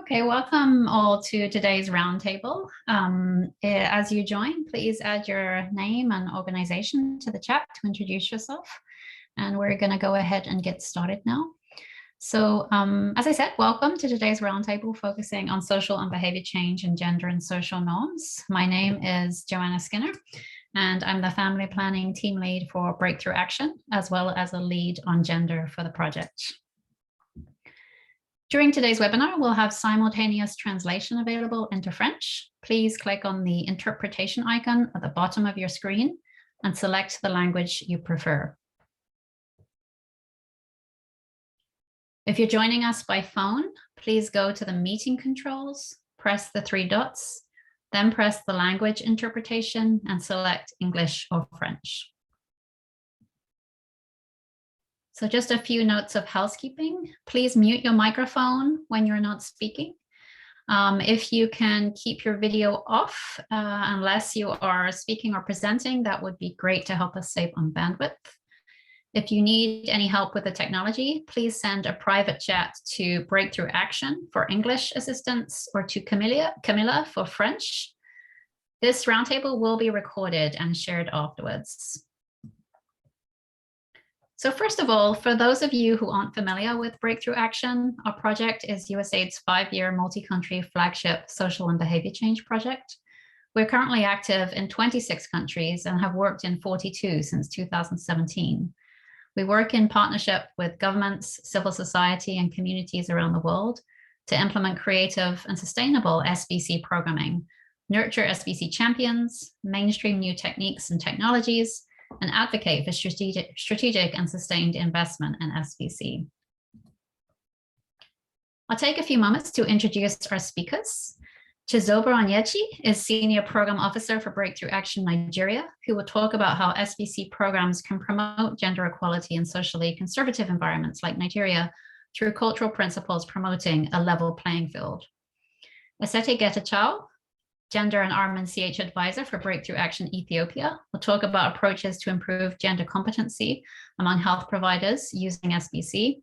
Okay, welcome all to today's roundtable. As you join, please add your name and organization to the chat to introduce yourself. And we're going to go ahead and get started now. So as I said, welcome to today's roundtable focusing on social and behavior change and gender and social norms. My name is Joanna Skinner, and I'm the family planning team lead for Breakthrough Action, as well as a lead on gender for the project. During today's webinar, we'll have simultaneous translation available into French. Please click on the interpretation icon at the bottom of your screen and select the language you prefer. If you're joining us by phone, please go to the meeting controls, press the three dots, then press the language interpretation and select English or French. So just a few notes of housekeeping. Please mute your microphone when you're not speaking. If you can keep your video off, unless you are speaking or presenting, that would be great to help us save on bandwidth. If you need any help with the technology, please send a private chat to Breakthrough Action for English assistance or to Camilla for French. This roundtable will be recorded and shared afterwards. So first of all, for those of you who aren't familiar with Breakthrough Action, our project is USAID's 5-year multi-country flagship social and behavior change project. We're currently active in 26 countries and have worked in 42 since 2017. We work in partnership with governments, civil society, and communities around the world to implement creative and sustainable SBC programming, nurture SBC champions, mainstream new techniques and technologies, and advocate for strategic and sustained investment in SBC. I'll take a few moments to introduce our speakers. Chizoba Onyechi is Senior Program Officer for Breakthrough Action Nigeria, who will talk about how SBC programs can promote gender equality in socially conservative environments like Nigeria through cultural principles promoting a level playing field. Asete Getachew, Gender and RMNCH Advisor for Breakthrough Action Ethiopia, will talk about approaches to improve gender competency among health providers using SBC.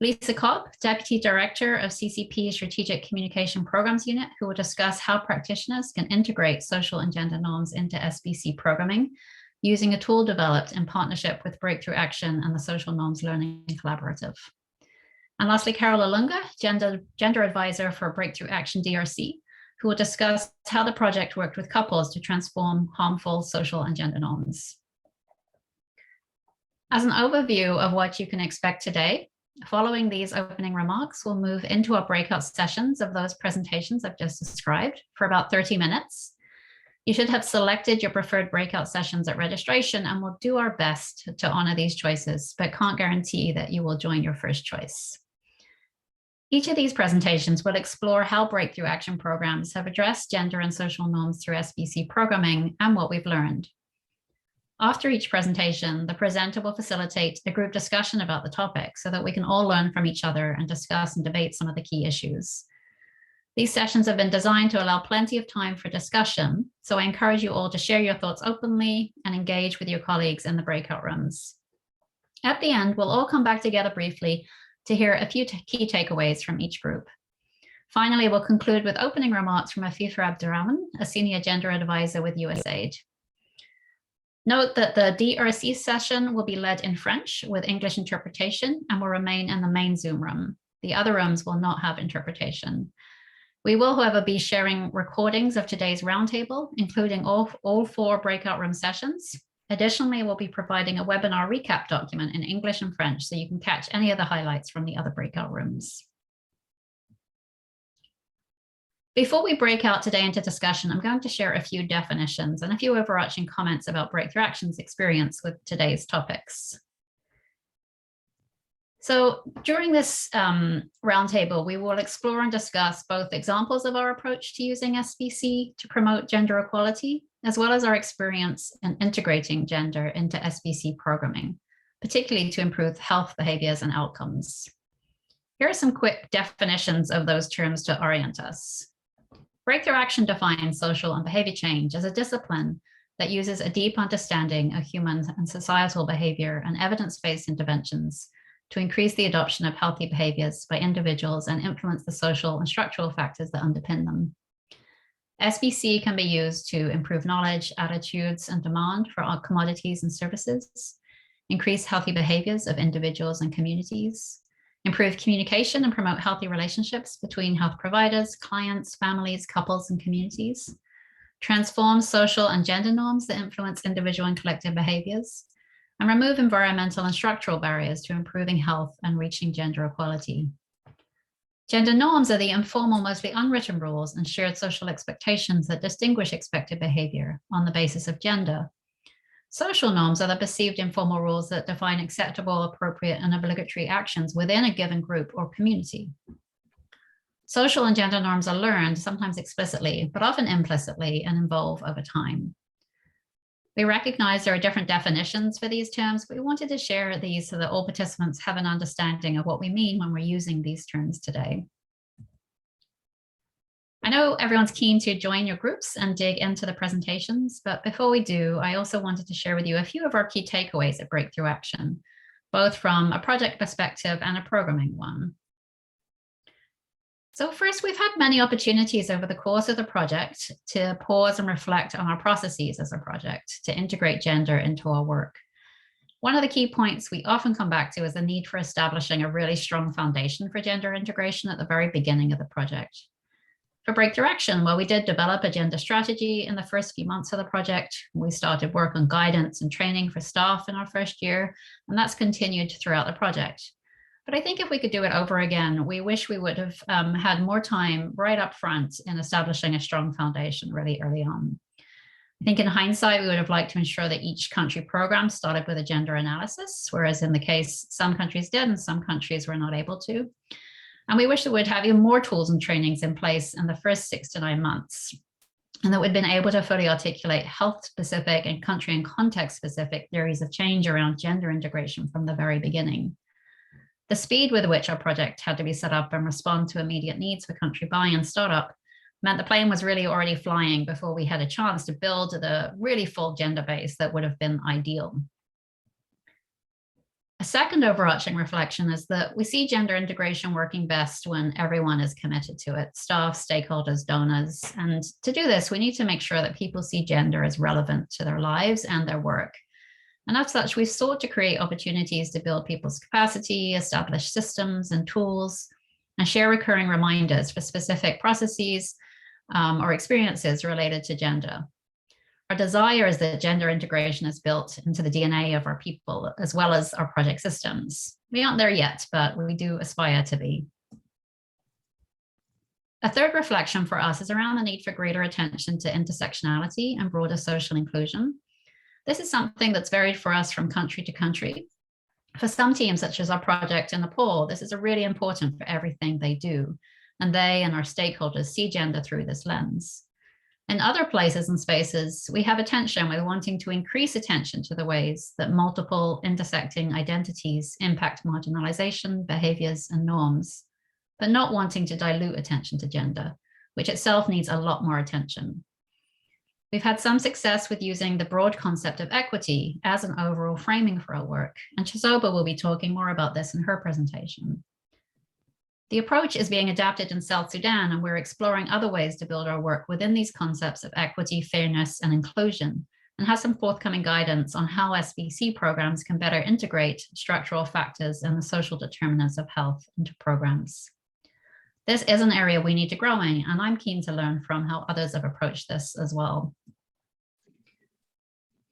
Lisa Cobb, Deputy Director of CCP Strategic Communication Programs Unit, who will discuss how practitioners can integrate social and gender norms into SBC programming using a tool developed in partnership with Breakthrough Action and the Social Norms Learning Collaborative. And lastly, Carol Olunga, Gender Advisor for Breakthrough Action DRC, who will discuss how the project worked with couples to transform harmful social and gender norms. As an overview of what you can expect today, following these opening remarks, we'll move into our breakout sessions of those presentations I've just described for about 30 minutes. You should have selected your preferred breakout sessions at registration, and we'll do our best to honor these choices, but can't guarantee that you will join your first choice. Each of these presentations will explore how Breakthrough Action programs have addressed gender and social norms through SBC programming and what we've learned. After each presentation, the presenter will facilitate a group discussion about the topic so that we can all learn from each other and discuss and debate some of the key issues. These sessions have been designed to allow plenty of time for discussion, so I encourage you all to share your thoughts openly and engage with your colleagues in the breakout rooms. At the end, we'll all come back together briefly to hear a few key takeaways from each group. Finally, we'll conclude with opening remarks from Afifa Abdurrahman, a Senior Gender Advisor with USAID. Note that the DRC session will be led in French with English interpretation and will remain in the main Zoom room. The other rooms will not have interpretation. We will, however, be sharing recordings of today's roundtable, including all 4 breakout room sessions. Additionally, we'll be providing a webinar recap document in English and French so you can catch any of the highlights from the other breakout rooms. Before we break out today into discussion, I'm going to share a few definitions and a few overarching comments about Breakthrough Action's experience with today's topics. So during this roundtable, we will explore and discuss both examples of our approach to using SBC to promote gender equality, as well as our experience in integrating gender into SBC programming, particularly to improve health behaviors and outcomes. Here are some quick definitions of those terms to orient us. Breakthrough Action defines social and behavior change as a discipline that uses a deep understanding of human and societal behavior and evidence-based interventions to increase the adoption of healthy behaviors by individuals and influence the social and structural factors that underpin them. SBC can be used to improve knowledge, attitudes, and demand for our commodities and services, increase healthy behaviors of individuals and communities, improve communication and promote healthy relationships between health providers, clients, families, couples, and communities, transform social and gender norms that influence individual and collective behaviors, and remove environmental and structural barriers to improving health and reaching gender equality. Gender norms are the informal, mostly unwritten rules and shared social expectations that distinguish expected behavior on the basis of gender. Social norms are the perceived informal rules that define acceptable, appropriate, and obligatory actions within a given group or community. Social and gender norms are learned, sometimes explicitly, but often implicitly, and evolve over time. We recognize there are different definitions for these terms, but we wanted to share these so that all participants have an understanding of what we mean when we're using these terms today. I know everyone's keen to join your groups and dig into the presentations, but before we do, I also wanted to share with you a few of our key takeaways at Breakthrough Action, both from a project perspective and a programming one. So first, we've had many opportunities over the course of the project to pause and reflect on our processes as a project to integrate gender into our work. One of the key points we often come back to is the need for establishing a really strong foundation for gender integration at the very beginning of the project. For Breakthrough Action, well, we did develop a gender strategy in the first few months of the project. We started work on guidance and training for staff in our first year, and that's continued throughout the project. But I think if we could do it over again, we wish we would have had more time right up front in establishing a strong foundation really early on. I think in hindsight, we would have liked to ensure that each country program started with a gender analysis, whereas in the case, some countries did and some countries were not able to. And we wish that we'd have even more tools and trainings in place in the first 6 to 9 months, and that we'd been able to fully articulate health-specific and country and context-specific theories of change around gender integration from the very beginning. The speed with which our project had to be set up and respond to immediate needs for country buy-in startup meant the plane was really already flying before we had a chance to build the really full gender base that would have been ideal. A second overarching reflection is that we see gender integration working best when everyone is committed to it, staff, stakeholders, donors. And to do this, we need to make sure that people see gender as relevant to their lives and their work. And as such, we've sought to create opportunities to build people's capacity, establish systems and tools, and share recurring reminders for specific processes or experiences related to gender. Our desire is that gender integration is built into the DNA of our people, as well as our project systems. We aren't there yet, but we do aspire to be. A third reflection for us is around the need for greater attention to intersectionality and broader social inclusion. This is something that's varied for us from country to country. For some teams, such as our project in Nepal, this is really important for everything they do, and they and our stakeholders see gender through this lens. In other places and spaces, we have attention. We're wanting to increase attention to the ways that multiple intersecting identities impact marginalization, behaviors, and norms, but not wanting to dilute attention to gender, which itself needs a lot more attention. We've had some success with using the broad concept of equity as an overall framing for our work, and Chizoba will be talking more about this in her presentation. The approach is being adapted in South Sudan, and we're exploring other ways to build our work within these concepts of equity, fairness, and inclusion, and have some forthcoming guidance on how SBC programs can better integrate structural factors and the social determinants of health into programs. This is an area we need to grow in, and I'm keen to learn from how others have approached this as well.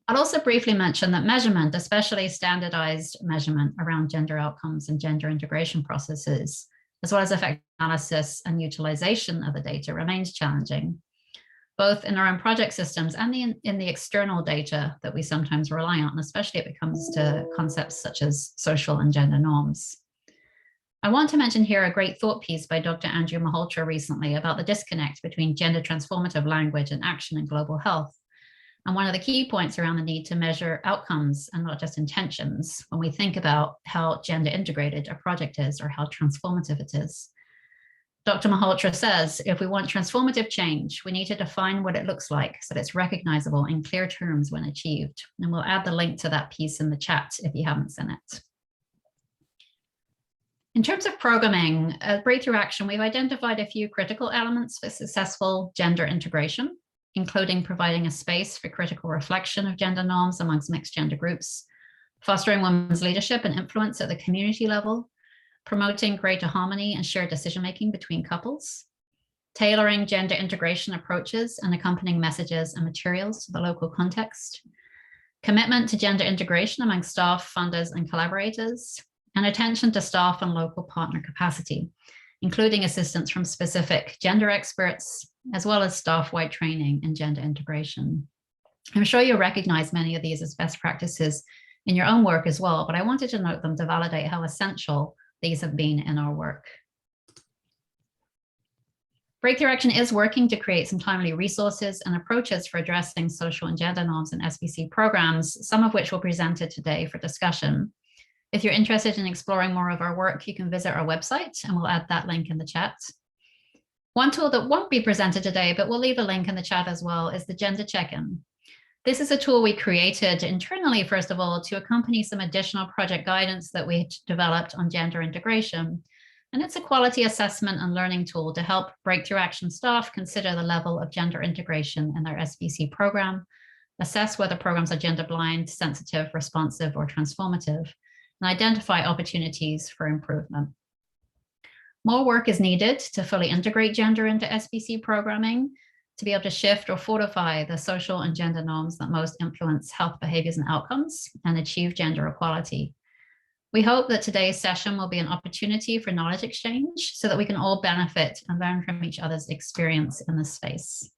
I'll also briefly mention that measurement, especially standardized measurement around gender outcomes and gender integration processes, as well as effective analysis and utilization of the data, remains challenging, both in our own project systems and in the external data that we sometimes rely on, especially if it comes to concepts such as social and gender norms. I want to mention here a great thought piece by Dr. Andrew Malhotra recently about the disconnect between gender transformative language and action in global health. And one of the key points around the need to measure outcomes and not just intentions when we think about how gender integrated a project is or how transformative it is. Dr. Malhotra says, if we want transformative change, we need to define what it looks like so that it's recognizable in clear terms when achieved. And we'll add the link to that piece in the chat if you haven't seen it. In terms of programming, at Breakthrough Action, we've identified a few critical elements for successful gender integration, including providing a space for critical reflection of gender norms amongst mixed gender groups, fostering women's leadership and influence at the community level, promoting greater harmony and shared decision-making between couples, tailoring gender integration approaches and accompanying messages and materials to the local context, commitment to gender integration among staff, funders, and collaborators, and attention to staff and local partner capacity, including assistance from specific gender experts, as well as staff-wide training in gender integration. I'm sure you'll recognize many of these as best practices in your own work as well, but I wanted to note them to validate how essential these have been in our work. Breakthrough Action is working to create some timely resources and approaches for addressing social and gender norms in SBC programs, some of which were presented today for discussion. If you're interested in exploring more of our work, you can visit our website and we'll add that link in the chat. One tool that won't be presented today, but we'll leave a link in the chat as well, is the Gender Check-in. This is a tool we created internally, first of all, to accompany some additional project guidance that we developed on gender integration. And it's a quality assessment and learning tool to help Breakthrough Action staff consider the level of gender integration in their SBC program, assess whether programs are gender blind, sensitive, responsive, or transformative, and identify opportunities for improvement. More work is needed to fully integrate gender into SBC programming, to be able to shift or fortify the social and gender norms that most influence health behaviors and outcomes and achieve gender equality. We hope that today's session will be an opportunity for knowledge exchange so that we can all benefit and learn from each other's experience in this space.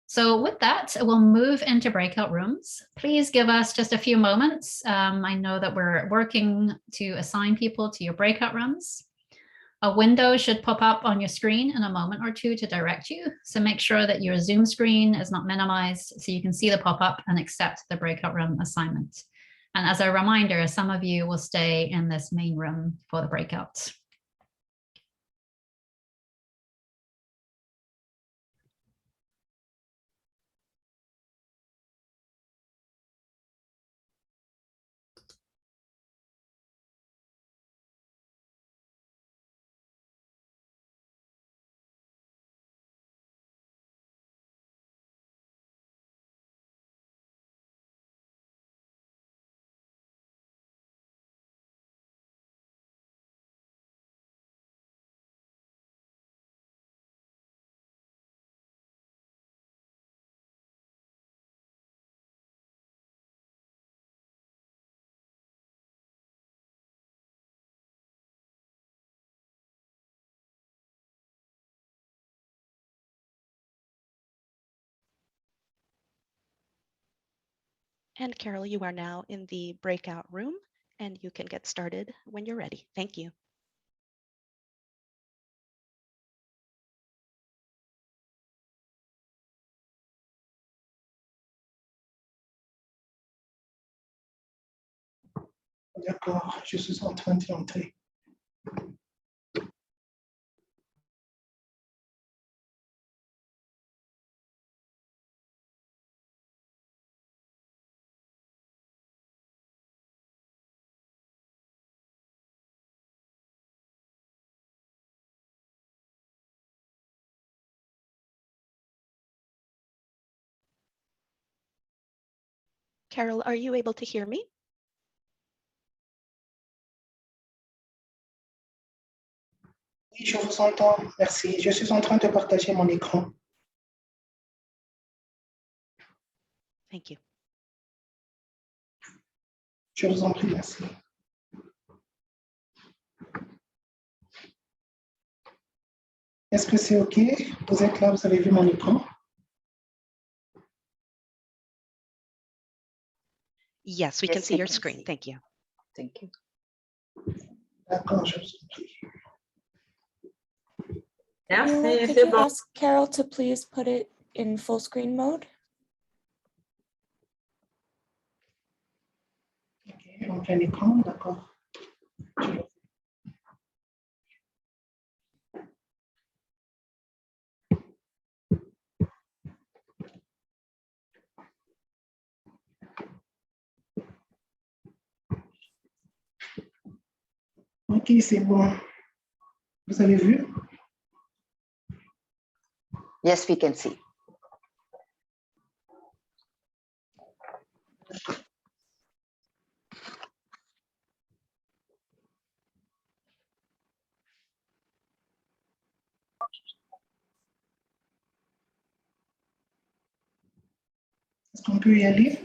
So with that, we'll move into breakout rooms. Please give us just a few moments. I know that we're working to assign people to your breakout rooms. A window should pop up on your screen in a moment or two to direct you. So make sure that your Zoom screen is not minimized so you can see the pop-up and accept the breakout room assignment. And as a reminder, some of you will stay in this main room for the breakout. And Carol, you are now in the breakout room and you can get started when you're ready. Thank you. D'accord, je suis en train d'entrer. Carol, are you able to hear me? Oui, je vous entends, merci. Je suis en train de partager mon écran. Thank you. Je vous en prie, merci. Est-ce que c'est OK? Vous êtes là, vous avez vu mon écran? Yes, we can see your screen. Thank you. Thank you. D'accord, je vous en prie. Merci, Could you ask Carol to please put it in full screen mode? OK, en plein écran, d'accord. Ok, c'est bon. Vous avez vu? Yes, we can see. Est-ce qu'on peut y aller?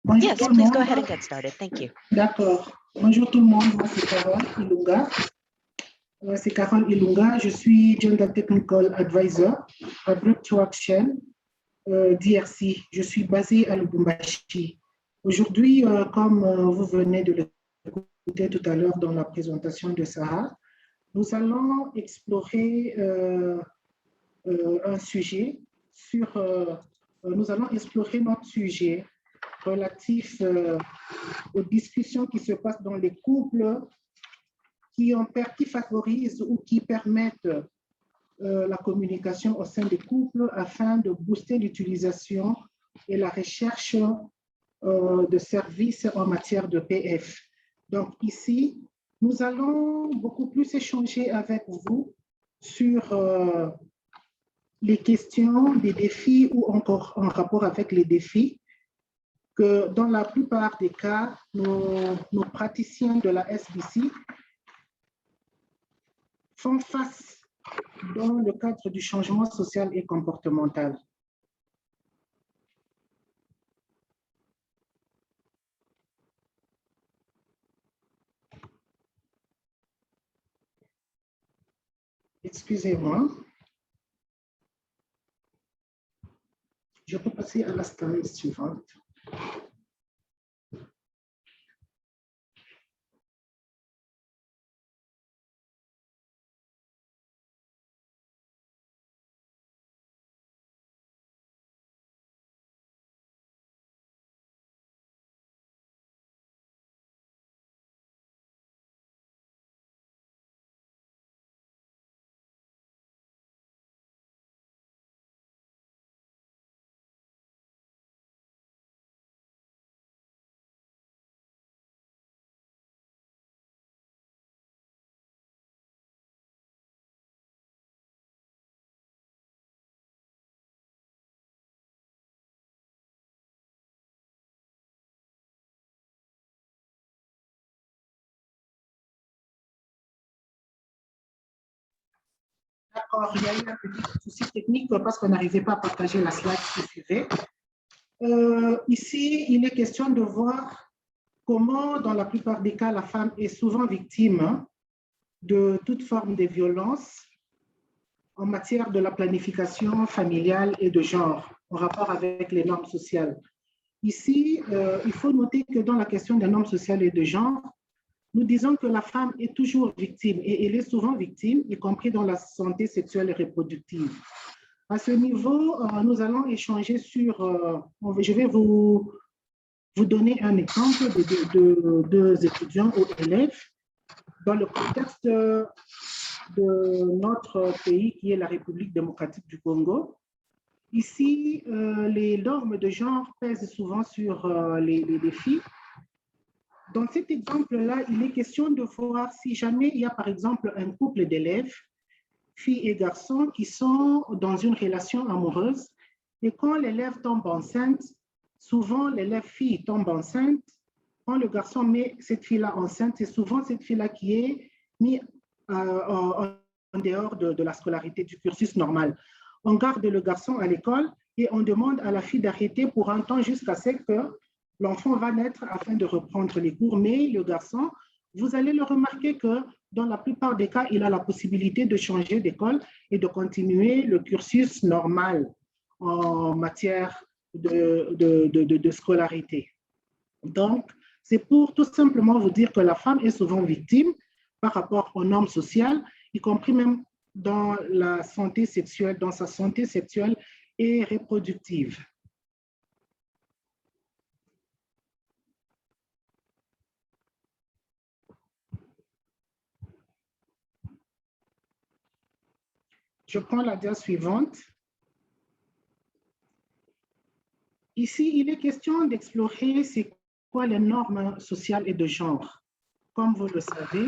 Bonjour Yes, tout le please go monde. ahead and get started. Thank you. D'accord. Bonjour tout le monde, moi c'est Carole Ilunga. C'est Carole Ilunga, je suis Gender Technical Advisor à Breakup Sessions DRC. Je suis basée à Lubumbashi. Aujourd'hui, comme vous venez de l'écouter tout à l'heure dans la présentation de Sarah, nous allons explorer un sujet nous allons explorer notre sujet relatif aux discussions qui se passent dans les couples qui favorisent ou qui permettent la communication au sein des couples afin de booster l'utilisation et la recherche de services en matière de PF. Donc ici, nous allons beaucoup plus échanger avec vous sur les questions des défis ou encore en rapport avec les défis que dans la plupart des cas, nos praticiens de la SBC font face dans le cadre du changement social et comportemental. Excusez-moi. Je peux passer à la slide suivante. D'accord, il y a eu un petit souci technique parce qu'on n'arrivait pas à partager la slide qui suivait. Ici, il est question de voir comment, dans la plupart des cas, la femme est souvent victime de toute forme de violence en matière de la planification familiale et de genre, en rapport avec les normes sociales. Ici, il faut noter que dans la question des normes sociales et de genre, nous disons que la femme est toujours victime et elle est souvent victime, y compris dans la santé sexuelle et reproductive. À ce niveau, nous allons échanger sur, je vais vous donner un exemple de deux étudiants ou élèves dans le contexte de notre pays qui est la République démocratique du Congo. Ici, les normes de genre pèsent souvent sur les défis. Dans cet exemple-là, il est question de voir si jamais il y a par exemple un couple d'élèves, filles et garçons, qui sont dans une relation amoureuse et quand l'élève tombe enceinte, souvent l'élève fille tombe enceinte, quand le garçon met cette fille-là enceinte, c'est souvent cette fille-là qui est mise en dehors de la scolarité, du cursus normal. On garde le garçon à l'école et on demande à la fille d'arrêter pour un temps jusqu'à ce que l'enfant va naître afin de reprendre les cours. Mais le garçon, vous allez le remarquer que dans la plupart des cas, il a la possibilité de changer d'école et de continuer le cursus normal en matière de scolarité. Donc, c'est pour tout simplement vous dire que la femme est souvent victime par rapport aux normes sociales, y compris même dans la santé sexuelle, dans sa santé sexuelle et reproductive. Je prends la dia suivante. Ici, il est question d'explorer c'est quoi les normes sociales et de genre? Comme vous le savez,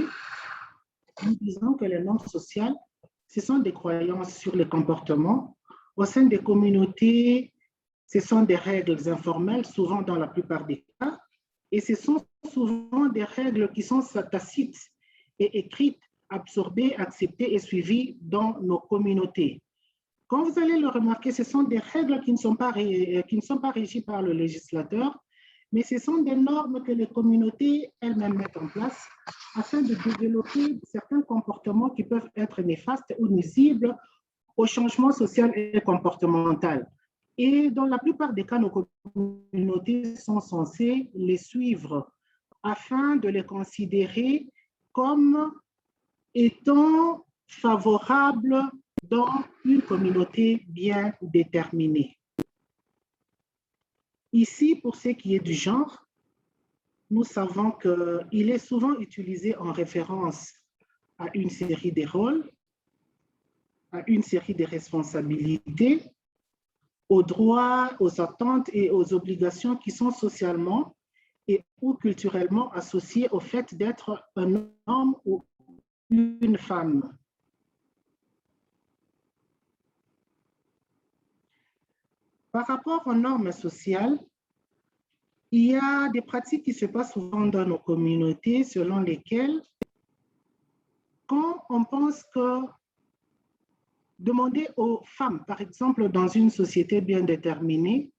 nous disons que les normes sociales, ce sont des croyances sur les comportements. Au sein des communautés, ce sont des règles informelles, souvent dans la plupart des cas, et ce sont souvent des règles qui sont tacites et écrites, absorbées, acceptées et suivies dans nos communautés. Comme vous allez le remarquer, ce sont des règles qui ne sont pas régies par le législateur, mais ce sont des normes que les communautés elles-mêmes mettent en place afin de développer certains comportements qui peuvent être néfastes ou nuisibles au changement social et comportemental. Et dans la plupart des cas, nos communautés sont censées les suivre afin de les considérer comme étant favorables dans une communauté bien déterminée. Ici, pour ce qui est du genre, nous savons qu'il est souvent utilisé en référence à une série de rôles, à une série de responsabilités, aux droits, aux attentes et aux obligations qui sont socialement et ou culturellement associées au fait d'être un homme ou une femme. Par rapport aux normes sociales, il y a des pratiques qui se passent souvent dans nos communautés selon lesquelles, quand on pense que demander aux femmes, par exemple dans une société bien déterminée,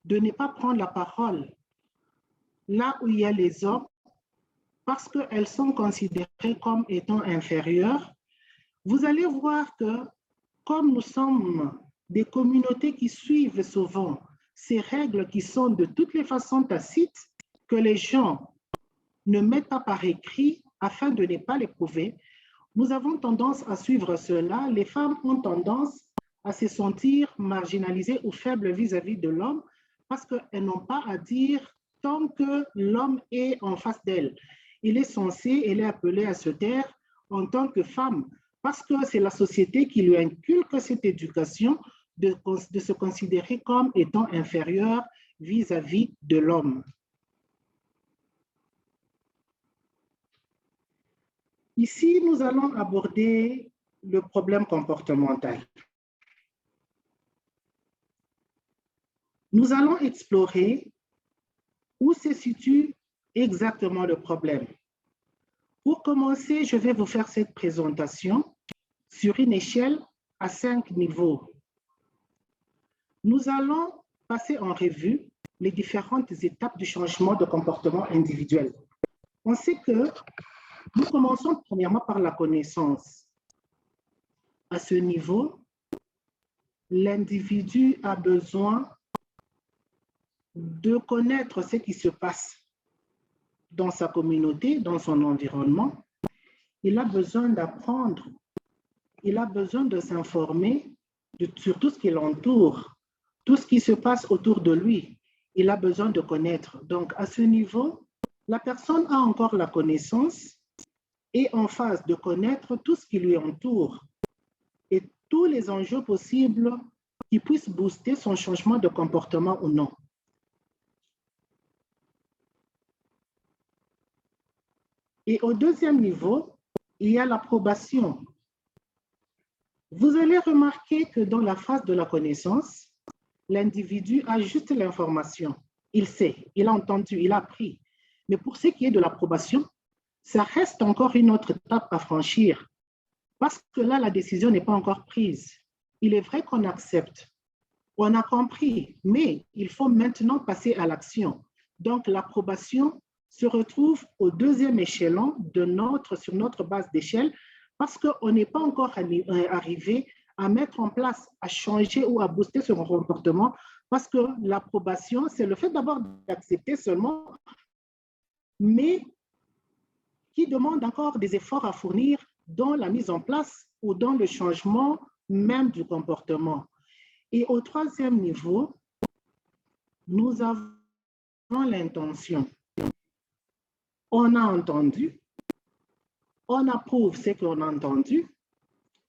de ne pas prendre la parole là où il y a les hommes, parce qu'elles sont considérées comme étant inférieures, vous allez voir que comme nous sommes des communautés qui suivent souvent ces règles qui sont de toutes les façons tacites, que les gens ne mettent pas par écrit afin de ne pas les prouver, nous avons tendance à suivre cela. Les femmes ont tendance à se sentir marginalisées ou faibles vis-à-vis de l'homme parce qu'elles n'ont pas à dire tant que l'homme est en face d'elles. Elle est appelée à se taire en tant que femme parce que c'est la société qui lui inculque cette éducation de se considérer comme étant inférieure vis-à-vis de l'homme. Ici, nous allons aborder le problème comportemental. Nous allons explorer où se situe exactement le problème. Pour commencer, je vais vous faire cette présentation sur une échelle à 5 niveaux. Nous allons passer en revue les différentes étapes du changement de comportement individuel. On sait que nous commençons premièrement par la connaissance. À ce niveau, l'individu a besoin de connaître ce qui se passe dans sa communauté, dans son environnement. Il a besoin d'apprendre, il a besoin de s'informer sur tout ce qui l'entoure, tout ce qui se passe autour de lui. Il a besoin de connaître. Donc, à ce niveau, la personne a encore la connaissance et en phase de connaître tout ce qui lui entoure et tous les enjeux possibles qui puissent booster son changement de comportement ou non. Et au deuxième niveau, il y a l'approbation. Vous allez remarquer que dans la phase de la connaissance, l'individu a juste l'information. Il sait, il a entendu, il a appris. Mais pour ce qui est de l'approbation, ça reste encore une autre étape à franchir. Parce que là, la décision n'est pas encore prise. Il est vrai qu'on accepte, on a compris, mais il faut maintenant passer à l'action. Donc, l'approbation se retrouve au deuxième échelon sur notre base d'échelle parce qu'on n'est pas encore arrivé à mettre en place, à changer ou à booster son comportement parce que l'approbation, c'est le fait d'abord d'accepter seulement, mais qui demande encore des efforts à fournir dans la mise en place ou dans le changement même du comportement. Et au troisième niveau, nous avons l'intention. On a entendu, on approuve ce qu'on a entendu.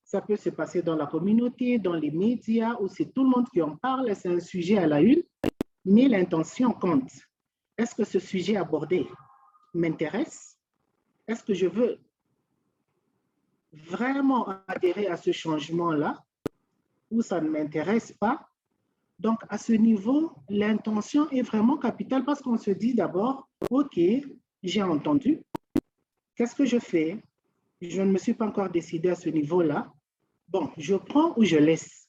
Ça peut se passer dans la communauté, dans les médias, où c'est tout le monde qui en parle, c'est un sujet à la une, mais l'intention compte. est-ce que ce sujet abordé m'intéresse? Est-ce que je veux vraiment adhérer à ce changement-là ou ça ne m'intéresse pas? Donc, à ce niveau, l'intention est vraiment capitale parce qu'on se dit d'abord, OK, j'ai entendu. Qu'est-ce que je fais? Je ne me suis pas encore décidé à ce niveau-là. Bon, je prends ou je laisse.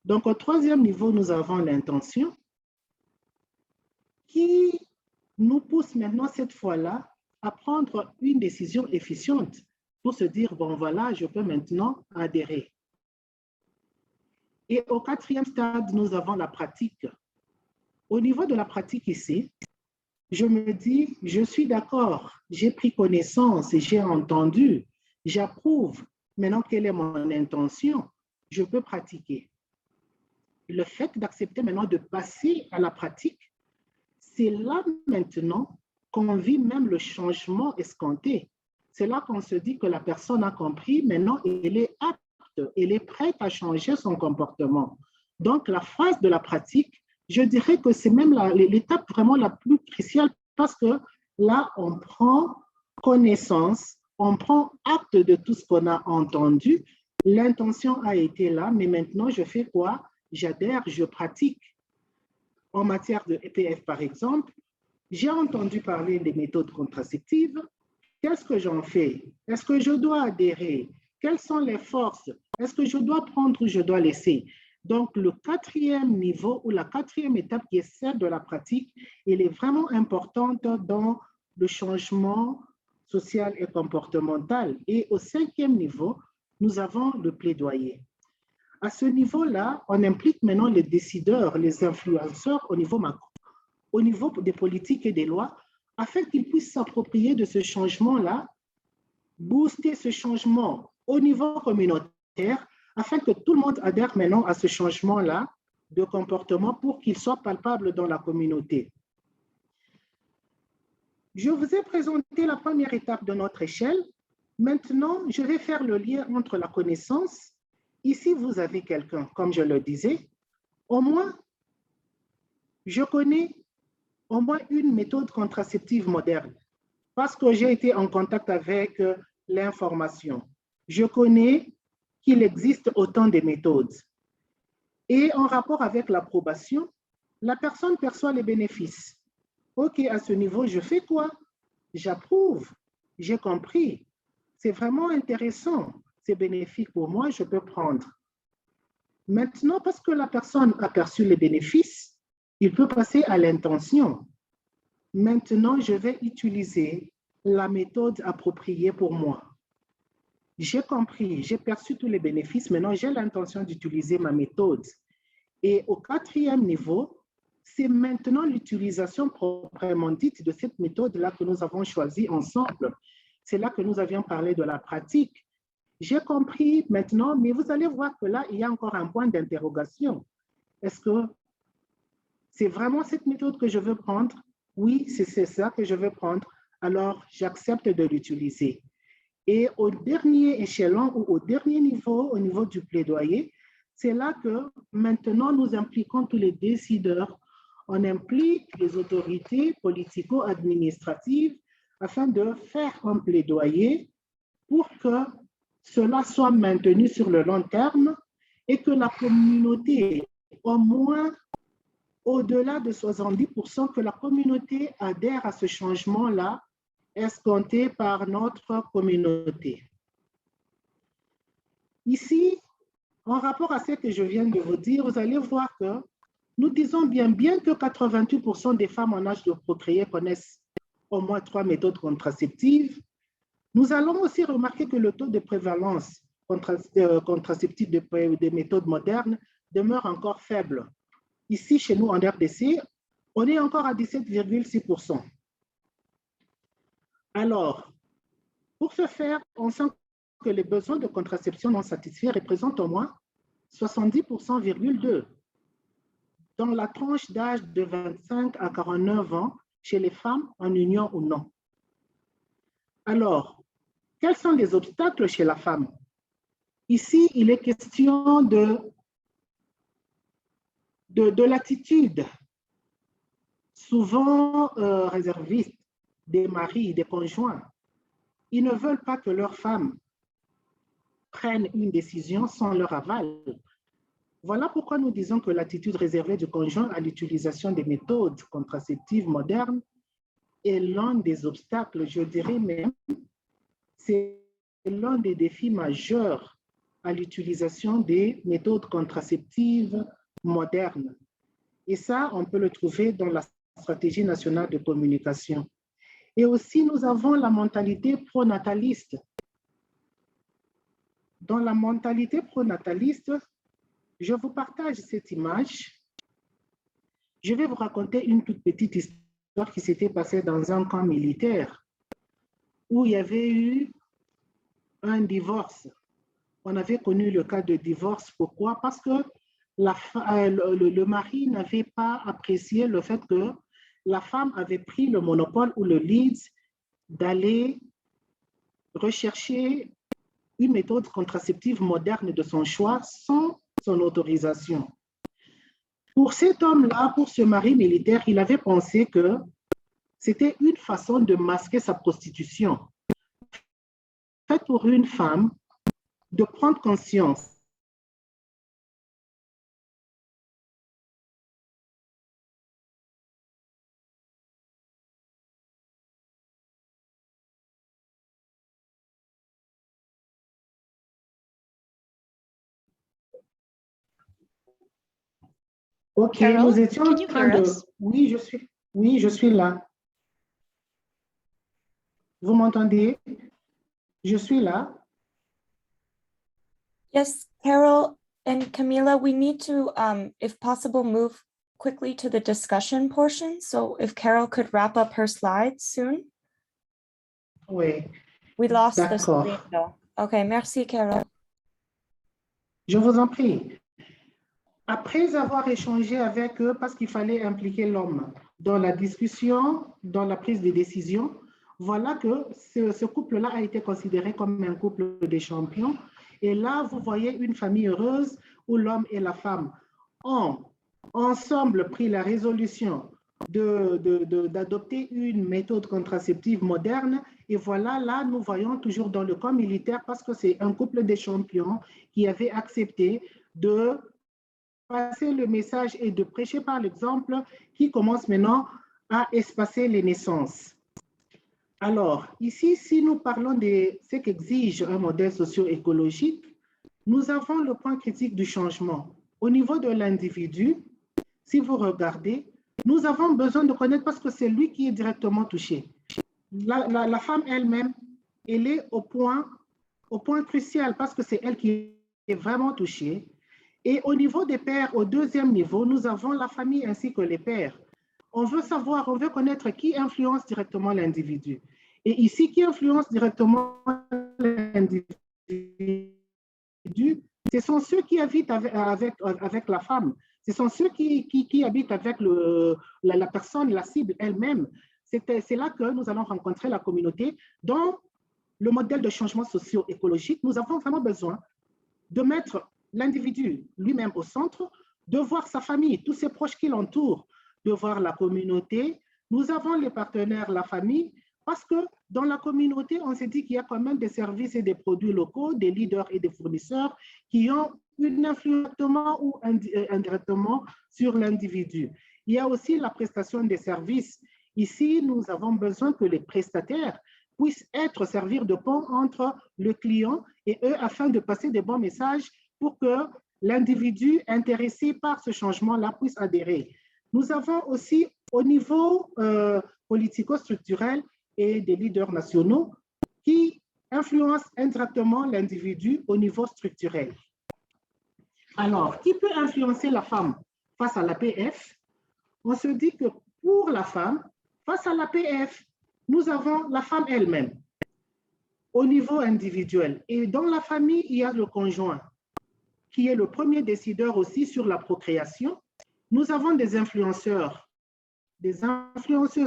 Donc, au troisième niveau, nous avons l'intention qui nous pousse maintenant, cette fois-là, à prendre une décision efficiente pour se dire, bon, voilà, je peux maintenant adhérer. Et au quatrième stade, nous avons la pratique. Au niveau de la pratique ici, je me dis, je suis d'accord, j'ai pris connaissance et j'ai entendu, j'approuve. Maintenant, quelle est mon intention? Je peux pratiquer. Le fait d'accepter maintenant de passer à la pratique, c'est là maintenant qu'on vit même le changement escompté. C'est là qu'on se dit que la personne a compris, maintenant elle est apte, elle est prête à changer son comportement. Donc la phase de la pratique, je dirais que c'est même l'étape vraiment la plus cruciale parce que là, on prend connaissance, on prend acte de tout ce qu'on a entendu. L'intention a été là, mais maintenant, je fais quoi? J'adhère, je pratique. En matière de EPF, par exemple, j'ai entendu parler des méthodes contraceptives. Qu'est-ce que j'en fais? Est-ce que je dois adhérer? Quelles sont les forces? Est-ce que je dois prendre ou je dois laisser? Donc, le quatrième niveau ou la quatrième étape qui est celle de la pratique, elle est vraiment importante dans le changement social et comportemental. Et au cinquième niveau, nous avons le plaidoyer. À ce niveau-là, on implique maintenant les décideurs, les influenceurs au niveau macro, au niveau des politiques et des lois, afin qu'ils puissent s'approprier de ce changement-là, booster ce changement au niveau communautaire, afin que tout le monde adhère maintenant à ce changement-là de comportement pour qu'il soit palpable dans la communauté. Je vous ai présenté la première étape de notre échelle. Maintenant, je vais faire le lien entre la connaissance. Ici, vous avez quelqu'un, comme je le disais, au moins, je connais au moins une méthode contraceptive moderne parce que j'ai été en contact avec l'information. Je connais qu'il existe autant de méthodes. Et en rapport avec l'approbation, la personne perçoit les bénéfices. OK, à ce niveau, je fais quoi? J'approuve, j'ai compris. C'est vraiment intéressant. C'est bénéfique pour moi, je peux prendre. Maintenant, parce que la personne a perçu les bénéfices, il peut passer à l'intention. Maintenant, je vais utiliser la méthode appropriée pour moi. J'ai compris, j'ai perçu tous les bénéfices. Maintenant, j'ai l'intention d'utiliser ma méthode. Et au quatrième niveau, c'est maintenant l'utilisation proprement dite de cette méthode-là que nous avons choisie ensemble. C'est là que nous avions parlé de la pratique. J'ai compris maintenant, mais vous allez voir que là, il y a encore un point d'interrogation. Est-ce que c'est vraiment cette méthode que je veux prendre? Oui, c'est ça que je veux prendre. Alors, j'accepte de l'utiliser. Et au dernier échelon ou au dernier niveau, au niveau du plaidoyer, c'est là que maintenant nous impliquons tous les décideurs. On implique les autorités politico-administratives afin de faire un plaidoyer pour que cela soit maintenu sur le long terme et que la communauté, au moins au-delà de 70%, que la communauté adhère à ce changement-là escompté par notre communauté. Ici, en rapport à ce que je viens de vous dire, vous allez voir que nous disons bien que 88% des femmes en âge de procréer connaissent au moins 3 méthodes contraceptives. Nous allons aussi remarquer que le taux de prévalence contraceptive des méthodes modernes demeure encore faible. Ici, chez nous, en RDC, on est encore à 17,6%. Alors, pour ce faire, on sent que les besoins de contraception non satisfaits représentent au moins 70,2% dans la tranche d'âge de 25 à 49 ans chez les femmes en union ou non. Alors, quels sont les obstacles chez la femme? Ici, il est question de l'attitude souvent réservistes, des maris, des conjoints. Ils ne veulent pas que leurs femmes prennent une décision sans leur aval. Voilà pourquoi nous disons que l'attitude réservée du conjoint à l'utilisation des méthodes contraceptives modernes est l'un des obstacles, je dirais même, c'est l'un des défis majeurs à l'utilisation des méthodes contraceptives modernes. Et ça, on peut le trouver dans la stratégie nationale de communication. Et aussi, nous avons la mentalité pronataliste. Dans la mentalité pronataliste, je vous partage cette image. Je vais vous raconter une toute petite histoire qui s'était passée dans un camp militaire où il y avait eu un divorce. On avait connu le cas de divorce. Pourquoi? Parce que le mari n'avait pas apprécié le fait que la femme avait pris le monopole ou le lead d'aller rechercher une méthode contraceptive moderne de son choix sans son autorisation. Pour cet homme-là, pour ce mari militaire, il avait pensé que c'était une façon de masquer sa prostitution. Fait pour une femme de prendre conscience Ok, Carol, nous étions can en you train hear de... us? Oui, je suis là. Vous m'entendez? Je suis là. Yes, Carol and Camila, we need to, if possible, move quickly to the discussion portion. So if Carol could wrap up her slides soon. Oui, We lost the d'accord. screen though. Okay, merci, Carol. Je vous en prie. Après avoir échangé avec eux, parce qu'il fallait impliquer l'homme dans la discussion, dans la prise de décision, voilà que ce couple-là a été considéré comme un couple de champions. Et là, vous voyez une famille heureuse où l'homme et la femme ont ensemble pris la résolution d'adopter une méthode contraceptive moderne. Et voilà, là, nous voyons toujours dans le camp militaire, parce que c'est un couple de champions qui avait accepté de passer le message et de prêcher par l'exemple, qui commence maintenant à espacer les naissances. Alors, ici, si nous parlons de ce qu'exige un modèle socio-écologique, nous avons le point critique du changement. Au niveau de l'individu, si vous regardez, nous avons besoin de connaître, parce que c'est lui qui est directement touché. La femme elle-même, elle est au point crucial, parce que c'est elle qui est vraiment touchée. Et au niveau des pères, au deuxième niveau, nous avons la famille ainsi que les pères. On veut savoir, on veut connaître qui influence directement l'individu. Et ici, qui influence directement l'individu, ce sont ceux qui habitent avec la femme. Ce sont ceux qui habitent avec la personne, la cible elle-même. C'est là que nous allons rencontrer la communauté. Dans le modèle de changement socio-écologique, nous avons vraiment besoin de mettre l'individu lui-même au centre, de voir sa famille, tous ses proches qui l'entourent, de voir la communauté. Nous avons les partenaires, la famille, parce que dans la communauté, on s'est dit qu'il y a quand même des services et des produits locaux, des leaders et des fournisseurs qui ont une influence directement ou indirectement sur l'individu. Il y a aussi la prestation des services. Ici, nous avons besoin que les prestataires puissent servir de pont entre le client et eux, afin de passer des bons messages pour que l'individu intéressé par ce changement-là puisse adhérer. Nous avons aussi, au niveau politico-structurel et des leaders nationaux, qui influencent indirectement l'individu au niveau structurel. Alors, qui peut influencer la femme face à l'APF? On se dit que pour la femme, face à l'APF, nous avons la femme elle-même au niveau individuel. Et dans la famille, il y a le conjoint, qui est le premier décideur aussi sur la procréation. Nous avons des influenceuses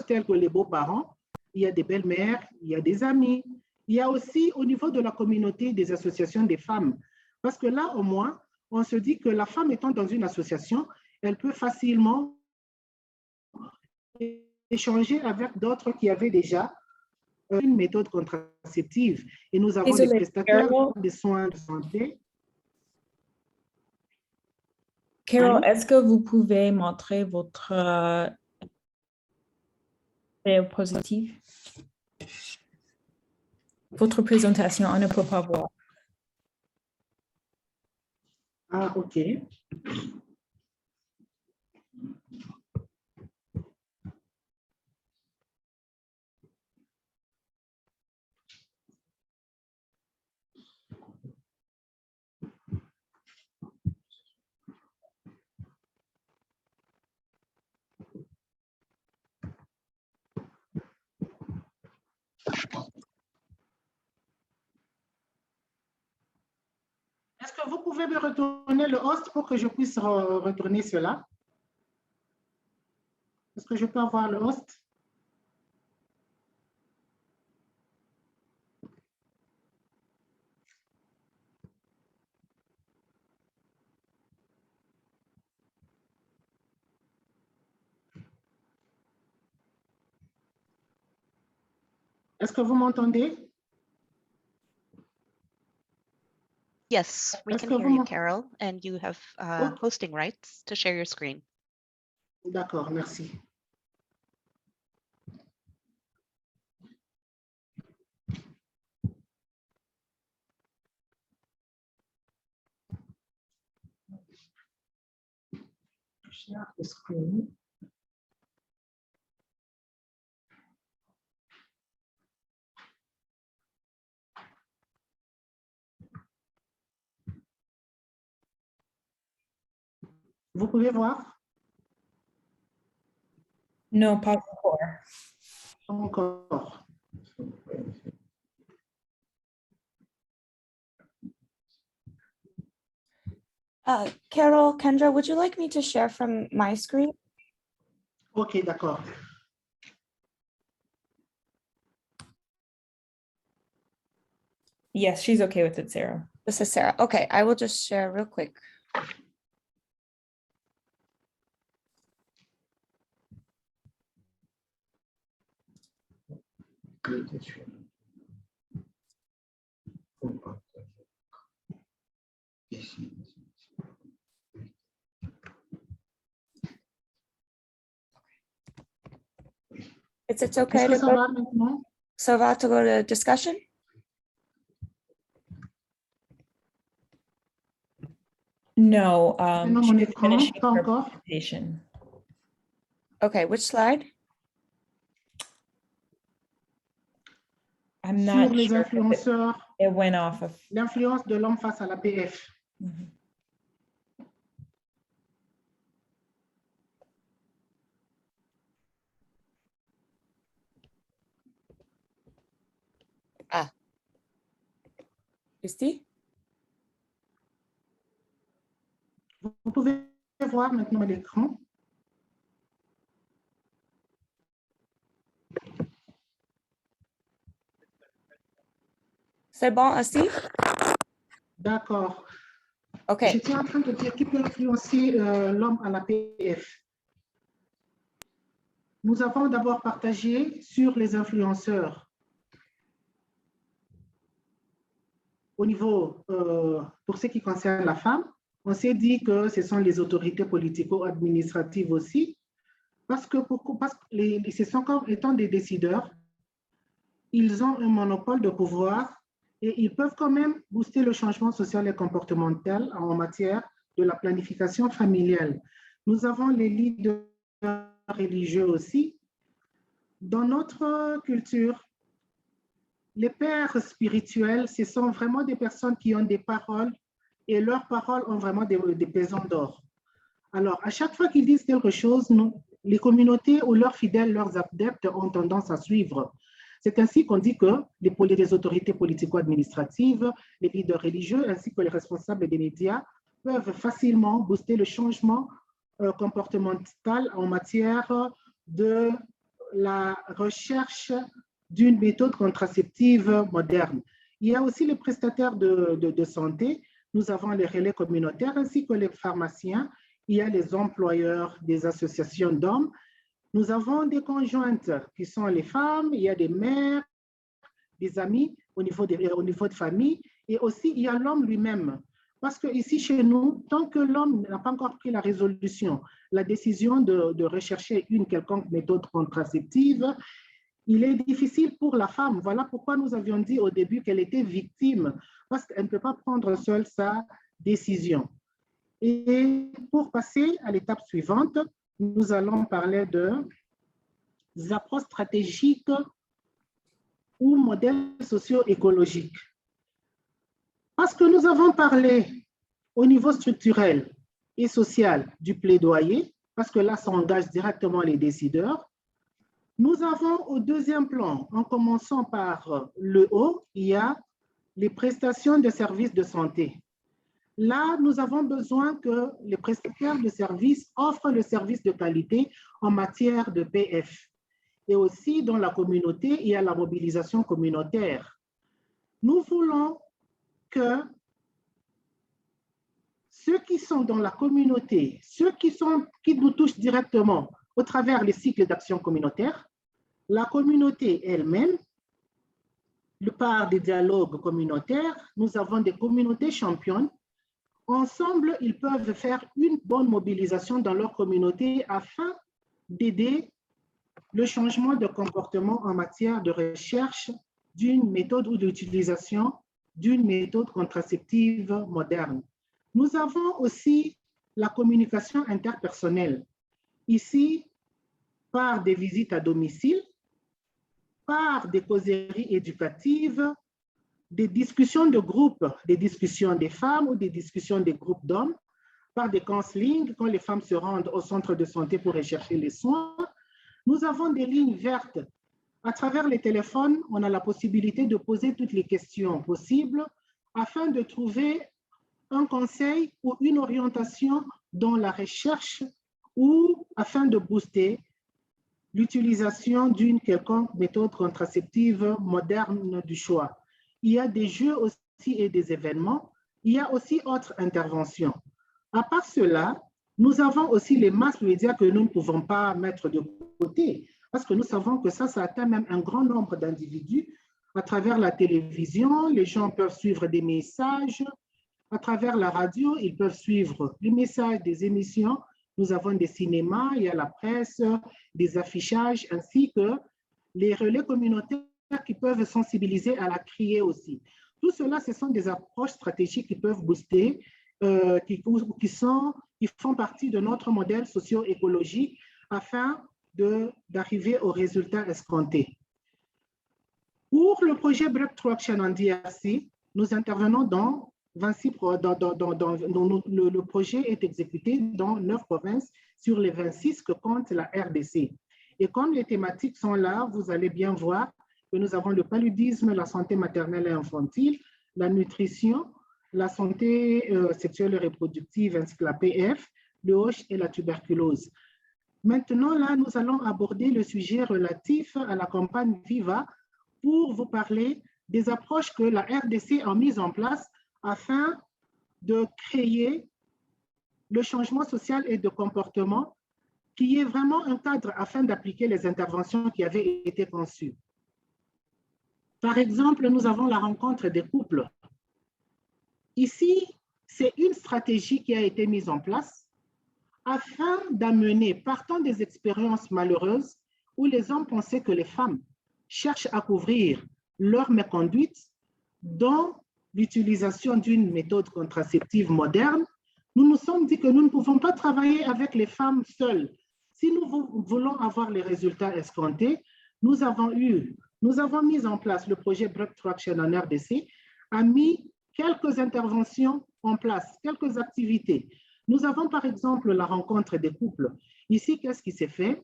telles que les beaux-parents, il y a des belles-mères, il y a des amis, il y a aussi au niveau de la communauté des associations des femmes. Parce que là, au moins, on se dit que la femme étant dans une association, elle peut facilement échanger avec d'autres qui avaient déjà une méthode contraceptive. Et nous avons des Désolée, prestataires Carol. de soins de santé. Carol, est-ce que vous pouvez montrer votre diapositive? Votre présentation, on ne peut pas voir. Ah, OK. Est-ce que vous pouvez me retourner le host pour que je puisse retourner cela? Est-ce que je peux avoir le host? Est-ce que vous m'entendez? Yes, we Est-ce can que hear vous you, m'en- Carol, and you have Ok. hosting rights to share your screen. D'accord, merci. Share the screen. Vous pouvez voir? Non, pas encore. Encore. Carol, Kendra, would you like me to share from my screen? OK, d'accord. Yes, she's okay with it, Sarah. This is Sarah. Okay, I will just share real quick. It's okay Est-ce que to ça go, va maintenant? so about to go to discussion? No, Maintenant, she mon was écran, finishing pas her encore. presentation. Okay, which slide? I'm Sur not les sure if influenceurs, it went off of. l'influence de l'homme face à la PF. Mhm. Christy? Vous pouvez voir maintenant l'écran. C'est bon aussi? D'accord. Okay, J'étais en train de dire qui peut influencer l'homme à la PF. Nous avons d'abord partagé sur les influenceurs. Au niveau, pour ce qui concerne la femme, on s'est dit que ce sont les autorités politico-administratives aussi, parce que ce sont comme étant des décideurs, ils ont un monopole de pouvoir et ils peuvent quand même booster le changement social et comportemental en matière de la planification familiale. Nous avons les leaders religieux aussi. Dans notre culture, les pères spirituels, ce sont vraiment des personnes qui ont des paroles et leurs paroles ont vraiment des pesants d'or. Alors, à chaque fois qu'ils disent quelque chose, les communautés ou leurs fidèles, leurs adeptes ont tendance à suivre. C'est ainsi qu'on dit que les autorités politico-administratives, les leaders religieux ainsi que les responsables des médias peuvent facilement booster le changement comportemental en matière de la recherche d'une méthode contraceptive moderne. Il y a aussi les prestataires de santé. Nous avons les relais communautaires ainsi que les pharmaciens. Il y a les employeurs des associations d'hommes Nous avons des conjointes qui sont les femmes, il y a des mères, des amis au niveau de famille, et aussi il y a l'homme lui-même. Parce que ici chez nous, tant que l'homme n'a pas encore pris la résolution, la décision de rechercher une quelconque méthode contraceptive, il est difficile pour la femme. Voilà pourquoi nous avions dit au début qu'elle était victime, parce qu'elle ne peut pas prendre seule sa décision. Et pour passer à l'étape suivante, nous allons parler des approches stratégiques ou modèles socio-écologiques. Parce que nous avons parlé au niveau structurel et social du plaidoyer, parce que là, ça engage directement les décideurs. Nous avons au deuxième plan, en commençant par le haut, il y a les prestations de services de santé. Là, nous avons besoin que les prestataires de services offrent le service de qualité en matière de PF. Et aussi, dans la communauté, il y a la mobilisation communautaire. Nous voulons que ceux qui sont dans la communauté, ceux qui nous touchent directement au travers des cycles d'action communautaire, la communauté elle-même, par des dialogues communautaires, nous avons des communautés championnes. Ensemble, ils peuvent faire une bonne mobilisation dans leur communauté afin d'aider le changement de comportement en matière de recherche d'une méthode ou d'utilisation d'une méthode contraceptive moderne. Nous avons aussi la communication interpersonnelle. Ici, par des visites à domicile, par des causeries éducatives, des discussions de groupe, des discussions des femmes ou des discussions des groupes d'hommes, par des counseling, quand les femmes se rendent au centre de santé pour rechercher les soins. Nous avons des lignes vertes. À travers les téléphones, on a la possibilité de poser toutes les questions possibles afin de trouver un conseil ou une orientation dans la recherche ou afin de booster l'utilisation d'une quelconque méthode contraceptive moderne du choix. Il y a des jeux aussi et des événements. Il y a aussi autres interventions. À part cela, nous avons aussi les masses médias que nous ne pouvons pas mettre de côté parce que nous savons que ça atteint même un grand nombre d'individus. À travers la télévision, les gens peuvent suivre des messages. À travers la radio, ils peuvent suivre les messages des émissions. Nous avons des cinémas, il y a la presse, des affichages, ainsi que les relais communautaires qui peuvent sensibiliser à la criée aussi. Tout cela, ce sont des approches stratégiques qui peuvent booster, qui font partie de notre modèle socio-écologique afin d'arriver aux résultats escomptés. Pour le projet Breakup Sessions en DRC, nous intervenons dans 26, le projet est exécuté dans 9 provinces sur les 26 que compte la RDC. Et comme les thématiques sont là, vous allez bien voir que nous avons le paludisme, la santé maternelle et infantile, la nutrition, la santé sexuelle et reproductive ainsi que la PF, le HOSH et la tuberculose. Maintenant, là, nous allons aborder le sujet relatif à la campagne VIVA pour vous parler des approches que la RDC a mises en place afin de créer le changement social et de comportement qui est vraiment un cadre afin d'appliquer les interventions qui avaient été conçues. Par exemple, nous avons la rencontre des couples. Ici, c'est une stratégie qui a été mise en place afin d'amener, partant des expériences malheureuses où les hommes pensaient que les femmes cherchent à couvrir leur méconduite dans l'utilisation d'une méthode contraceptive moderne, nous nous sommes dit que nous ne pouvons pas travailler avec les femmes seules. Si nous voulons avoir les résultats escomptés, nous avons mis en place le projet Breakup Sessions en RDC, a mis quelques interventions en place, quelques activités. Nous avons par exemple la rencontre des couples. Ici, qu'est-ce qui s'est fait?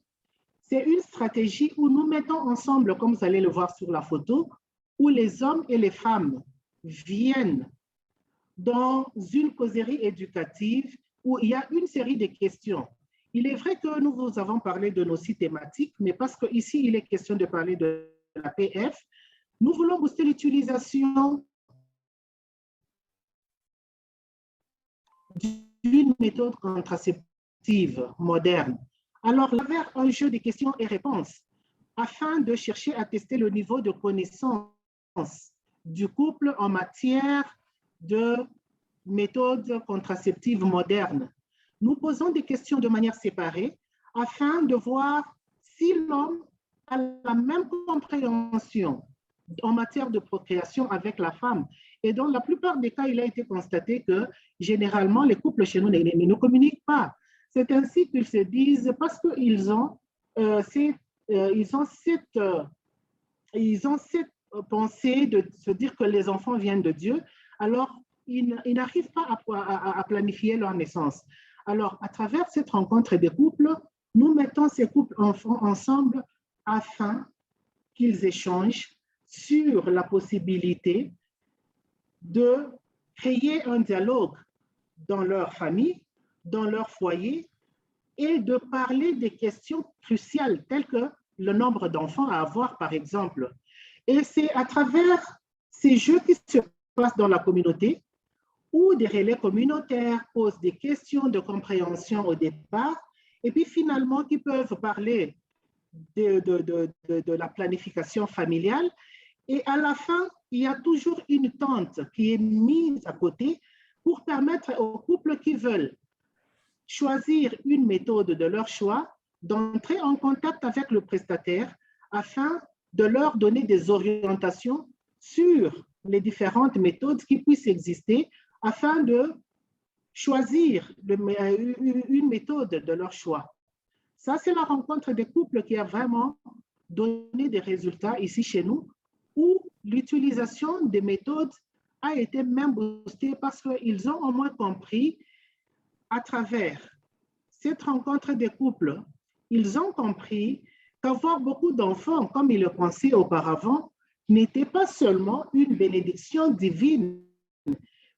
C'est une stratégie où nous mettons ensemble, comme vous allez le voir sur la photo, où les hommes et les femmes viennent dans une causerie éducative où il y a une série de questions. Il est vrai que nous vous avons parlé de nos 6 thématiques, mais parce qu'ici, il est question de parler de la PF, nous voulons booster l'utilisation d'une méthode contraceptive moderne Alors, il y avait un jeu de questions et réponses afin de chercher à tester le niveau de connaissance du couple en matière de méthodes contraceptives modernes. Nous posons des questions de manière séparée afin de voir si l'homme a la même compréhension en matière de procréation avec la femme. Et dans la plupart des cas, il a été constaté que généralement, les couples chez nous ne communiquent pas. C'est ainsi qu'ils se disent, parce qu'ils ont, cette pensée de se dire que les enfants viennent de Dieu, alors ils n'arrivent pas à planifier leur naissance. Alors, à travers cette rencontre des couples, nous mettons ces couples ensemble afin qu'ils échangent sur la possibilité de créer un dialogue dans leur famille, dans leur foyer, et de parler des questions cruciales telles que le nombre d'enfants à avoir, par exemple. Et c'est à travers ces jeux qui se passent dans la communauté où des relais communautaires posent des questions de compréhension au départ, et puis finalement qui peuvent parler de la planification familiale. Et à la fin, il y a toujours une tente qui est mise à côté pour permettre aux couples qui veulent choisir une méthode de leur choix d'entrer en contact avec le prestataire afin de leur donner des orientations sur les différentes méthodes qui puissent exister afin de choisir une méthode de leur choix. Ça, c'est la rencontre des couples qui a vraiment donné des résultats ici chez nous, où l'utilisation des méthodes a été même boostée parce qu'ils ont au moins compris à travers cette rencontre des couples, ils ont compris qu'avoir beaucoup d'enfants, comme ils le pensaient auparavant, n'était pas seulement une bénédiction divine,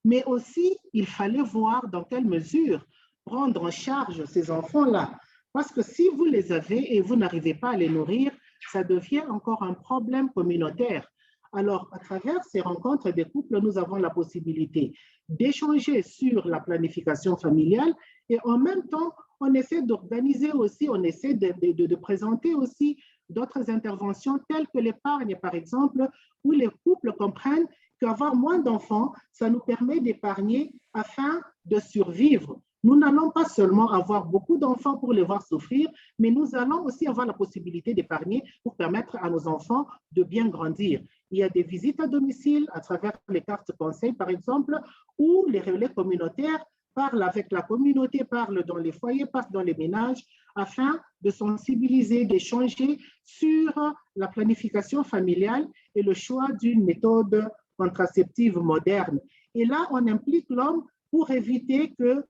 mais aussi il fallait voir dans quelle mesure prendre en charge ces enfants-là. Parce que si vous les avez et vous n'arrivez pas à les nourrir, ça devient encore un problème communautaire. Alors, à travers ces rencontres des couples, nous avons la possibilité d'échanger sur la planification familiale et en même temps, on essaie d'organiser aussi, on essaie de présenter aussi d'autres interventions telles que l'épargne, par exemple, où les couples comprennent qu'avoir moins d'enfants, ça nous permet d'épargner afin de survivre. Nous n'allons pas seulement avoir beaucoup d'enfants pour les voir souffrir, mais nous allons aussi avoir la possibilité d'épargner pour permettre à nos enfants de bien grandir. Il y a des visites à domicile à travers les cartes conseils, par exemple, où les relais communautaires parlent avec la communauté, parlent dans les foyers, passent dans les ménages, afin de sensibiliser, d'échanger sur la planification familiale et le choix d'une méthode contraceptive moderne. Et là, on implique l'homme pour éviter que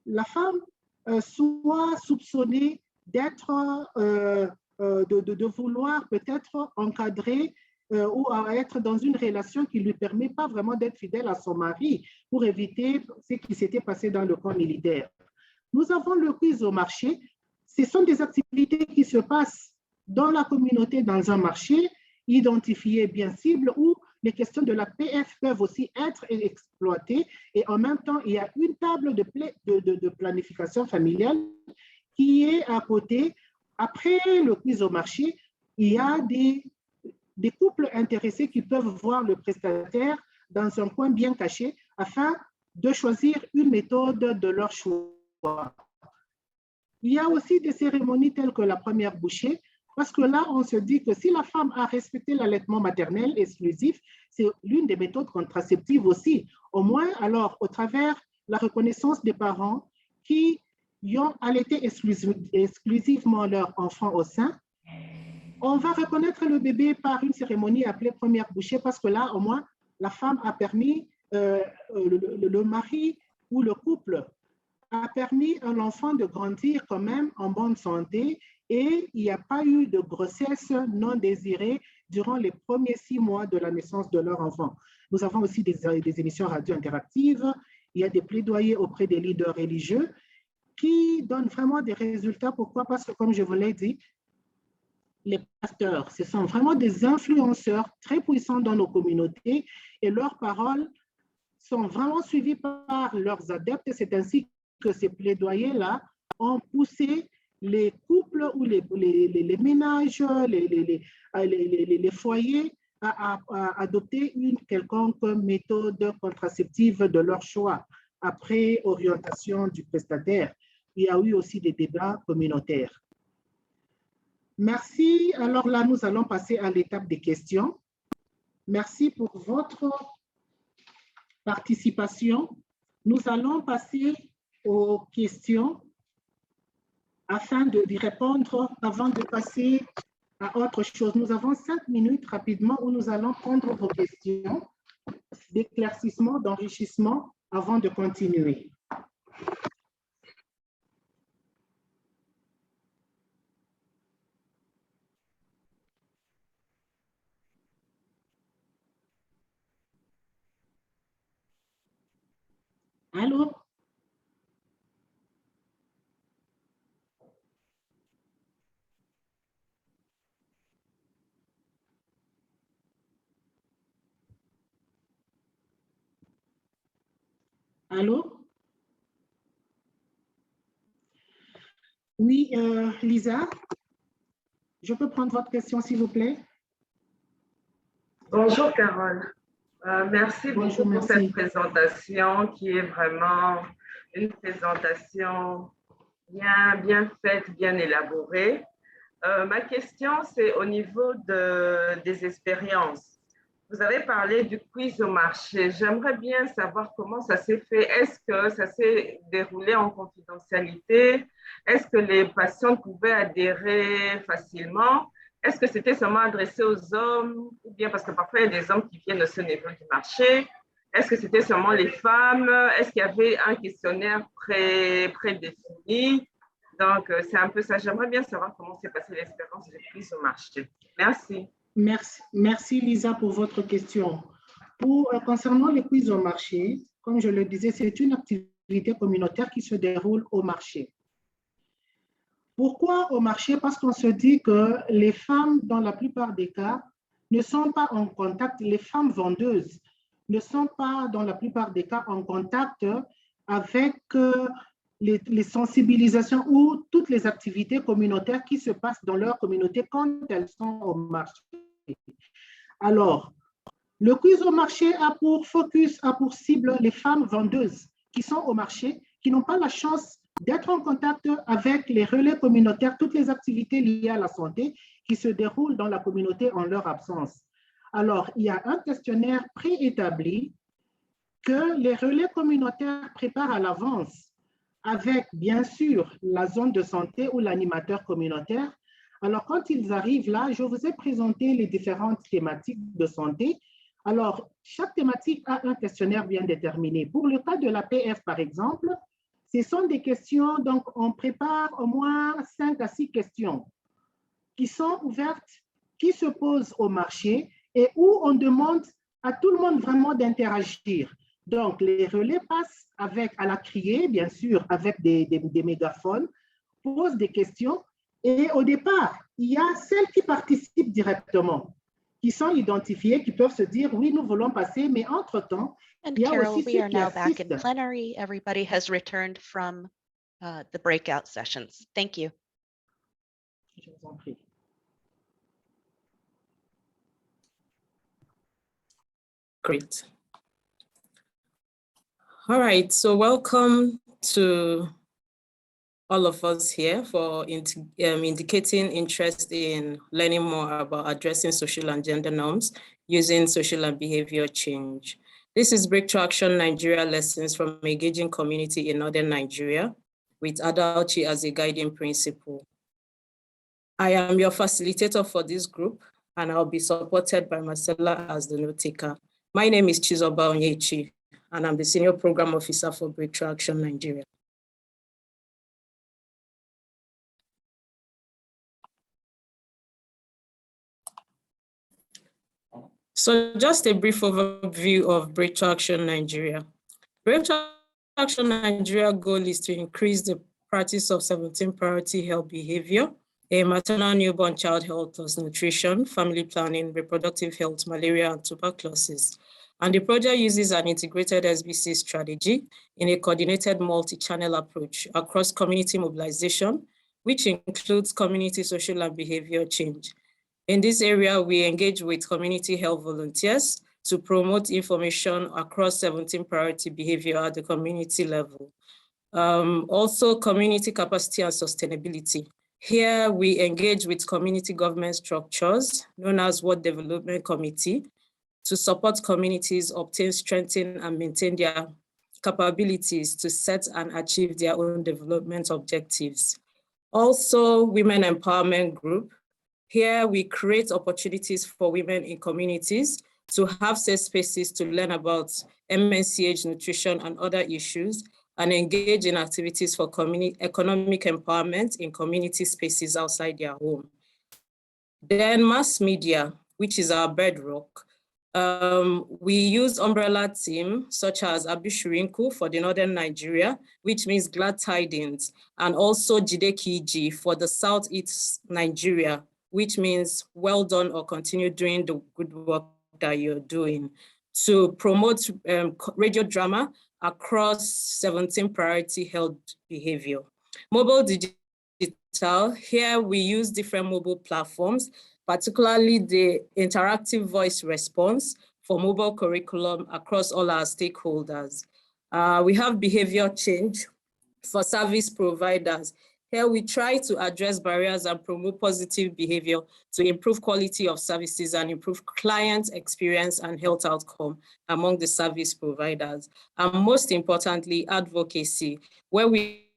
la femme soit soupçonnée d'être, de vouloir peut-être encadrer ou à être dans une relation qui ne lui permet pas vraiment d'être fidèle à son mari pour éviter ce qui s'était passé dans le camp militaire. Nous avons le quiz au marché. Ce sont des activités qui se passent dans la communauté, dans un marché, identifié bien cible, où les questions de la PF peuvent aussi être exploitées. Et en même temps, il y a une table de planification familiale qui est à côté. Après le quiz au marché, il y a des couples intéressés qui peuvent voir le prestataire dans un coin bien caché afin de choisir une méthode de leur choix. Il y a aussi des cérémonies telles que la première bouchée, parce que là, on se dit que si la femme a respecté l'allaitement maternel exclusif, c'est l'une des méthodes contraceptives aussi. Au moins, alors, au travers la reconnaissance des parents qui ont allaité exclusivement leur enfant au sein, on va reconnaître le bébé par une cérémonie appelée première bouchée, parce que là, au moins, la femme a permis, le mari ou le couple a permis à l'enfant de grandir quand même en bonne santé et il n'y a pas eu de grossesse non désirée durant les premiers 6 mois de la naissance de leur enfant. Nous avons aussi des émissions radio interactives, il y a des plaidoyers auprès des leaders religieux qui donnent vraiment des résultats. Pourquoi? Parce que, comme je vous l'ai dit, les pasteurs, ce sont vraiment des influenceurs très puissants dans nos communautés et leurs paroles sont vraiment suivies par leurs adeptes. C'est ainsi que ces plaidoyers-là ont poussé les couples ou les ménages, les foyers à adopter une quelconque méthode contraceptive de leur choix après orientation du prestataire. Il y a eu aussi des débats communautaires. Merci. Alors là, nous allons passer à l'étape des questions. Merci pour votre participation. Nous allons passer aux questions afin d'y répondre avant de passer à autre chose. Nous avons 5 minutes rapidement où nous allons prendre vos questions d'éclaircissement, d'enrichissement avant de continuer. Allô? Allô? Oui, Lisa, je peux prendre votre question, s'il vous plaît? Bonjour, Carole. Merci beaucoup pour cette présentation qui est vraiment une présentation bien faite, bien élaborée. Ma question, c'est au niveau des expériences. Vous avez parlé du quiz au marché. J'aimerais bien savoir comment ça s'est fait. Est-ce que ça s'est déroulé en confidentialité? Est-ce que les patients pouvaient adhérer facilement? Est-ce que c'était seulement adressé aux hommes? Ou bien parce que parfois, il y a des hommes qui viennent de ce niveau du marché. Est-ce que c'était seulement les femmes? Est-ce qu'il y avait un questionnaire prédéfini? Donc, c'est un peu ça. J'aimerais bien savoir comment s'est passée l'expérience du quiz au marché. Merci. Merci Lisa pour votre question. Concernant les quiz au marché, comme je le disais, c'est une activité communautaire qui se déroule au marché. Pourquoi au marché? Parce qu'on se dit que les femmes, dans la plupart des cas, ne sont pas en contact, les femmes vendeuses ne sont pas, dans la plupart des cas, en contact avec les sensibilisations ou toutes les activités communautaires qui se passent dans leur communauté quand elles sont au marché. Alors, le quiz au marché a pour focus, a pour cible les femmes vendeuses qui sont au marché, qui n'ont pas la chance d'être en contact avec les relais communautaires, toutes les activités liées à la santé qui se déroulent dans la communauté en leur absence. Alors, il y a un questionnaire préétabli que les relais communautaires préparent à l'avance avec, bien sûr, la zone de santé ou l'animateur communautaire. Alors, quand ils arrivent là, je vous ai présenté les différentes thématiques de santé. Alors, chaque thématique a un questionnaire bien déterminé. Pour le cas de la PF, par exemple, ce sont des questions, donc on prépare au moins 5 à 6 questions qui sont ouvertes, qui se posent au marché et où on demande à tout le monde vraiment d'interagir. Donc, les relais passent à la criée, bien sûr, avec des mégaphones, posent des questions. Et au départ, il y a celles qui participent directement, qui sont identifiées, qui peuvent se dire, oui, nous voulons passer, mais entre-temps, il y a Carol, aussi we ceux are qui now back in assistent. plenary. Everybody has returned from the breakout sessions. Thank you. Je vous en prie. Great. All right, so welcome to all of us here for indicating interest in learning more about addressing social and gender norms using social and behavior change. This is Breakthrough Action Nigeria lessons from engaging community in Northern Nigeria with Adalchi as a guiding principle. I am your facilitator for this group, and I'll be supported by Marcella as the note taker. My name is Chizoba Onyechi, and I'm the Senior Program Officer for Breakthrough Action Nigeria. So just a brief overview of Breakthrough Action Nigeria. Breakthrough Action Nigeria goal is to increase the practice of 17 priority health behavior, maternal newborn child health plus nutrition, family planning, reproductive health, malaria, and tuberculosis. And the project uses an integrated SBC strategy in a coordinated multi-channel approach across community mobilization, which includes community, social, and behavior change. In this area, we engage with community health volunteers to promote information across 17 priority behavior at the community level. Also, community capacity and sustainability. Here, we engage with community government structures, known as World Development Committee, to support communities obtain, strengthen, and maintain their capabilities to set and achieve their own development objectives. Also, Women Empowerment Group. Here, we create opportunities for women in communities to have safe spaces to learn about MNCH, nutrition, and other issues, and engage in activities for economic empowerment in community spaces outside their home. Then mass media, which is our bedrock. We use umbrella team such as Abishurinku for the Northern Nigeria, which means glad tidings, and also Jidekiji for the Southeast Nigeria, which means well done or continue doing the good work that you're doing, to promote radio drama across 17 priority health behavior. Mobile digital, here we use different mobile platforms, particularly the interactive voice response for mobile curriculum across all our stakeholders. We have behavior change for service providers. Here we try to address barriers and promote positive behavior to improve quality of services and improve client experience and health outcome among the service providers. And most importantly, advocacy, where we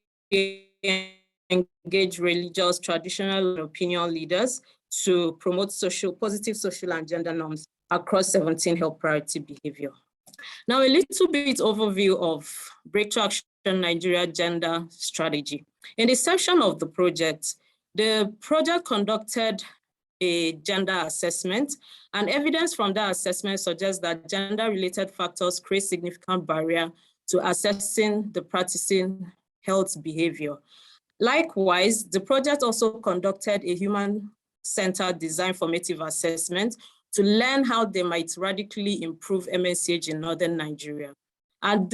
engage religious, traditional, and opinion leaders to promote positive social and gender norms across 17 health priority behavior. Now, a little bit overview of Breakthrough Action Nigeria Gender Strategy. In the section of the project conducted a gender assessment, and evidence from that assessment suggests that gender-related factors create significant barrier to assessing the practicing health behavior. Likewise, the project also conducted a human-centered design formative assessment to learn how they might radically improve MNCH in Northern Nigeria. And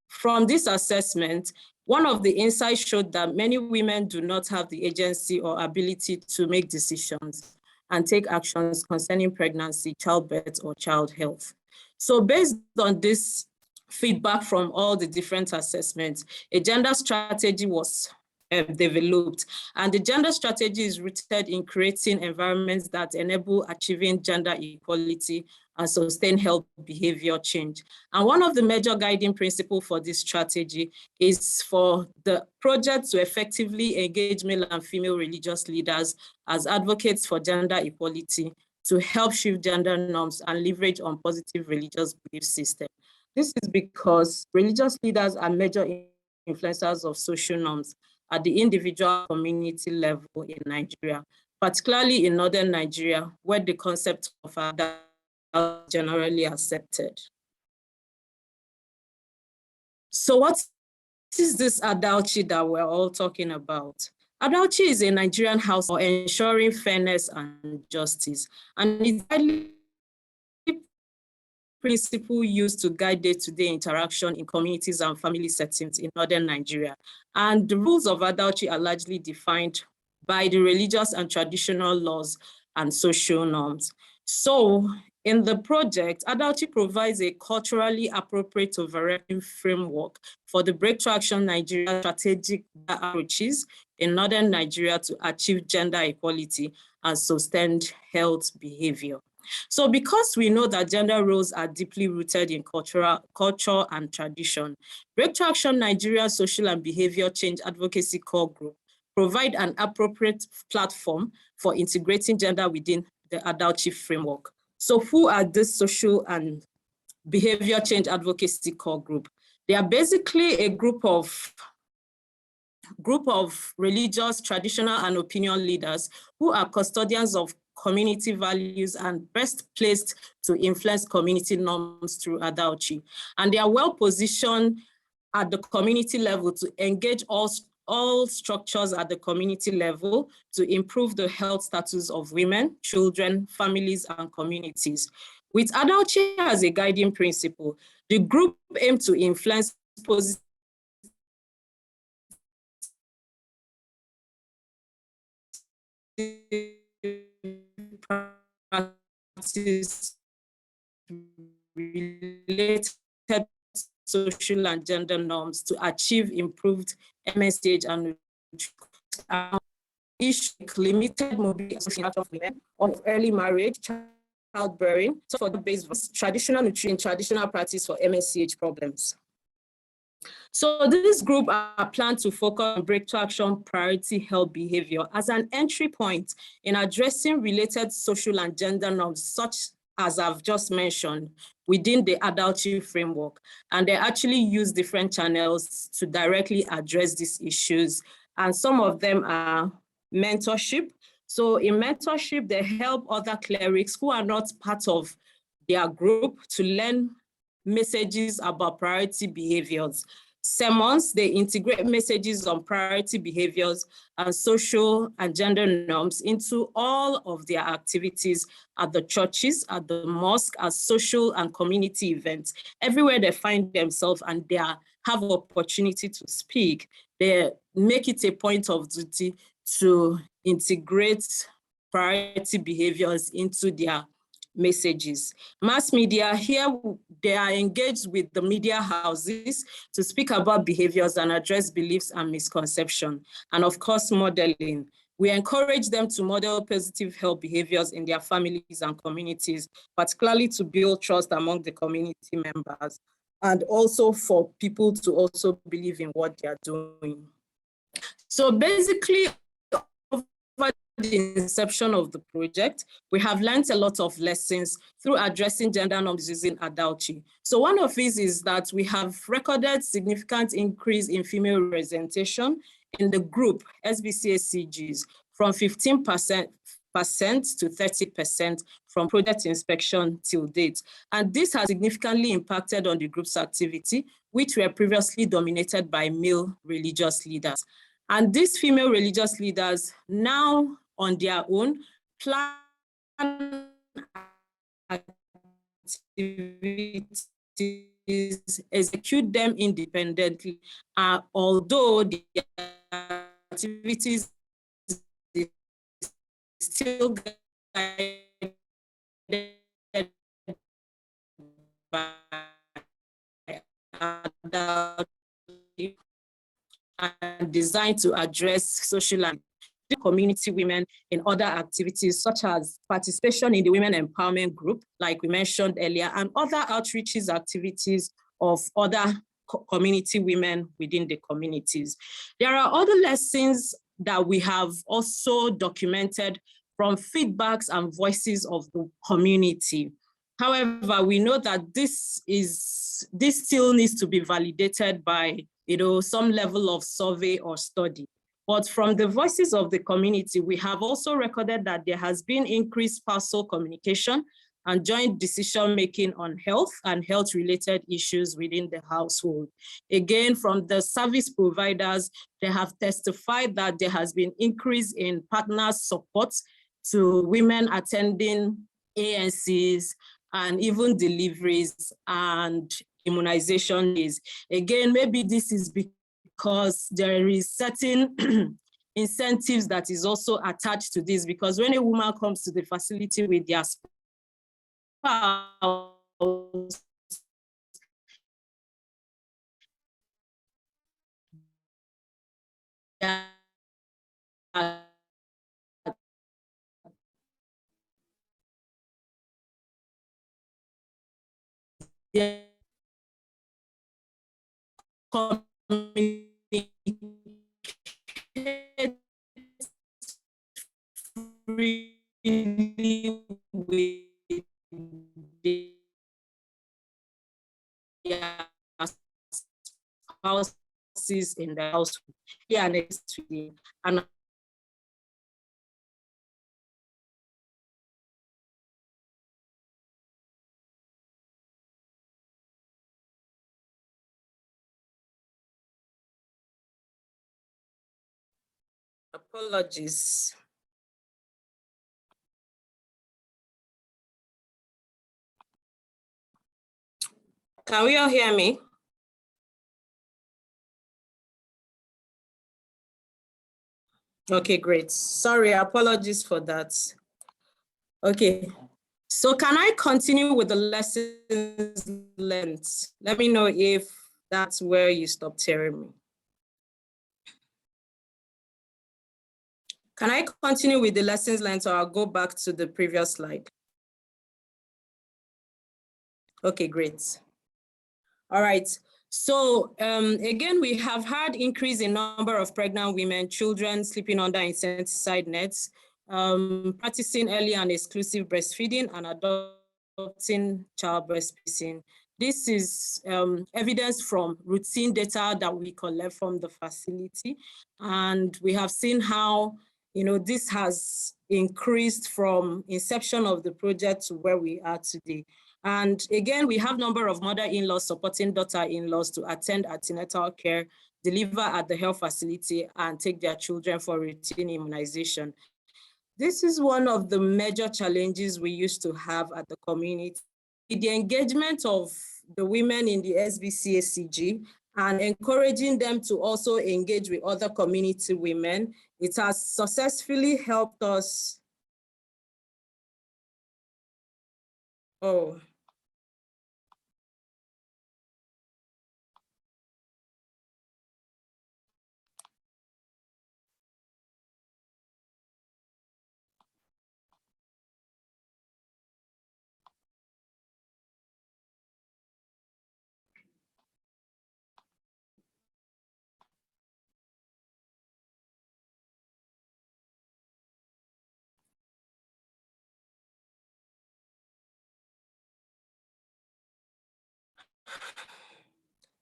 from this assessment, one of the insights showed that many women do not have the agency or ability to make decisions and take actions concerning pregnancy, childbirth, or child health. So based on this feedback from all the different assessments, a gender strategy was developed. And the gender strategy is rooted in creating environments that enable achieving gender equality and sustain health behavior change. And one of the major guiding principles for this strategy is for the project to effectively engage male and female religious leaders as advocates for gender equality to help shift gender norms and leverage on positive religious belief system. This is because religious leaders are major influencers of social norms at the individual community level in Nigeria, particularly in Northern Nigeria, where the concept of adultery is generally accepted. So what is this adultery that we're all talking about? Adultery is a Nigerian house for ensuring fairness and justice, and it's widely principle used to guide day-to-day interaction in communities and family settings in Northern Nigeria. And the rules of adultery are largely defined by the religious and traditional laws and social norms. So in the project, adultery provides a culturally appropriate overarching framework for the Breakthrough Action Nigeria strategic approaches in Northern Nigeria to achieve gender equality and sustained health behavior. So because we know that gender roles are deeply rooted in culture and tradition, Breakthrough Action Nigeria Social and Behavior Change Advocacy Core Group provide an appropriate platform for integrating gender within the adultery framework. So who are this social and behavior change advocacy core group? They are basically a group of religious, traditional, and opinion leaders who are custodians of community values and best placed to influence community norms through adultery. And they are well positioned at the community level to engage all structures at the community level to improve the health status of women, children, families, and communities. With adultery as a guiding principle, the group aims to influence positive practice related social and gender norms to achieve improved MSH and issue limited mobility of women of early marriage, childbearing, so for the base traditional nutrient, traditional practice for MSCH problems. So this group are planned to focus on breakthrough action priority health behavior as an entry point in addressing related social and gender norms, such as I've just mentioned, within the adultery framework. And they actually use different channels to directly address these issues. And some of them are mentorship. So in mentorship, they help other clerics who are not part of their group to learn messages about priority behaviors. Sermons, they integrate messages on priority behaviors and social and gender norms into all of their activities at the churches, at the mosque, as social and community events. Everywhere they find themselves and they have opportunity to speak, they make it a point of duty to integrate priority behaviors into their messages. Mass media, here they are engaged with the media houses to speak about behaviors and address beliefs and misconception. And of course, modeling. We encourage them to model positive health behaviors in their families and communities, particularly to build trust among the community members, and also for people to also believe in what they are doing. So basically, over the inception of the project, we have learned a lot of lessons through addressing gender norms using adultery. So one of these is that we have recorded significant increase in female representation in the group SBC from 15% to 30% from project inspection till date. And this has significantly impacted on the group's activity, which were previously dominated by male religious leaders. And these female religious leaders now on their own plan activities, execute them independently, although the activities still guided by adultery and designed to address social and community women in other activities, such as participation in the women empowerment group, like we mentioned earlier, and other outreaches activities of other community women within the communities. There are other lessons that we have also documented from feedbacks and voices of the community. However, we know that this still needs to be validated by some level of survey or study. But from the voices of the community, we have also recorded that there has been increased household communication and joint decision-making on health and health-related issues within the household. Again, from the service providers, they have testified that there has been increase in partner support to women attending ANCs and even deliveries and immunization days. Again, maybe this is because there is certain incentives that is also attached to this, because when a woman comes to the facility with their spouse, with their spouses in the house. Yeah, next week. And apologies. Can we all hear me? Okay, great. Sorry, apologies for that. Okay, so can I continue with the lessons learned? Let me know if that's where you stopped hearing me. Can I continue with the lessons learned, or I'll go back to the previous slide? Okay, great. All right. So again, we have had increase in number of pregnant women, children sleeping under infanticide nets, practicing early and exclusive breastfeeding, and adopting child breastfeeding. This is evidence from routine data that we collect from the facility. And we have seen how this has increased from inception of the project to where we are today. And again, we have number of mother-in-laws supporting daughter-in-laws to attend antenatal care, deliver at the health facility, and take their children for routine immunization. This is one of the major challenges we used to have at the community. The engagement of the women in the SBCACG and encouraging them to also engage with other community women, it has successfully helped us. Oh.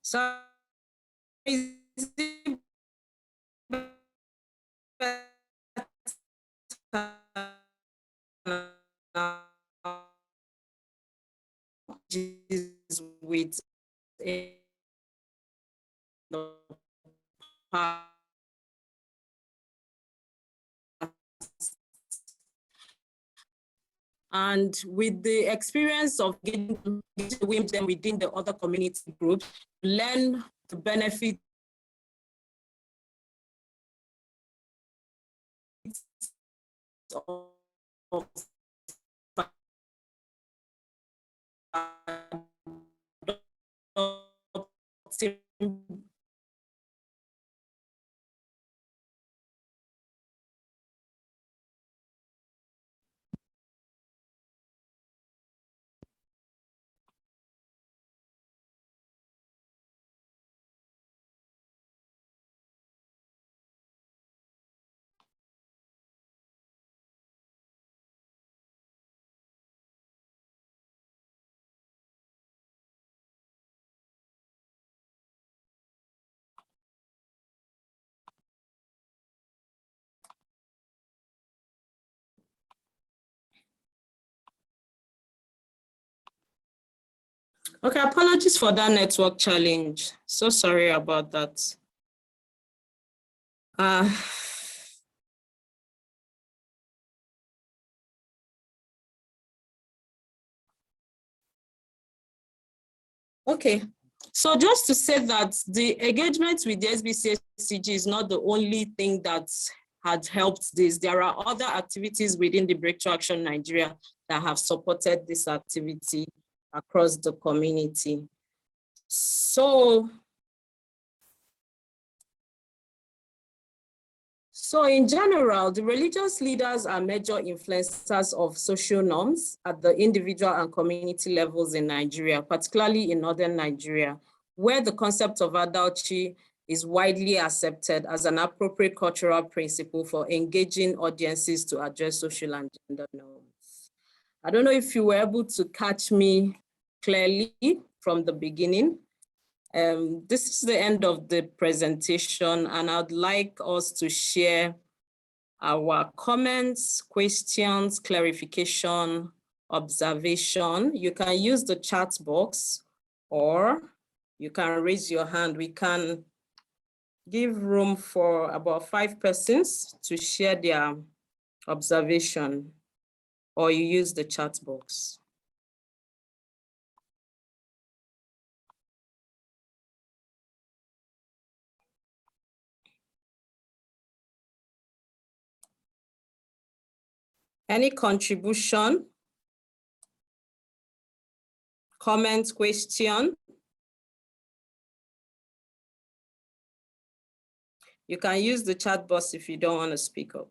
So with and with the experience of getting women within the other community groups, learn the benefits of adopting. Okay, apologies for that network challenge. So sorry about that. Okay, so just to say that the engagement with the SBCACG is not the only thing that had helped this. There are other activities within the Breakthrough Action Nigeria that have supported this activity across the community. So in general, the religious leaders are major influencers of social norms at the individual and community levels in Nigeria, particularly in northern Nigeria, where the concept of adultery is widely accepted as an appropriate cultural principle for engaging audiences to address social and gender norms. I don't know if you were able to catch me clearly from the beginning. This is the end of the presentation, and I'd like us to share our comments, questions, clarification, observation. You can use the chat box, or you can raise your hand. We can give room for about 5 persons to share their observation, or you use the chat box. Any contribution? Comment, question? You can use the chat box if you don't want to speak up.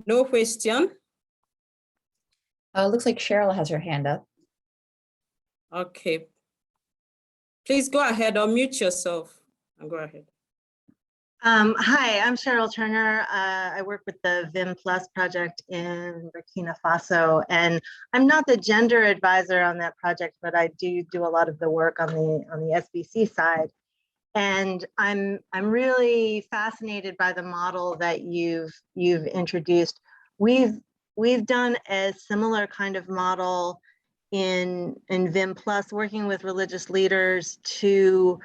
No question? Looks like Cheryl has her hand up. Okay. Please go ahead, unmute yourself and go ahead. Hi, I'm Cheryl Turner. I work with the VIM Plus project in Burkina Faso, and I'm not the gender advisor on that project, but I do a lot of the work on the SBC side. And I'm really fascinated by the model that you've introduced. We've done a similar kind of model in VIM Plus, working with religious leaders to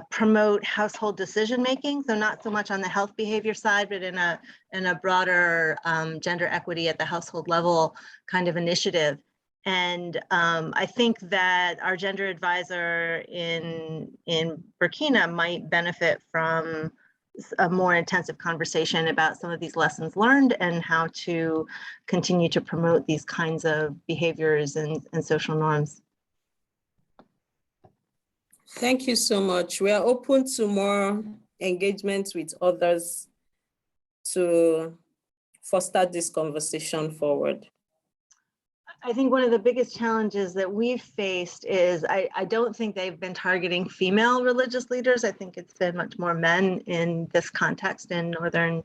promote household decision making. So not so much on the health behavior side, but in a broader gender equity at the household level kind of initiative. And I think that our gender advisor in Burkina might benefit from a more intensive conversation about some of these lessons learned and how to continue to promote these kinds of behaviors and social norms. Thank you so much. We are open to more engagement with others to foster this conversation forward. I think one of the biggest challenges that we've faced is I don't think they've been targeting female religious leaders. I think it's been much more men in this context in northern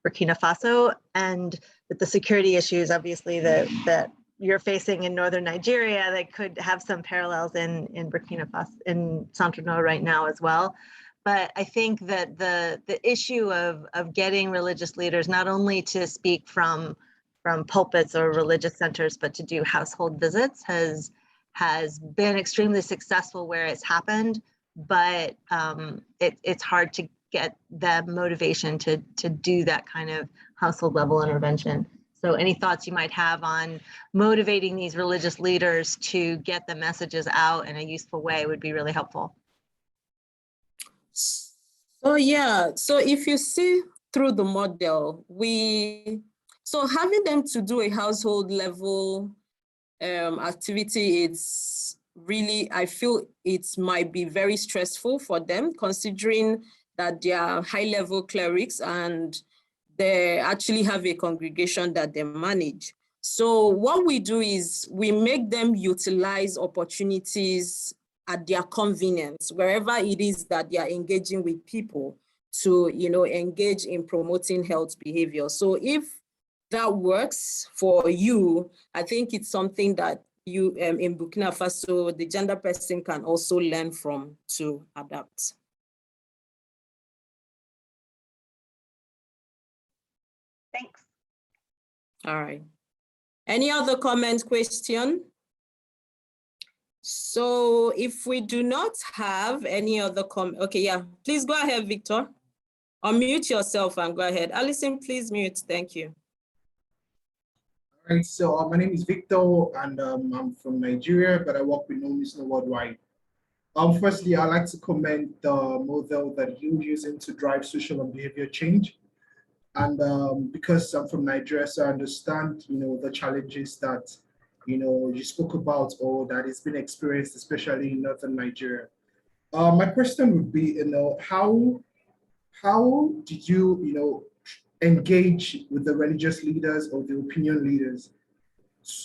Burkina Faso, and with the security issues, obviously, that you're facing in northern Nigeria, that could have some parallels in Burkina Faso, in Central right now as well. But I think that the issue of getting religious leaders not only to speak from pulpits or religious centers, but to do household visits has been extremely successful where it's happened, but it's hard to get the motivation to do that kind of household level intervention. So any thoughts you might have on motivating these religious leaders to get the messages out in a useful way would be really helpful. So yeah, so if you see through the model, so having them to do a household level activity, it's really, I feel it might be very stressful for them, considering that they are high-level clerics and they actually have a congregation that they manage. So what we do is we make them utilize opportunities at their convenience, wherever it is that they are engaging with people to, engage in promoting health behavior. So if that works for you, I think it's something that you in Burkina Faso, the gender person can also learn from to adapt. Thanks. All right. Any other comments, question? So if we do not have any other comment, okay, yeah, please go ahead, Victor. Unmute yourself and go ahead. Alison, please mute. Thank you. All right, so my name is Victor, and I'm from Nigeria, but I work with Nomisno Worldwide. Firstly, I'd like to commend the model that you're using to drive social and behavior change. And because I'm from Nigeria, so I understand, the challenges that, you spoke about or that is being experienced, especially in northern Nigeria. My question would be, how did you, engage with the religious leaders or the opinion leaders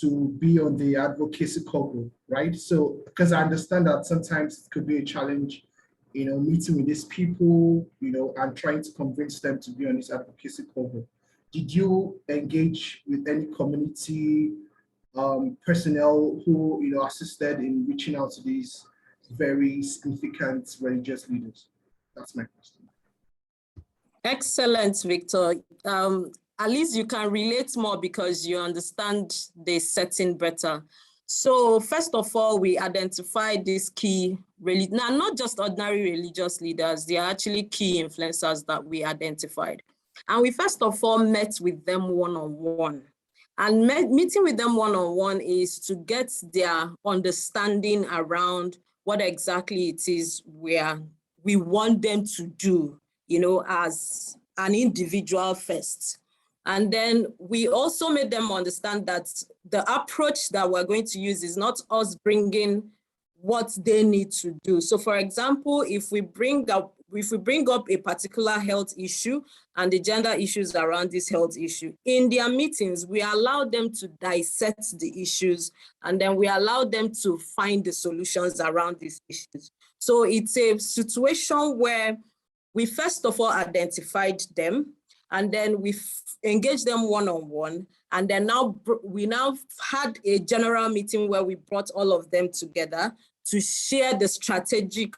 to be on the advocacy call, right? So, because I understand that sometimes it could be a challenge, meeting with these people, and trying to convince them to be on this advocacy call. Did you engage with any community personnel who, assisted in reaching out to these very significant religious leaders? That's my question. Excellent, Victor. At least you can relate more because you understand the setting better. So first of all, we identified these key, not just ordinary religious leaders, they are actually key influencers that we identified. And we first of all met with them one-on-one. And meeting with them one-on-one is to get their understanding around what exactly it is we want them to do, as an individual first. And then we also made them understand that the approach that we're going to use is not us bringing what they need to do. So for example, if we bring up a particular health issue and the gender issues around this health issue, in their meetings, we allow them to dissect the issues, and then we allow them to find the solutions around these issues. So it's a situation where we first of all identified them, and then we engaged them one-on-one, and then we now had a general meeting where we brought all of them together to share the strategic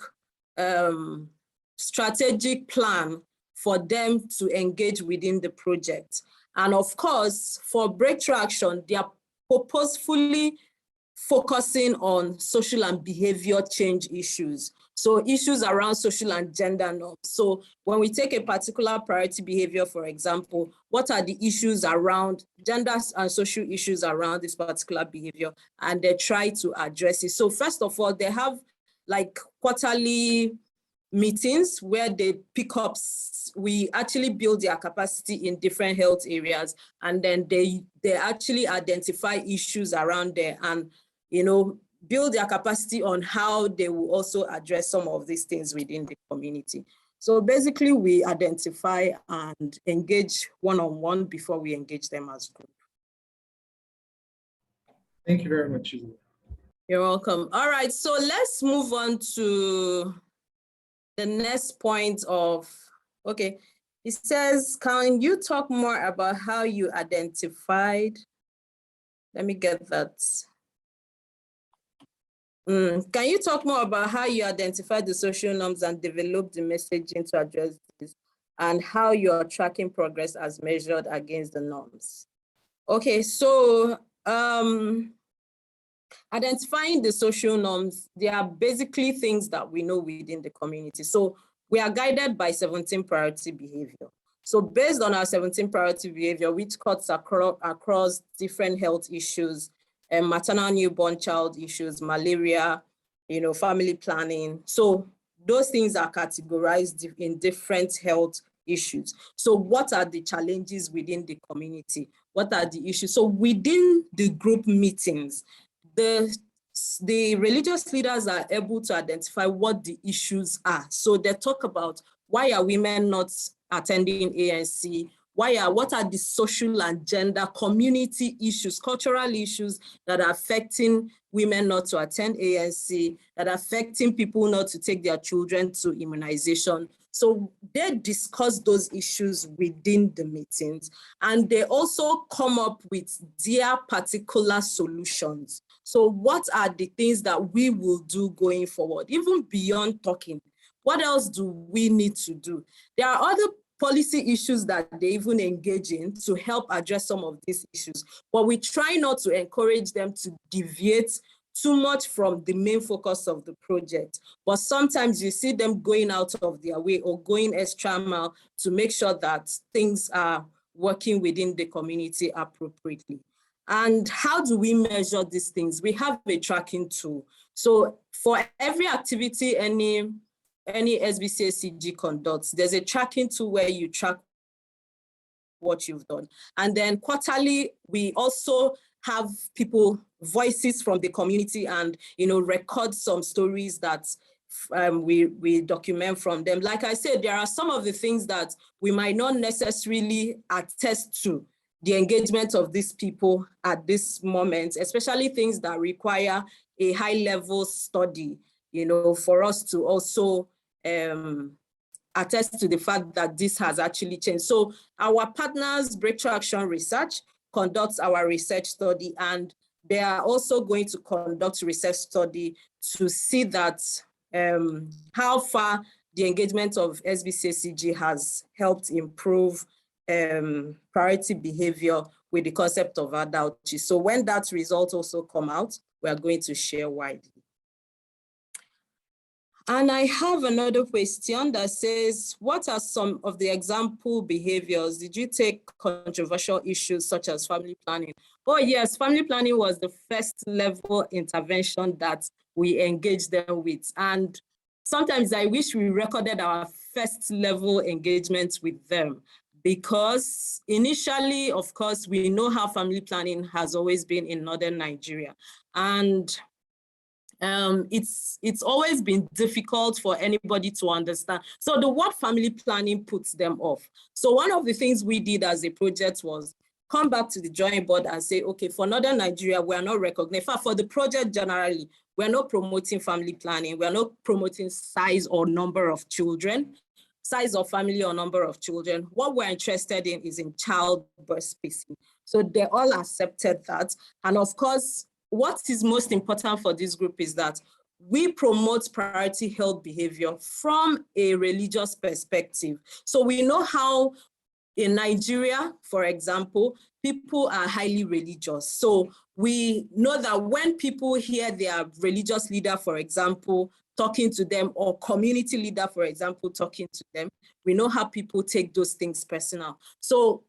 plan for them to engage within the project. And of course, for Breakthrough Action, they are purposefully focusing on social and behavior change issues. So issues around social and gender norms. So when we take a particular priority behavior, for example, what are the issues around gender and social issues around this particular behavior? And they try to address it. So first of all, they have like quarterly meetings where they pick up, we actually build their capacity in different health areas, and then they actually identify issues around there and, build their capacity on how they will also address some of these things within the community. So basically we identify and engage one-on-one before we engage them as a group. Thank you very much. You're welcome. All right, so let's move on to the next point of, okay, it says, can you talk more about how you identified, let me get that. Can you talk more about how you identified the social norms and developed the messaging to address this, and how you are tracking progress as measured against the norms? Okay, so identifying the social norms, they are basically things that we know within the community. So we are guided by 17 priority behavior. So based on our 17 priority behavior, which cuts across different health issues, maternal newborn child issues, malaria, family planning. So those things are categorized in different health issues. So what are the challenges within the community? What are the issues? So within the group meetings, the religious leaders are able to identify what the issues are. So they talk about, why are women not attending ANC? What are the social and gender community issues, cultural issues that are affecting women not to attend ANC, that are affecting people not to take their children to immunization? So they discuss those issues within the meetings, and they also come up with their particular solutions. So what are the things that we will do going forward, even beyond talking? What else do we need to do? There are other policy issues that they even engage in to help address some of these issues, but we try not to encourage them to deviate too much from the main focus of the project. But sometimes you see them going out of their way or going extra mile to make sure that things are working within the community appropriately. And how do we measure these things? We have a tracking tool. So for every activity any SBC conducts, there's a tracking tool where you track what you've done. And then quarterly, we also have voices from the community and, record some stories that we document from them. Like I said, there are some of the things that we might not necessarily attest to the engagement of these people at this moment, especially things that require a high-level study, for us to also attest to the fact that this has actually changed. So our partners, Breakthrough Action Research, conducts our research study, and they are also going to conduct research study to see that how far the engagement of SBCCG has helped improve priority behavior with the concept of adulthood. So when that result also come out, we are going to share widely. And I have another question that says, what are some of the example behaviors? Did you take controversial issues such as family planning? Oh yes, family planning was the first level intervention that we engaged them with. And sometimes I wish we recorded our first level engagement with them, because initially, of course, we know how family planning has always been in Northern Nigeria. And it's always been difficult for anybody to understand. So the word family planning puts them off. So one of the things we did as a project was come back to the drawing board and say, okay, for Northern Nigeria, we are not recognizing, in fact, for the project generally, we're not promoting family planning. We're not promoting size or number of children, size of family or number of children. What we're interested in is in childbirth spacing. So they all accepted that. And of course, what is most important for this group is that we promote priority health behavior from a religious perspective. So we know how in Nigeria, for example, people are highly religious. So we know that when people hear their religious leader, for example, talking to them, or community leader, for example, talking to them, we know how people take those things personal. So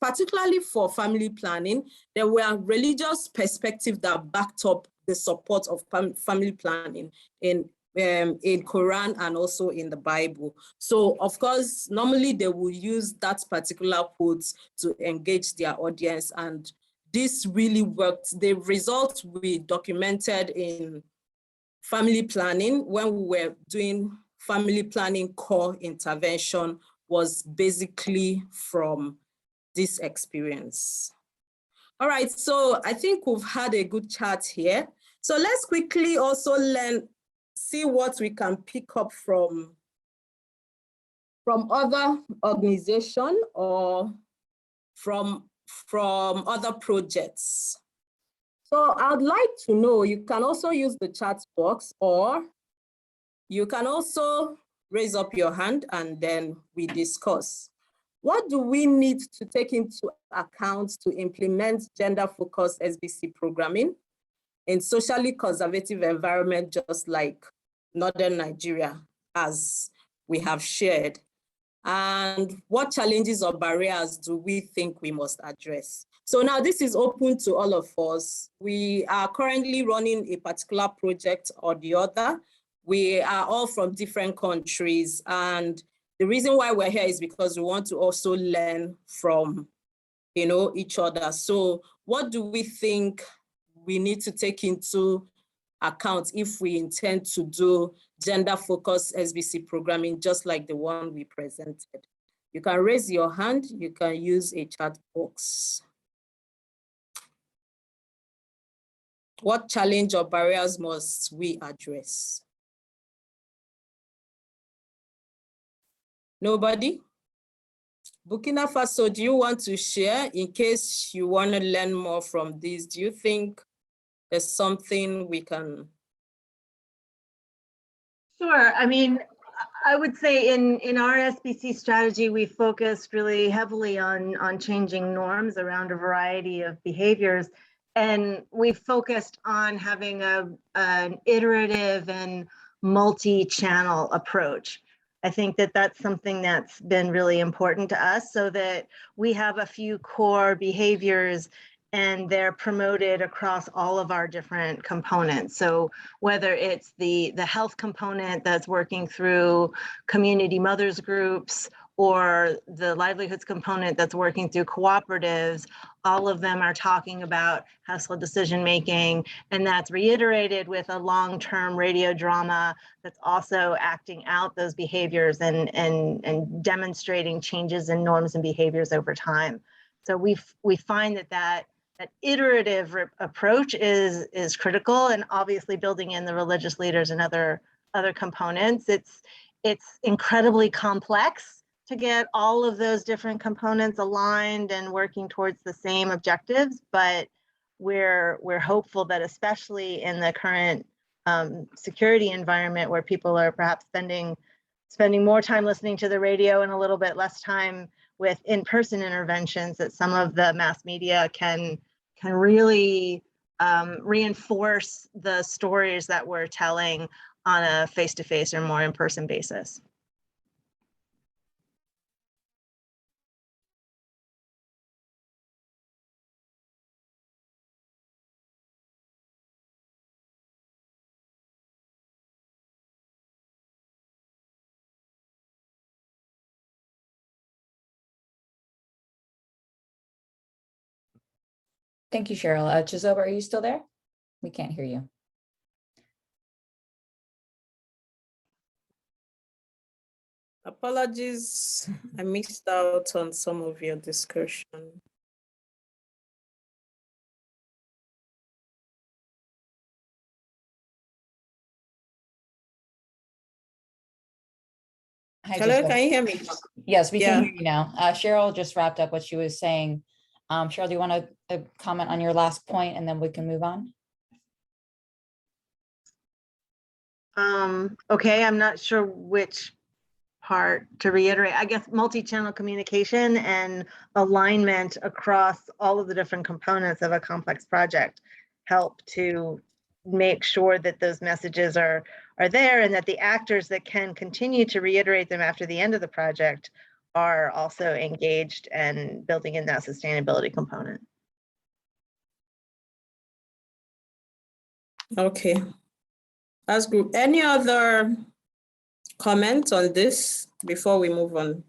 particularly for family planning, there were religious perspectives that backed up the support of family planning in Quran and also in the Bible. So of course, normally they will use that particular quote to engage their audience, and this really worked. The results we documented in family planning when we were doing family planning core intervention was basically from this experience. All right, so I think we've had a good chat here. So let's quickly also see what we can pick up from other organizations or from other projects. So I'd like to know, you can also use the chat box, or you can also raise up your hand and then we discuss. What do we need to take into account to implement gender-focused SBC programming in socially conservative environment, just like Northern Nigeria, as we have shared? And what challenges or barriers do we think we must address? So now this is open to all of us. We are currently running a particular project or the other. We are all from different countries, and the reason why we're here is because we want to also learn from, each other. So what do we think we need to take into account if we intend to do gender-focused SBC programming, just like the one we presented? You can raise your hand, you can use a chat box. What challenge or barriers must we address? Nobody? Burkina Faso, do you want to share in case you want to learn more from this? Do you think there's something we can? Sure. I mean, I would say in our SBC strategy, we focused really heavily on changing norms around a variety of behaviors. And we focused on having an iterative and multi-channel approach. I think that that's something that's been really important to us, so that we have a few core behaviors and they're promoted across all of our different components. So whether it's the health component that's working through community mothers groups, or the livelihoods component that's working through cooperatives, all of them are talking about household decision making, and that's reiterated with a long-term radio drama that's also acting out those behaviors and demonstrating changes in norms and behaviors over time. So we find that iterative approach is critical, and obviously building in the religious leaders and other components. It's incredibly complex to get all of those different components aligned and working towards the same objectives, but we're hopeful that, especially in the current security environment, where people are perhaps spending more time listening to the radio and a little bit less time with in-person interventions, that some of the mass media can really reinforce the stories that we're telling on a face-to-face or more in-person basis. Thank you, Cheryl. Chizoba, are you still there? We can't hear you. Apologies, I missed out on some of your discussion. Hi, Hello, Chizoba. can you hear me? Yes, we Yeah. can hear you now. Cheryl just wrapped up what she was saying. Cheryl, do you want to comment on your last point and then we can move on? Okay, I'm not sure which part to reiterate. I guess multi-channel communication and alignment across all of the different components of a complex project help to make sure that those messages are there, and that the actors that can continue to reiterate them after the end of the project are also engaged and building in that sustainability component. Okay, that's good. Any other comment on this before we move on?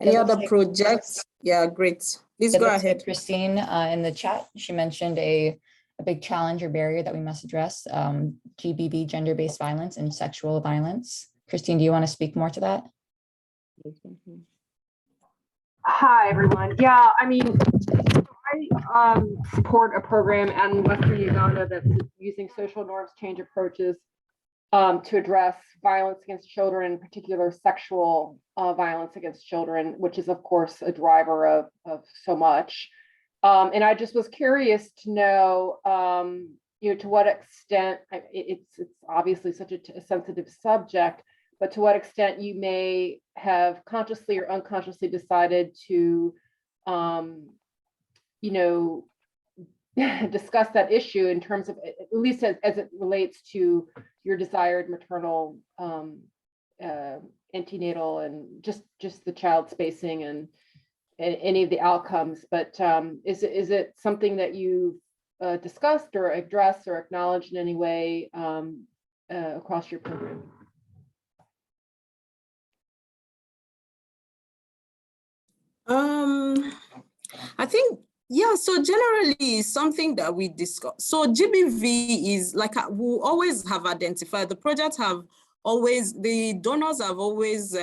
Any other projects? Yeah, great. Please go ahead. Christine, in the chat, she mentioned a big challenge or barrier that we must address, GBV, gender-based violence and sexual violence. Christine, do you want to speak more to that? Hi, everyone. Yeah, I mean, I support a program in Western Uganda that's using social norms change approaches to address violence against children, in particular sexual violence against children, which is, of course, a driver of so much. And I just was curious to know, to what extent it's obviously such a sensitive subject, but to what extent you may have consciously or unconsciously decided to, discuss that issue in terms of, at least as it relates to your desired maternal antenatal and just the child spacing and any of the outcomes. But is it something that you discussed or addressed or acknowledged in any way across your program? I think, yeah, so generally something that we discuss. So GBV is like, we always have identified, the projects have always, the donors have always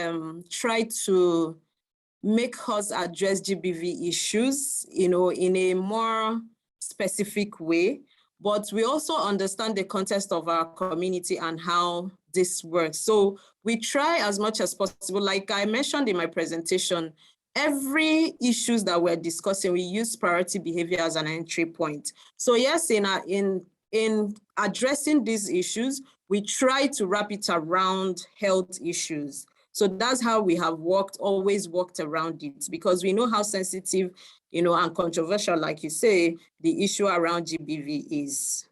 tried to make us address GBV issues, in a more specific way. But we also understand the context of our community and how this works. So we try as much as possible, like I mentioned in my presentation, every issues that we're discussing, we use priority behavior as an entry point. So yes, in addressing these issues, we try to wrap it around health issues. So that's how we have always worked around it, because we know how sensitive, and controversial, like you say, the issue around GBV is.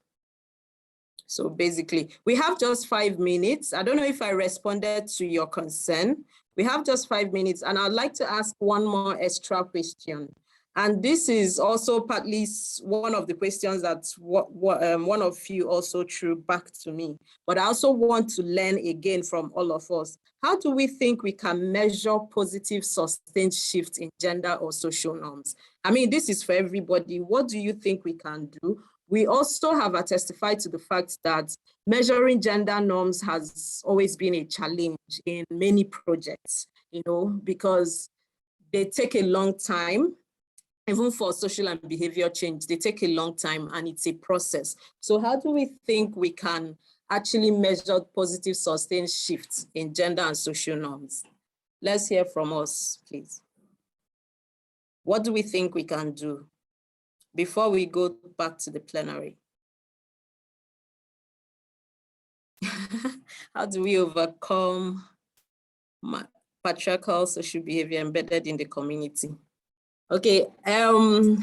So basically, we have just 5 minutes. I don't know if I responded to your concern. We have just 5 minutes, and I'd like to ask one more extra question. And this is also partly one of the questions that one of you also threw back to me. But I also want to learn again from all of us. How do we think we can measure positive sustained shift in gender or social norms? I mean, this is for everybody. What do you think we can do? We also have testified to the fact that measuring gender norms has always been a challenge in many projects, because they take a long time. Even for social and behavior change, they take a long time and it's a process. So how do we think we can actually measure positive sustained shifts in gender and social norms? Let's hear from us, please. What do we think we can do before we go back to the plenary? How do we overcome patriarchal social behavior embedded in the community? Okay,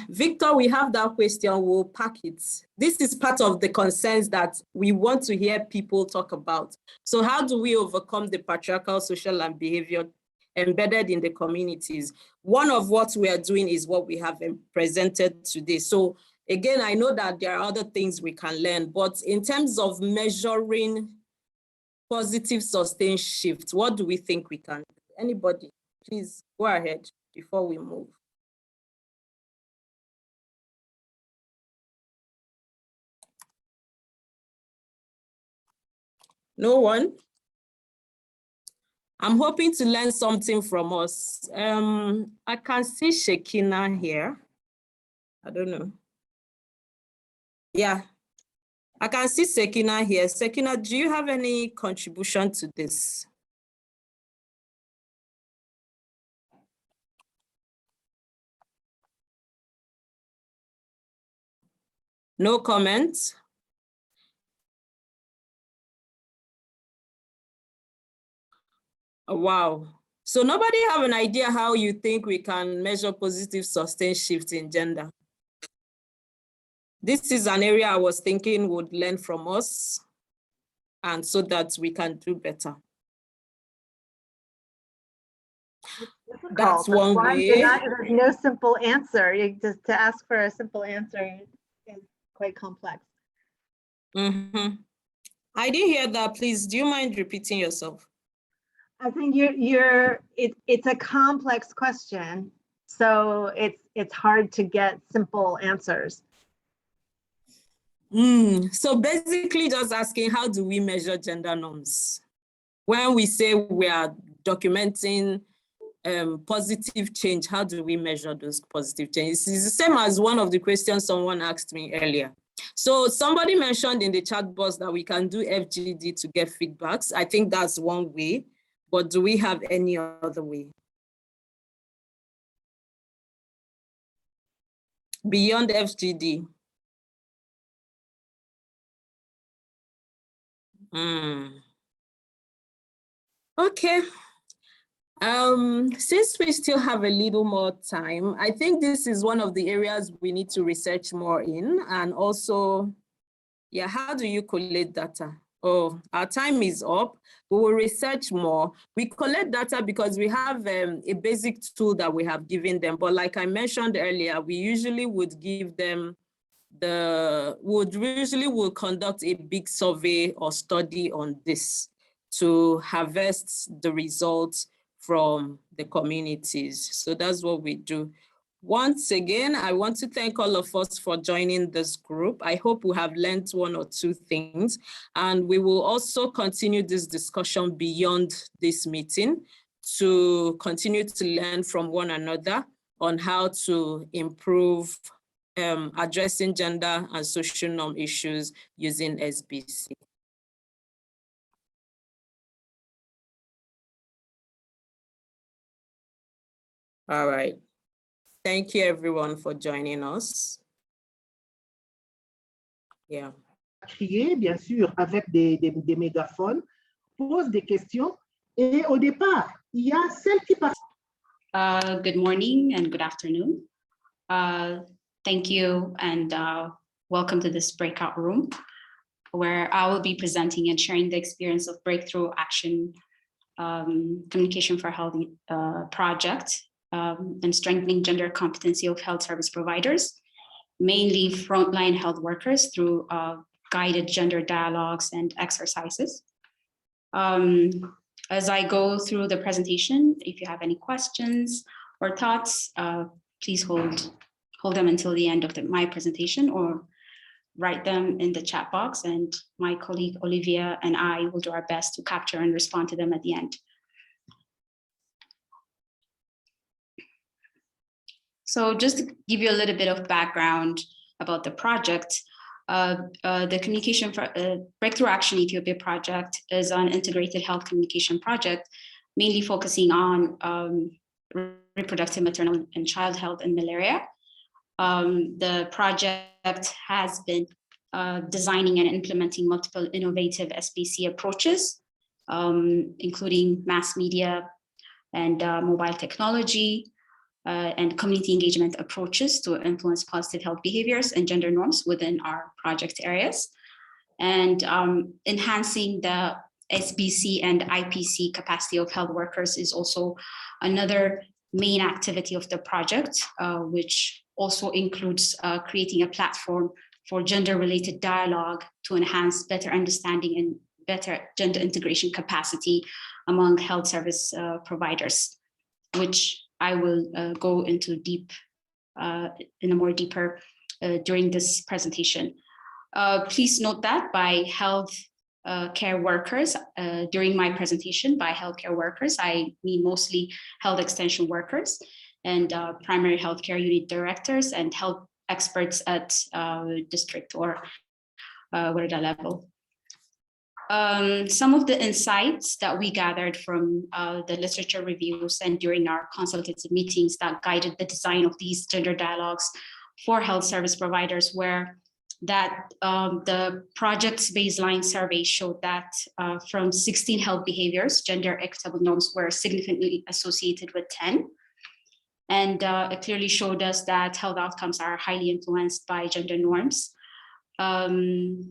Victor, we have that question, we'll pack it. This is part of the concerns that we want to hear people talk about. So how do we overcome the patriarchal social and behavior embedded in the communities? One of what we are doing is what we have presented today. So again, I know that there are other things we can learn, but in terms of measuring positive sustained shift, what do we think we can do? Anybody, please go ahead before we move. No one? I'm hoping to learn something from us. I can see Shekina here. I don't know. Yeah, I can see Sekina here. Sekina, do you have any contribution to this? No comments? Oh, wow. So nobody have an idea how you think we can measure positive sustained shift in gender? This is an area I was thinking would learn from us, and so that we can do better. That's one way. There's no simple answer. To ask for a simple answer is quite complex. Mm-hmm. I didn't hear that. Please, do you mind repeating yourself? I think it's a complex question, so it's hard to get simple answers. So basically just asking, how do we measure gender norms? When we say we are documenting positive change, how do we measure those positive changes? It's the same as one of the questions someone asked me earlier. So somebody mentioned in the chat box that we can do FGD to get feedbacks. I think that's one way, but do we have any other way? Beyond FGD. Okay. Since we still have a little more time, I think this is one of the areas we need to research more in, and also, yeah, how do you collect data? Oh, our time is up. We will research more. We collect data because we have a basic tool that we have given them, but like I mentioned earlier, we usually would give them would conduct a big survey or study on this to harvest the results from the communities. So that's what we do. Once again, I want to thank all of us for joining this group. I hope we have learned one or two things, and we will also continue this discussion beyond this meeting to continue to learn from one another on how to improve addressing gender and social norm issues using SBC. All right. Thank you everyone for joining us. Yeah. Crier, bien sûr, avec des mégaphones, pose des questions. Et au départ, il y a celle qui parle. Good morning and good afternoon. Thank you and welcome to this breakout room, where I will be presenting and sharing the experience of Breakthrough Action Communication for Health project and strengthening gender competency of health service providers, mainly frontline health workers, through guided gender dialogues and exercises. As I go through the presentation, if you have any questions or thoughts, please hold them until the end of my presentation, or write them in the chat box, and my colleague Olivia and I will do our best to capture and respond to them at the end. So just to give you a little bit of background about the project, the Communication for Breakthrough Action Ethiopia project is an integrated health communication project, mainly focusing on reproductive, maternal, and child health and malaria. The project has been designing and implementing multiple innovative SBC approaches, including mass media and mobile technology, and community engagement approaches to influence positive health behaviors and gender norms within our project areas. And enhancing the SBC and IPC capacity of health workers is also another main activity of the project, which also includes creating a platform for gender-related dialogue to enhance better understanding and better gender integration capacity among health service providers, which I will go into in a more deeper during this presentation. Please note that by health care workers, during my presentation, by healthcare workers, I mean mostly health extension workers and primary healthcare unit directors and health experts at district or Werda level. Some of the insights that we gathered from the literature reviews and during our consultative meetings that guided the design of these gender dialogues for health service providers were that the project's baseline survey showed that from 16 health behaviors, gender equitable norms were significantly associated with 10. And it clearly showed us that health outcomes are highly influenced by gender norms. We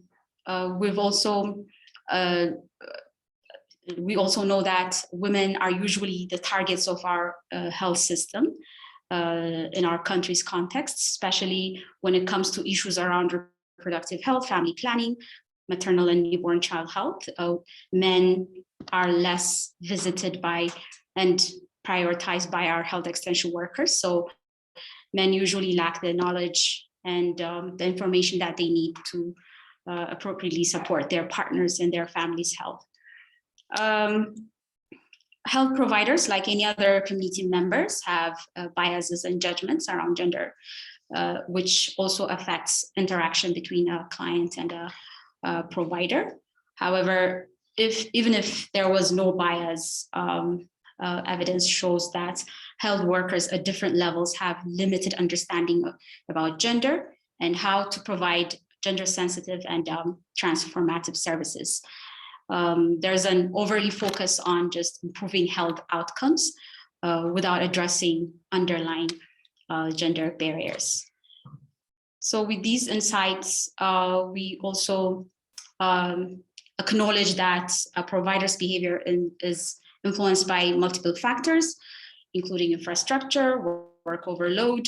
also know that women are usually the targets of our health system in our country's context, especially when it comes to issues around reproductive health, family planning, maternal and newborn child health. Men are less visited by and prioritized by our health extension workers. So men usually lack the knowledge and the information that they need to appropriately support their partners and their families' health. Health providers, like any other community members, have biases and judgments around gender, which also affects interaction between a client and a provider. However, even if there was no bias, evidence shows that health workers at different levels have limited understanding about gender and how to provide gender sensitive and transformative services. There's an overly focus on just improving health outcomes without addressing underlying gender barriers. So with these insights, we also acknowledge that a provider's behavior is influenced by multiple factors, including infrastructure, work overload,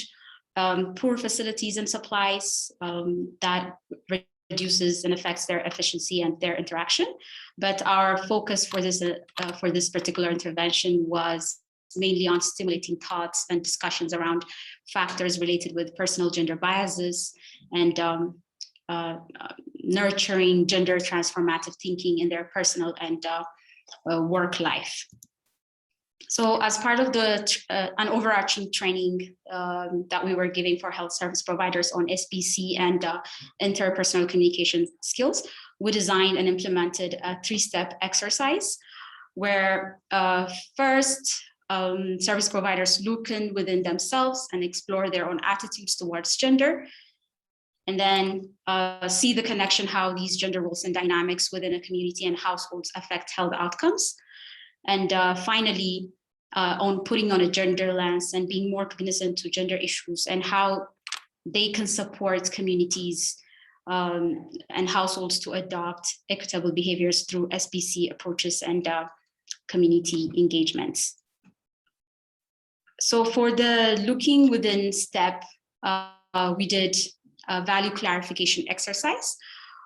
poor facilities and supplies that reduces and affects their efficiency and their interaction. But our focus for this particular intervention was mainly on stimulating thoughts and discussions around factors related with personal gender biases and nurturing gender transformative thinking in their personal and work life. So as part of an overarching training that we were giving for health service providers on SBC and interpersonal communication skills, we designed and implemented a 3-step exercise where first, service providers look within themselves and explore their own attitudes towards gender, and then see the connection how these gender roles and dynamics within a community and households affect health outcomes. And finally, on putting on a gender lens and being more cognizant to gender issues and how they can support communities and households to adopt equitable behaviors through SBC approaches and community engagements. So for the looking within step, we did a value clarification exercise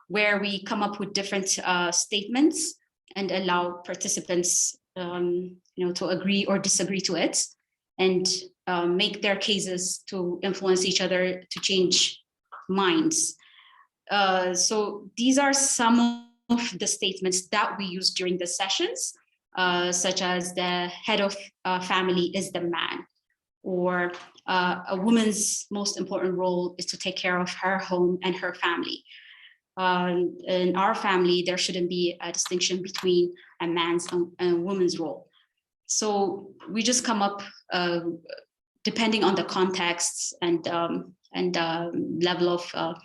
where we come up with different statements and allow participants to agree or disagree to it and make their cases to influence each other to change minds. So these are some of the statements that we use during the sessions, such as the head of family is the man, or a woman's most important role is to take care of her home and her family. In our family, there shouldn't be a distinction between a man's and a woman's role. So we just come up, depending on the contexts and level of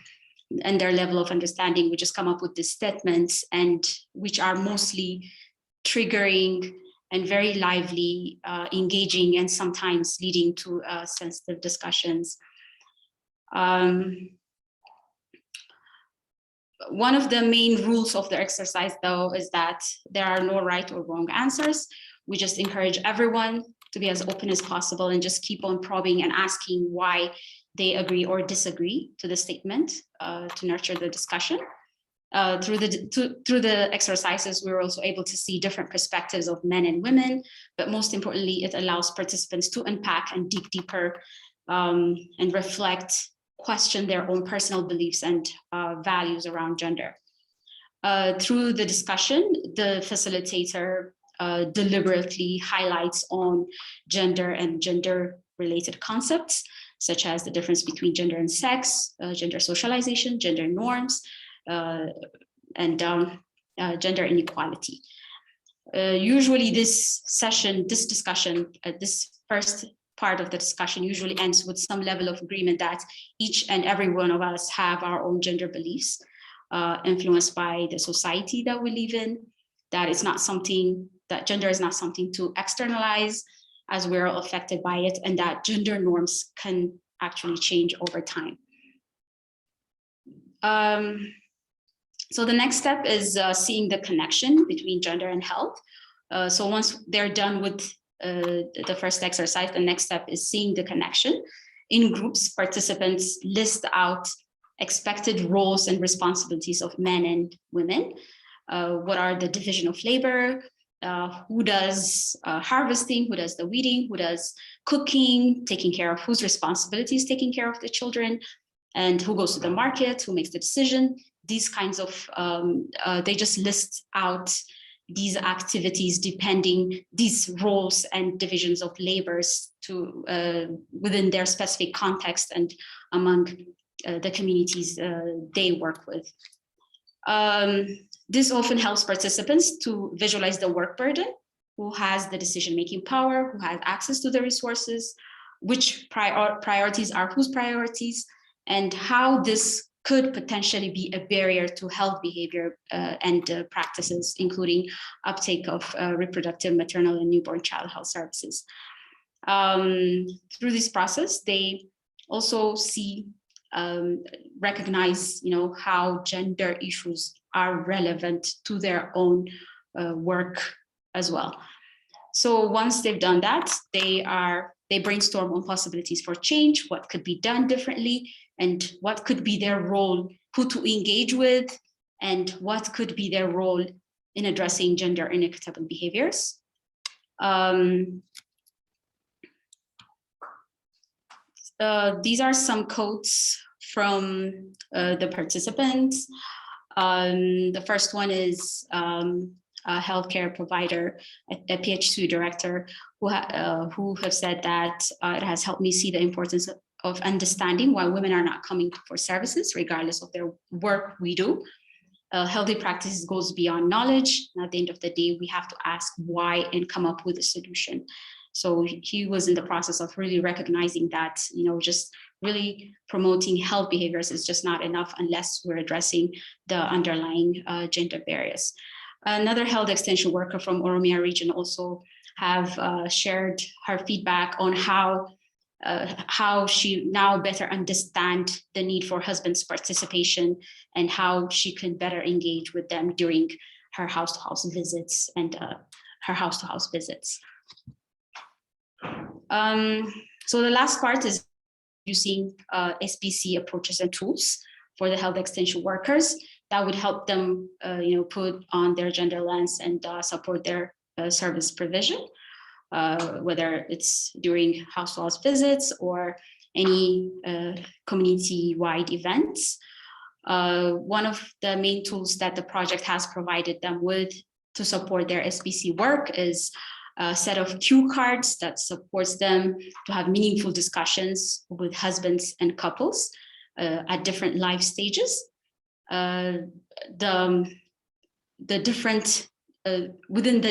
and their level of understanding, we just come up with these statements, and which are mostly triggering and very lively, engaging, and sometimes leading to sensitive discussions. One of the main rules of the exercise, though, is that there are no right or wrong answers. We just encourage everyone to be as open as possible and just keep on probing and asking why they agree or disagree to the statement to nurture the discussion. Through the exercises, we were also able to see different perspectives of men and women, but most importantly, it allows participants to unpack and dig deeper and reflect, question their own personal beliefs and values around gender. Through the discussion, the facilitator deliberately highlights on gender and gender-related concepts, such as the difference between gender and sex, gender socialization, gender norms, and gender inequality. Usually this discussion, this first part of the discussion usually ends with some level of agreement that each and every one of us have our own gender beliefs, influenced by the society that we live in, that it's not something, that gender is not something to externalize as we're all affected by it, and that gender norms can actually change over time. So the next step is seeing the connection between gender and health. So once they're done with the first exercise, the next step is seeing the connection. In groups, participants list out expected roles and responsibilities of men and women. What are the division of labor? Who does harvesting? Who does the weeding? Who does cooking? Taking care of whose responsibility is taking care of the children? And who goes to the market? Who makes the decision? These kinds of, they just list out these activities depending these roles and divisions of labors to within their specific context and among the communities they work with. This often helps participants to visualize the work burden, who has the decision-making power, who has access to the resources, which priorities are whose priorities, and how this could potentially be a barrier to health behavior and practices, including uptake of reproductive, maternal, and newborn child health services. Through this process, they also recognize, how gender issues are relevant to their own work as well. So once they've done that, they brainstorm on possibilities for change, what could be done differently, and what could be their role, who to engage with, and what could be their role in addressing gender inequitable behaviors. These are some quotes from the participants. The first one is a healthcare provider, a PhD director, who have said that it has helped me see the importance of understanding why women are not coming for services, regardless of their work we do. Healthy practices goes beyond knowledge. And at the end of the day, we have to ask why and come up with a solution. So he was in the process of really recognizing that, just really promoting health behaviors is just not enough unless we're addressing the underlying gender barriers. Another health extension worker from Oromia region also have shared her feedback on how she now better understand the need for husband's participation and how she can better engage with them during her house-to-house visits and her house-to-house visits. So the last part is using SBC approaches and tools for the health extension workers that would help them, put on their gender lens and support their service provision, whether it's during house-to-house visits or any community-wide events. One of the main tools that the project has provided them with to support their SBC work is a set of cue cards that supports them to have meaningful discussions with husbands and couples at different life stages. Within the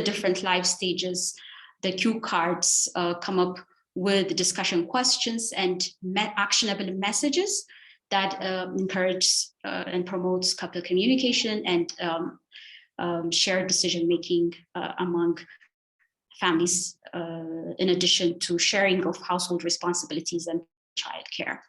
different life stages, the cue cards come up with discussion questions and actionable messages that encourage and promotes couple communication and shared decision-making among families in addition to sharing of household responsibilities and childcare.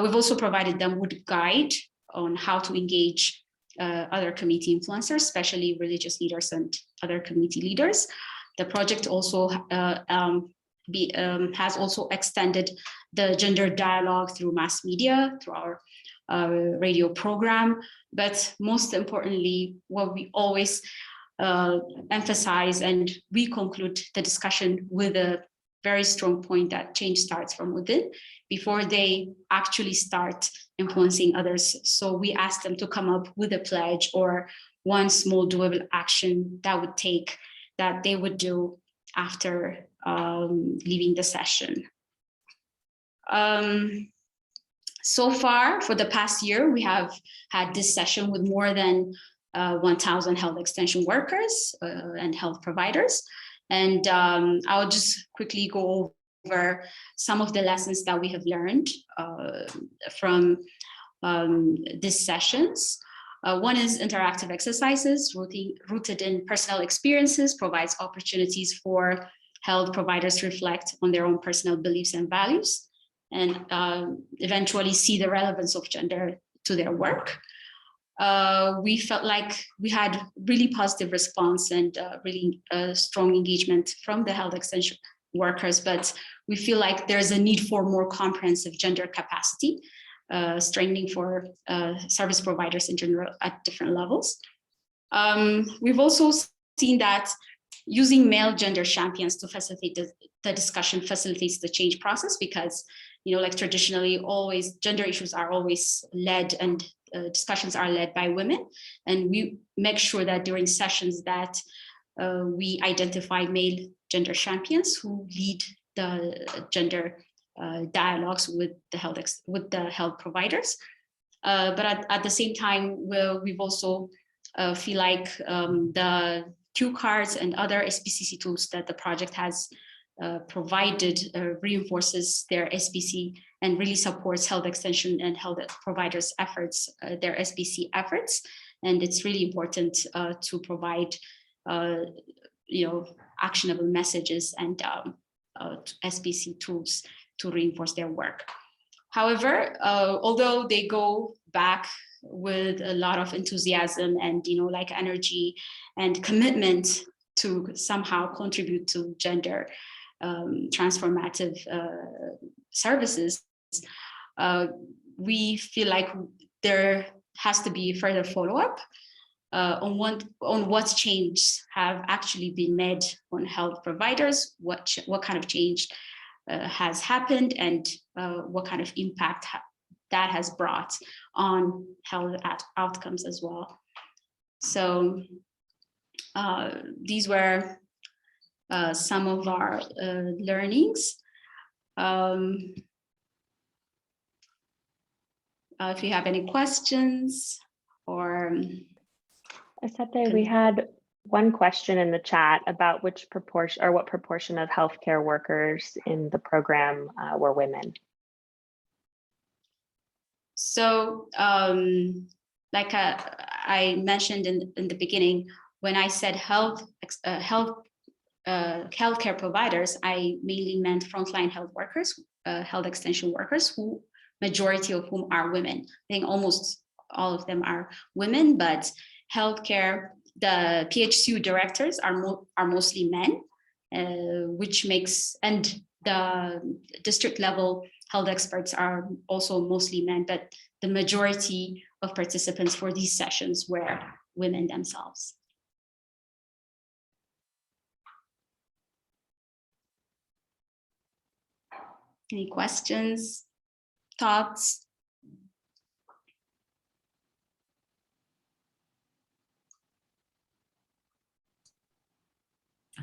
We've also provided them with a guide on how to engage other community influencers, especially religious leaders and other community leaders. The project also has also extended the gender dialogue through mass media, through our radio program. But most importantly, what we always emphasize, and we conclude the discussion with a very strong point that change starts from within before they actually start influencing others. So we ask them to come up with a pledge or one small doable action that they would do after leaving the session. So far, for the past year, we have had this session with more than 1,000 health extension workers and health providers. And I'll just quickly go over some of the lessons that we have learned from these sessions. One is interactive exercises rooted in personal experiences, provides opportunities for health providers to reflect on their own personal beliefs and values, and eventually see the relevance of gender to their work. We felt like we had really positive response and really strong engagement from the health extension workers, but we feel like there's a need for more comprehensive gender capacity, strengthening for service providers in general at different levels. We've also seen that using male gender champions to facilitate the discussion facilitates the change process, because, you know, like traditionally, always gender issues are always led and discussions are led by women, and we make sure that during sessions that we identify male gender champions who lead the gender dialogues with the health providers. But at the same time, we've also feel like the cue cards and other SBCC tools that the project has provided reinforces their SBC and really supports health extension and health providers' efforts, their SBC efforts. And it's really important to provide, actionable messages and SBC tools to reinforce their work. However, although they go back with a lot of enthusiasm and, energy and commitment to somehow contribute to gender transformative services, we feel like there has to be further follow-up on what changes have actually been made on health providers, what kind of change has happened, and what kind of impact that has brought on health outcomes as well. So these were some of our learnings. If you have any questions or... Asate, we had one question in the chat about what proportion of healthcare workers in the program were women. So, like I mentioned in the beginning, when I said healthcare providers, I mainly meant frontline health workers, health extension workers, who majority of whom are women. I think almost all of them are women, but healthcare, the PHCU directors are mostly men, which makes, and the district level health experts are also mostly men, but the majority of participants for these sessions were women themselves. Any questions, thoughts?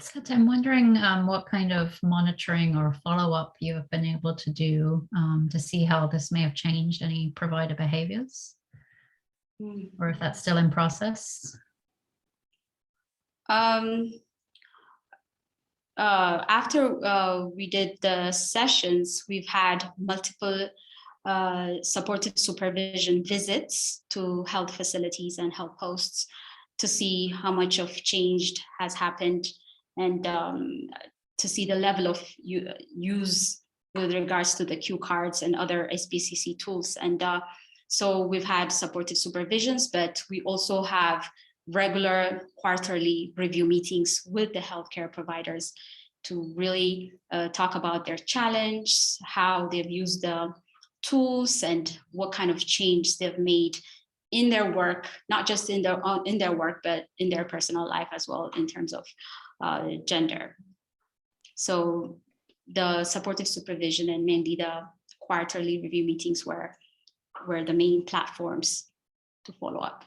So I'm wondering what kind of monitoring or follow-up you have been able to do to see how this may have changed any provider behaviors, or if that's still in process. After we did the sessions, we've had multiple supportive supervision visits to health facilities and health posts to see how much of change has happened and to see the level of use with regards to the cue cards and other SBCC tools. And so we've had supportive supervisions, but we also have regular quarterly review meetings with the healthcare providers to really talk about their challenge, how they've used the tools, and what kind of change they've made in their work, not just in their work, but in their personal life as well in terms of gender. So the supportive supervision and mainly the quarterly review meetings were the main platforms to follow up.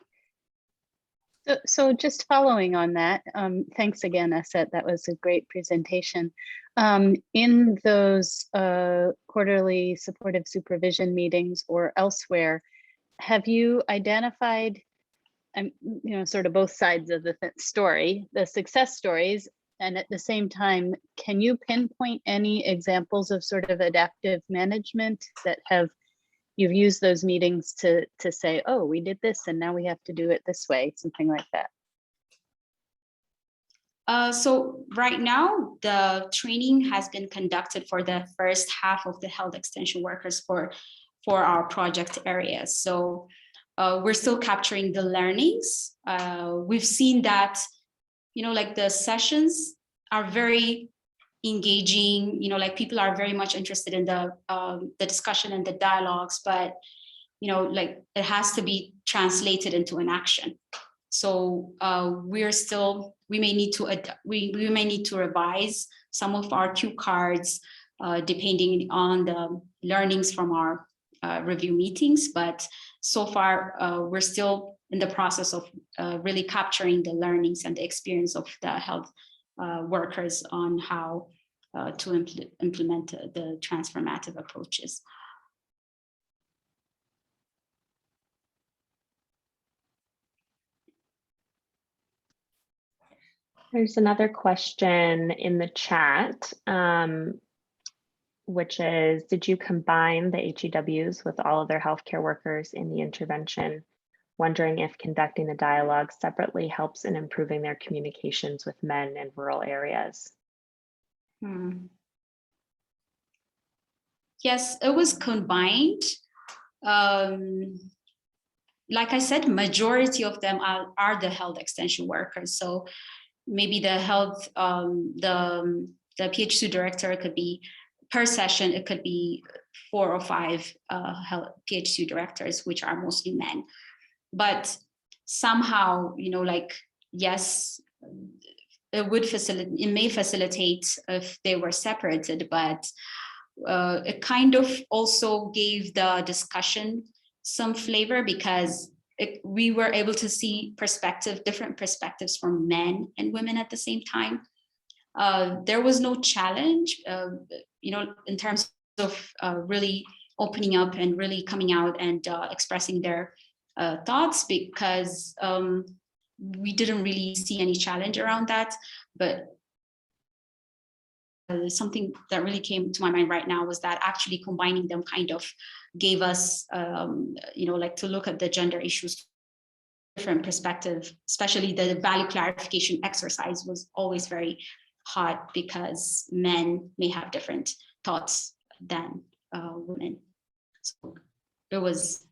So just following on that, thanks again, Aset. That was a great presentation. In those quarterly supportive supervision meetings or elsewhere, have you identified, sort of both sides of the story, the success stories, and at the same time, can you pinpoint any examples of sort of adaptive management that you've used those meetings to say, oh, we did this and now we have to do it this way, something like that? So right now, the training has been conducted for the first half of the health extension workers for our project areas. So we're still capturing the learnings. We've seen that, like the sessions are very engaging, like people are very much interested in the discussion and the dialogues, but like it has to be translated into an action. So we may need to revise some of our cue cards depending on the learnings from our review meetings, but so far we're still in the process of really capturing the learnings and the experience of the health workers on how to implement the transformative approaches. There's another question in the chat, which is, did you combine the HEWs with all other healthcare workers in the intervention? Wondering if conducting the dialogue separately helps in improving their communications with men in rural areas. Yes, it was combined. Like I said, majority of them are the health extension workers. So maybe the health, the PhD director could be per session, it could be 4 or 5 health PhD directors, which are mostly men. But somehow, like, yes, it may facilitate if they were separated, but it kind of also gave the discussion some flavor because we were able to see different perspectives from men and women at the same time. There was no challenge, in terms of really opening up and really coming out and expressing their thoughts, because we didn't really see any challenge around that. But something that really came to my mind right now was that actually combining them kind of gave us, like to look at the gender issues different perspective, especially the value clarification exercise was always very hot because men may have different thoughts than women. So it was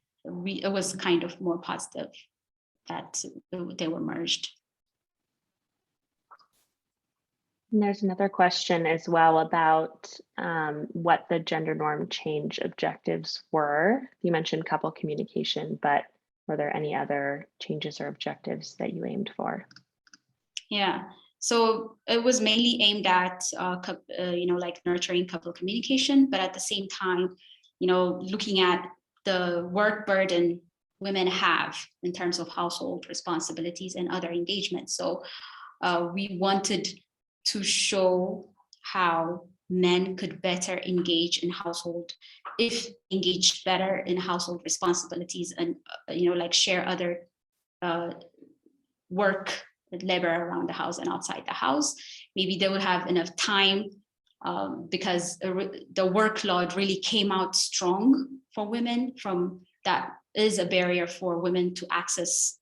kind of more positive that they were merged. And there's another question as well about what the gender norm change objectives were. You mentioned couple communication, but were there any other changes or objectives that you aimed for? Yeah, so it was mainly aimed at, like nurturing couple communication, but at the same time, looking at the work burden women have in terms of household responsibilities and other engagements. So we wanted to show how men could better engage in household, if engaged better in household responsibilities and, like share other work, labor around the house and outside the house. Maybe they would have enough time because the workload really came out strong for women. From that is a barrier for women to access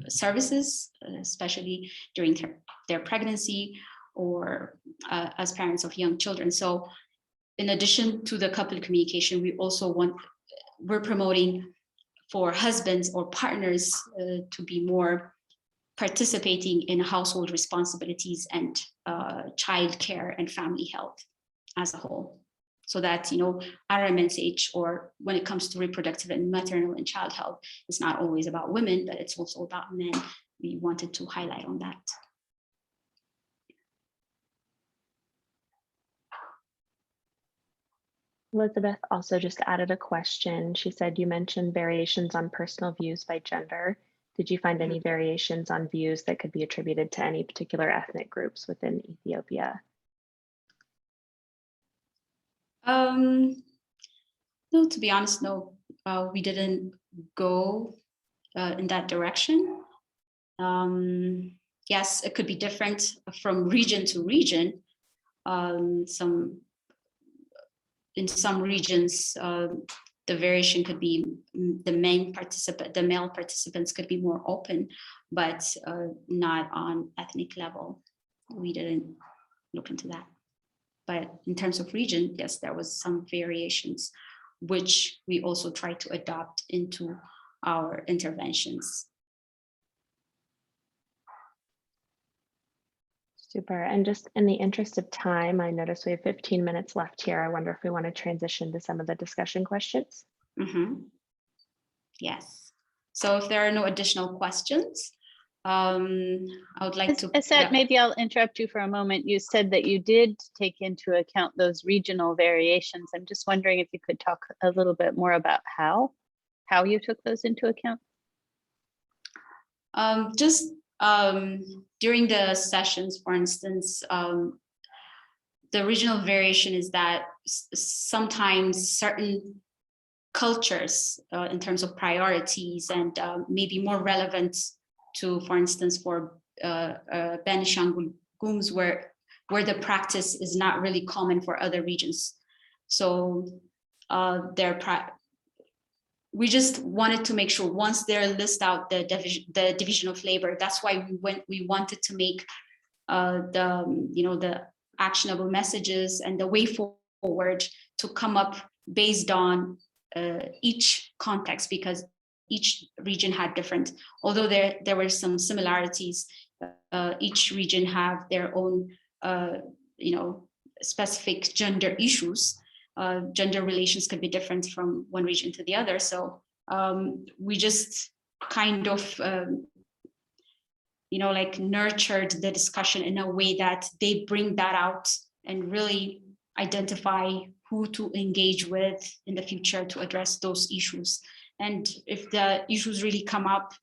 services, especially during their pregnancy or as parents of young children. So in addition to the couple communication, we're promoting for husbands or partners to be more participating in household responsibilities and child care and family health as a whole. So that, RMSH, or when it comes to reproductive and maternal and child health, it's not always about women, but it's also about men. We wanted to highlight on that. Elizabeth also just added a question. She said, you mentioned variations on personal views by gender. Did you find any variations on views that could be attributed to any particular ethnic groups within Ethiopia? No, to be honest, no, we didn't go in that direction. Yes, it could be different from region to region. In some regions, the variation could be the male participants could be more open, but not on ethnic level. We didn't look into that. But in terms of region, yes, there was some variations, which we also try to adopt into our interventions. Super. And just in the interest of time, I notice we have 15 minutes left here. I wonder if we want to transition to some of the discussion questions. Mm-hmm. Yes. So if there are no additional questions, I would like to. Aset, maybe I'll interrupt you for a moment. You said that you did take into account those regional variations. I'm just wondering if you could talk a little bit more about how you took those into account. During the sessions, for instance, the regional variation is that sometimes certain cultures in terms of priorities and maybe more relevant to, for instance, for Benishangul Gums, where the practice is not really common for other regions. So we just wanted to make sure once they list out the division of labor, that's why we wanted to make the actionable messages and the way forward to come up based on each context, because each region had different, although there were some similarities, each region have their own specific gender issues. Gender relations could be different from one region to the other. So we just kind of, nurtured the discussion in a way that they bring that out and really identify who to engage with in the future to address those issues. And if the issues really come up,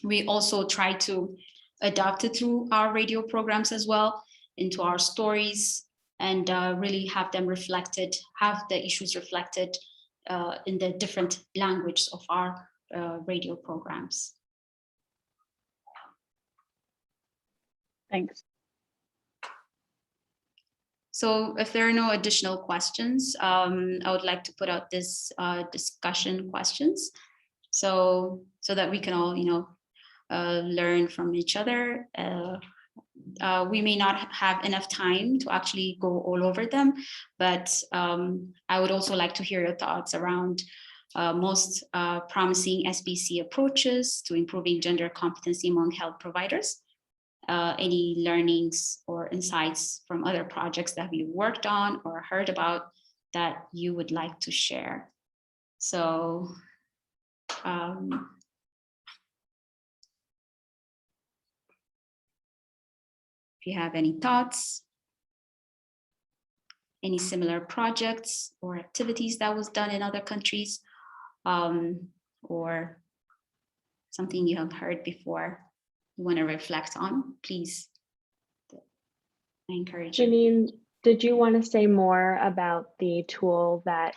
we also try to adapt it through our radio programs as well, into our stories, and really have them reflected, have the issues reflected in the different languages of our radio programs. Thanks. So if there are no additional questions, I would like to put out this discussion questions, so that we can all, learn from each other. We may not have enough time to actually go all over them, but I would also like to hear your thoughts around most promising SBC approaches to improving gender competency among health providers. Any learnings or insights from other projects that you worked on or heard about that you would like to share. So if you have any thoughts, any similar projects or activities that was done in other countries, or something you have heard before, you want to reflect on, please. I encourage you. Janine, did you want to say more about the tool that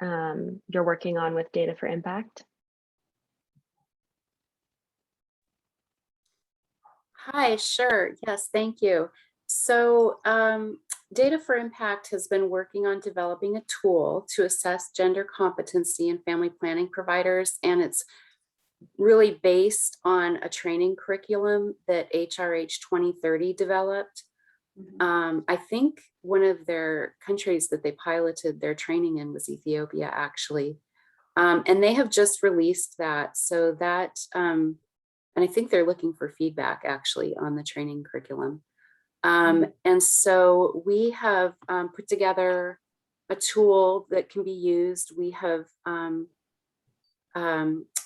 you're working on with Data for Impact? Hi, sure. Yes, thank you. So Data for Impact has been working on developing a tool to assess gender competency in family planning providers, and it's really based on a training curriculum that HRH 2030 developed. I think one of their countries that they piloted their training in was Ethiopia, actually. And they have just released that. So that, and I think they're looking for feedback actually on the training curriculum. And so we have put together a tool that can be used. We have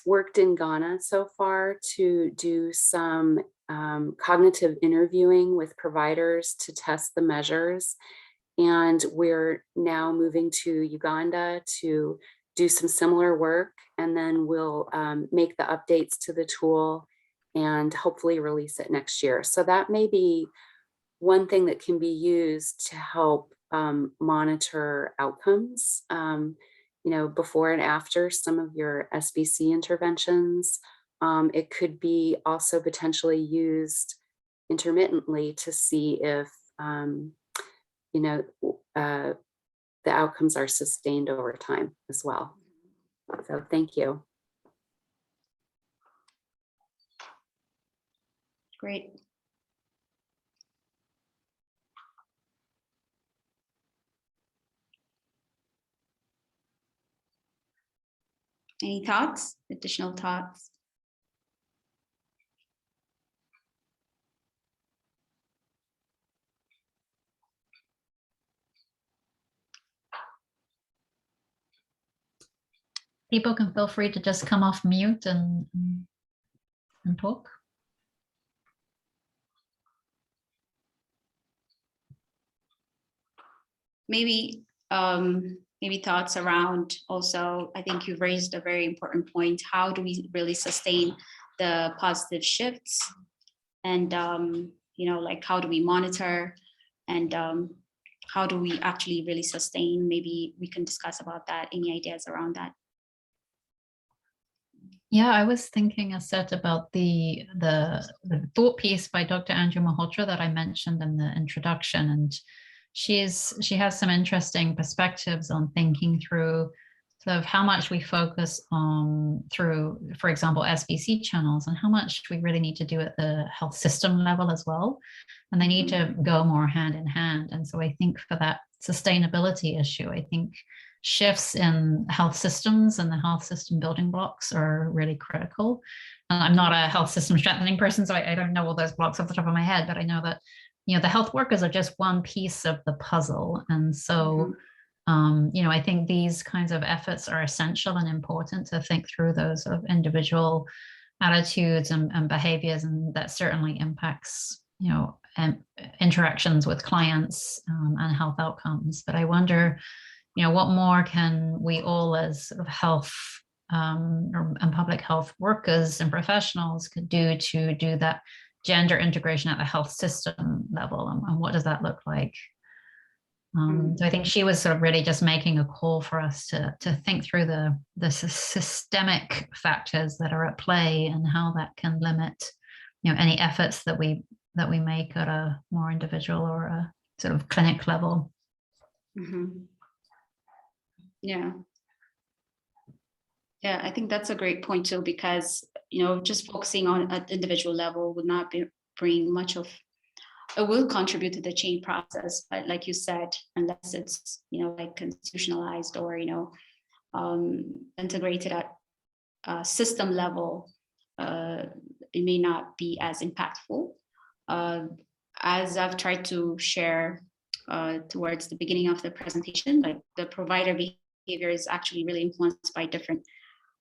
worked in Ghana so far to do some cognitive interviewing with providers to test the measures. And we're now moving to Uganda to do some similar work. And then we'll make the updates to the tool and hopefully release it next year. So that may be one thing that can be used to help monitor outcomes, you know, before and after some of your SBC interventions. It could be also potentially used intermittently to see if, you know, the outcomes are sustained over time as well. So thank you. Great. Any thoughts, additional thoughts? People can feel free to just come off mute and talk. Maybe maybe thoughts around also, I think you've raised a very important point. How do we really sustain the positive shifts? And, you know, like how do we monitor and how do we actually really sustain? Maybe we can discuss about that. Any ideas around that? Yeah, I was thinking a set about the thought piece by Dr. Andrew Malhotra that I mentioned in the introduction, and she has some interesting perspectives on thinking through sort of how much we focus on through, for example, SBC channels, and how much we really need to do at the health system level as well, and they need to go more hand in hand. And so I think for that sustainability issue, I think shifts in health systems and the health system building blocks are really critical. And I'm not a health system strengthening person, so I don't know all those blocks off the top of my head, but I know that, you know, the health workers are just one piece of the puzzle. And so, you know, I think these kinds of efforts are essential and important to think through those sort of individual attitudes and behaviors, and that certainly impacts, you know, interactions with clients and health outcomes. But I wonder, you know, what more can we all as sort of health and public health workers and professionals could do to do that gender integration at the health system level, and what does that look like? So I think she was sort of really just making a call for us to think through the systemic factors that are at play and how that can limit, you know, any efforts that we make at a more individual or a sort of clinic level. Yeah. Yeah, I think that's a great point too, because, you know, just focusing on an individual level would not bring much of, it will contribute to the change process, but like you said, unless it's, you know, like constitutionalized or, you know, integrated at system level, it may not be as impactful. As I've tried to share towards the beginning of the presentation, like the provider behavior is actually really influenced by different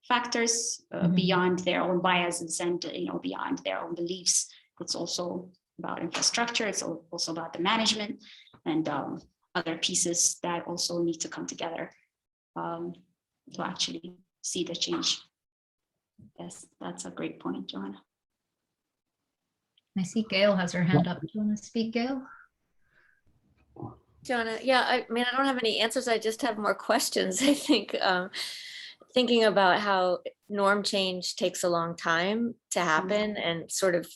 factors beyond their own biases and, you know, beyond their own beliefs. It's also about infrastructure. It's also about the management and other pieces that also need to come together to actually see the change. Yes, that's a great point, Joanna. I see Gail has her hand up. Do you want to speak, Gail? Joanna, yeah, I mean, I don't have any answers. I just have more questions. I think thinking about how norm change takes a long time to happen and sort of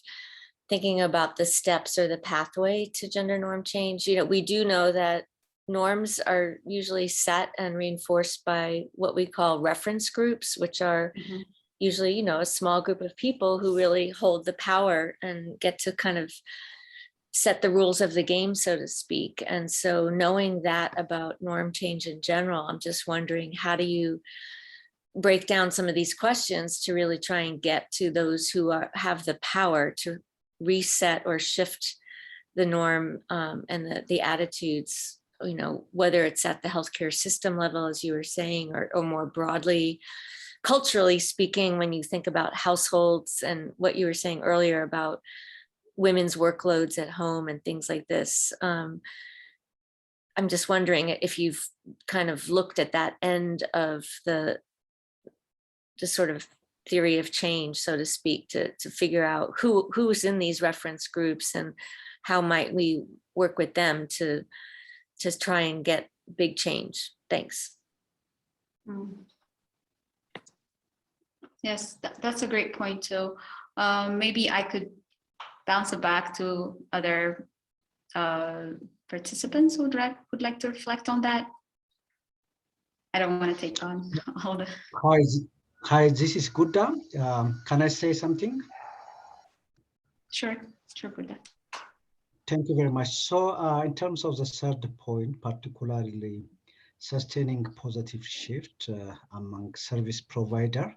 thinking about the steps or the pathway to gender norm change. You know, we do know that norms are usually set and reinforced by what we call reference groups, which are usually, you know, a small group of people who really hold the power and get to kind of set the rules of the game, so to speak. And so knowing that about norm change in general, I'm just wondering, how do you break down some of these questions to really try and get to those who have the power to reset or shift the norm and the attitudes, you know, whether it's at the healthcare system level, as you were saying, or more broadly, culturally speaking, when you think about households and what you were saying earlier about women's workloads at home and things like this. I'm just wondering if you've kind of looked at that end of the sort of theory of change, so to speak, to figure out who's in these reference groups and how might we work with them to try and get big change. Thanks. Yes, that's a great point too. Maybe I could bounce it back to other participants who would like to reflect on that. I don't want to take on all the. Hi, this is Gudda. Can I say something? Sure, Gudda. Thank you very much. So in terms of the third point, particularly sustaining positive shift among service provider,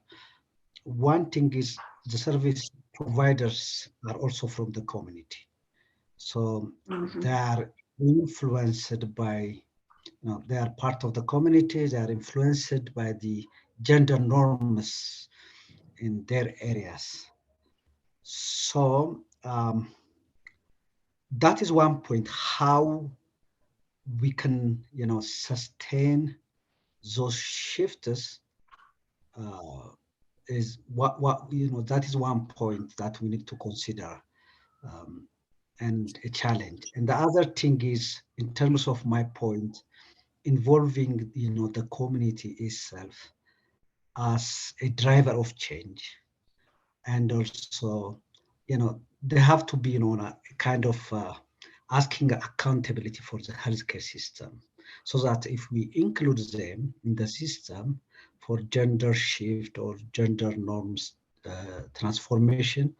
one thing is the service providers are also from the community. So they are influenced by, they are part of the community, they are influenced by the gender norms in their areas. So that is one point, how we can, sustain those shifts is that is one point that we need to consider and a challenge. And the other thing is, in terms of my point, involving, the community itself as a driver of change. And also, they have to be, a kind of asking accountability for the healthcare system, so that if we include them in the system for gender shift or gender norms transformation,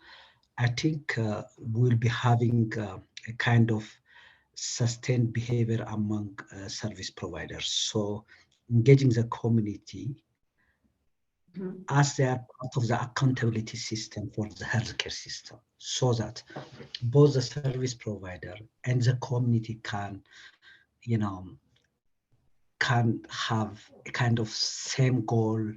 I think we'll be having a kind of sustained behavior among service providers. So engaging the community as they are part of the accountability system for the healthcare system, so that both the service provider and the community can, can have a kind of same goal,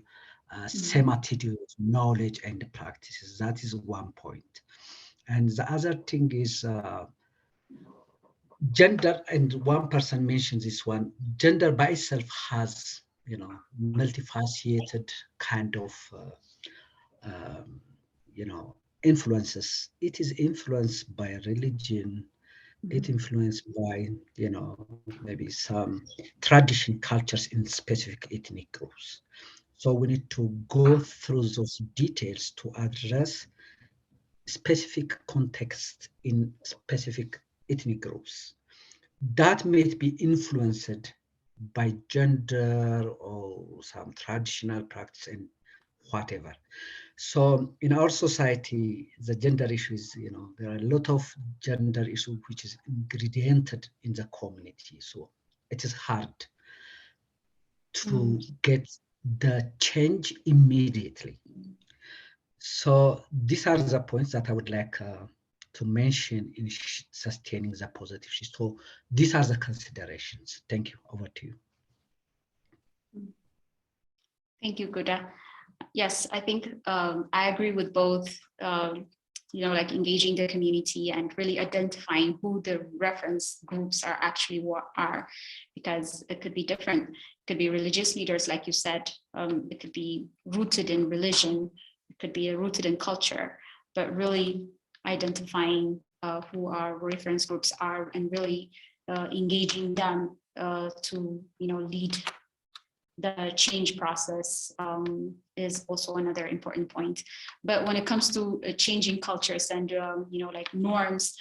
same attitude, knowledge, and practices. That is one point. And the other thing is gender, and one person mentioned this one, gender by itself has, multifaceted kind of, influences. It is influenced by religion, it influenced by, maybe some tradition cultures in specific ethnic groups. So we need to go through those details to address specific context in specific ethnic groups that may be influenced by gender or some traditional practice and whatever. So in our society, the gender issues, there are a lot of gender issues which is ingrediented in the community. So it is hard to get the change immediately. So these are the points that I would like to mention in sustaining the positive shift. So these are the considerations. Thank you. Over to you. Thank you, Gudda. Yes, I think I agree with both, like engaging the community and really identifying who the reference groups are actually what are, because it could be different. It could be religious leaders, like you said. It could be rooted in religion. It could be rooted in culture, but really identifying who our reference groups are and really engaging them to, lead the change process is also another important point. But when it comes to changing cultures and, like norms,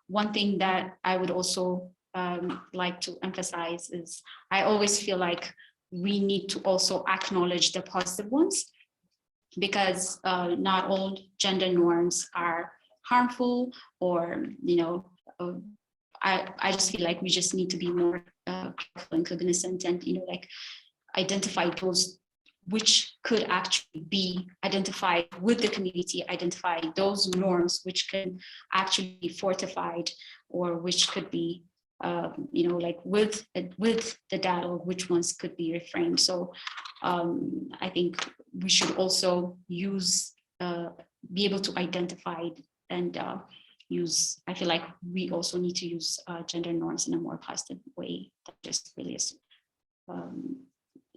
one thing that I would also like to emphasize is I always feel like we need to also acknowledge the positive ones, because not all gender norms are harmful or, I just feel like we just need to be more careful and cognizant, and like identify those which could actually be identified with the community, identify those norms which can actually be fortified, or which could be like with the data, which ones could be reframed. So I think we should also use be able to identify and use. I feel like we also need to use gender norms in a more positive way that just really is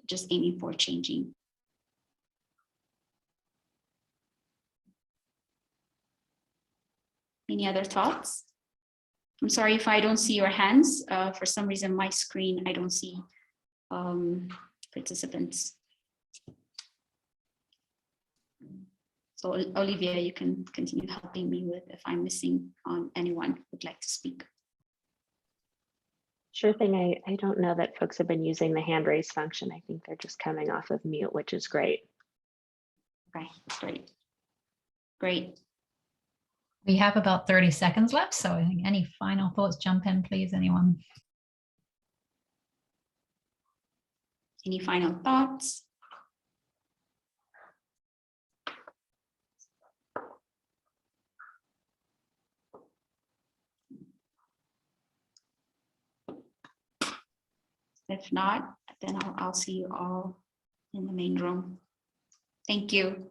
just aiming for changing. Any other thoughts? I'm sorry if I don't see your hands. For some reason, my screen, I don't see participants. So Olivia, you can continue helping me with if I'm missing on anyone who would like to speak. Sure thing. I don't know that folks have been using the hand raise function. I think they're just coming off of mute, which is great. Okay, great. Great. We have about 30 seconds left, so I think any final thoughts, jump in, please, anyone. Any final thoughts? If not, then I'll see you all in the main room. Thank you.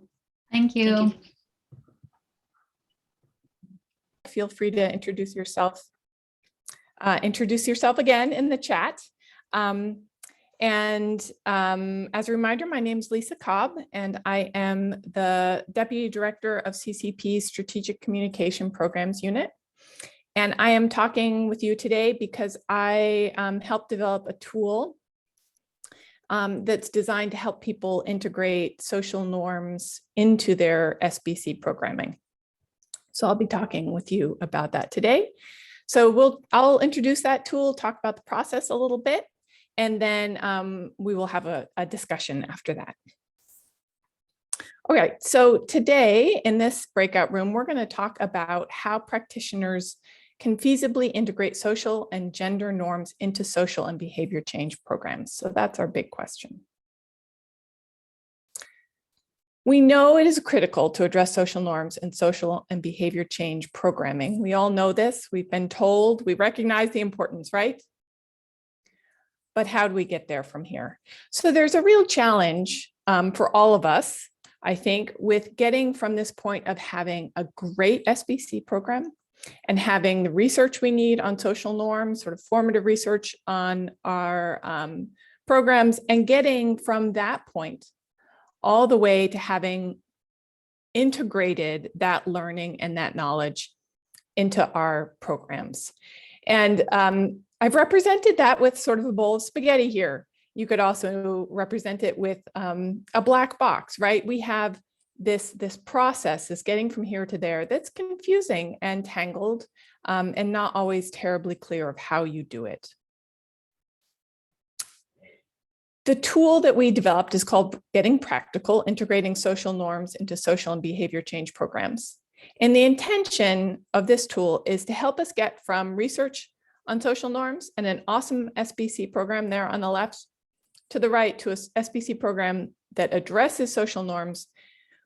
Thank you. Thank you. Feel free to introduce yourself. Introduce yourself again in the chat. As a reminder, my name is Lisa Cobb, and I am the Deputy Director of CCP's Strategic Communication Programs Unit. And I am talking with you today because I helped develop a tool that's designed to help people integrate social norms into their SBC programming. So I'll be talking with you about that today. So I'll introduce that tool, talk about the process a little bit, and then we will have a discussion after that. Okay, so today in this breakout room, we're going to talk about how practitioners can feasibly integrate social and gender norms into social and behavior change programs. So that's our big question. We know it is critical to address social norms in social and behavior change programming. We all know this. We've been told, we recognize the importance, right? But how do we get there from here? So there's a real challenge for all of us, I think, with getting from this point of having a great SBC program and having the research we need on social norms, sort of formative research on our programs, and getting from that point all the way to having integrated that learning and that knowledge into our programs. And I've represented that with sort of a bowl of spaghetti here. You could also represent it with a black box, right? We have this process, this getting from here to there, that's confusing and tangled and not always terribly clear of how you do it. The tool that we developed is called Getting Practical, Integrating Social Norms into Social and Behavior Change Programs. And the intention of this tool is to help us get from research on social norms and an awesome SBC program there on the left to the right to a SBC program that addresses social norms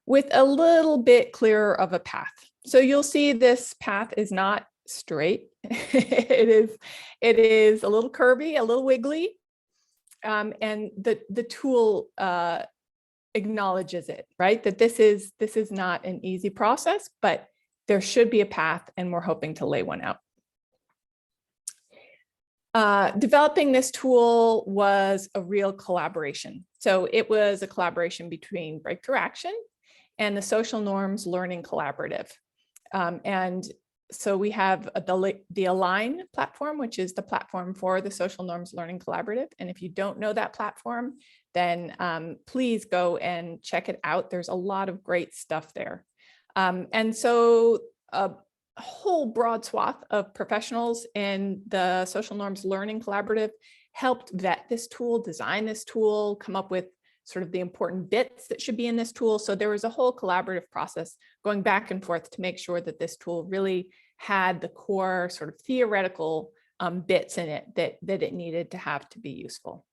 with a little bit clearer of a path. So you'll see this path is not straight. It is a little curvy, a little wiggly. And the tool acknowledges it, right? That this is not an easy process, but there should be a path, and we're hoping to lay one out. Developing this tool was a real collaboration. So it was a collaboration between Breakthrough Action and the Social Norms Learning Collaborative. And so we have the Align platform, which is the platform for the Social Norms Learning Collaborative. And if you don't know that platform, then please go and check it out. There's a lot of great stuff there. And so a whole broad swath of professionals in the Social Norms Learning Collaborative helped vet this tool, design this tool, come up with sort of the important bits that should be in this tool. So there was a whole collaborative process going back and forth to make sure that this tool really had the core sort of theoretical bits in it that it needed to have to be useful.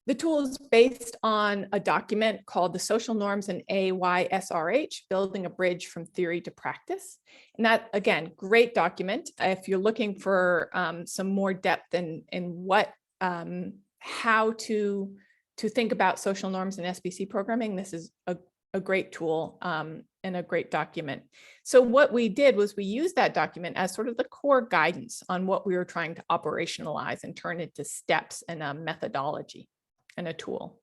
The tool is based on a document called the Social Norms and AYSRH, Building a Bridge from Theory to Practice. And that, again, great document. If you're looking for some more depth in what, how to think about social norms and SBC programming, this is a great tool and a great document. So what we did was we used that document as sort of the core guidance on what we were trying to operationalize and turn into steps and a methodology and a tool.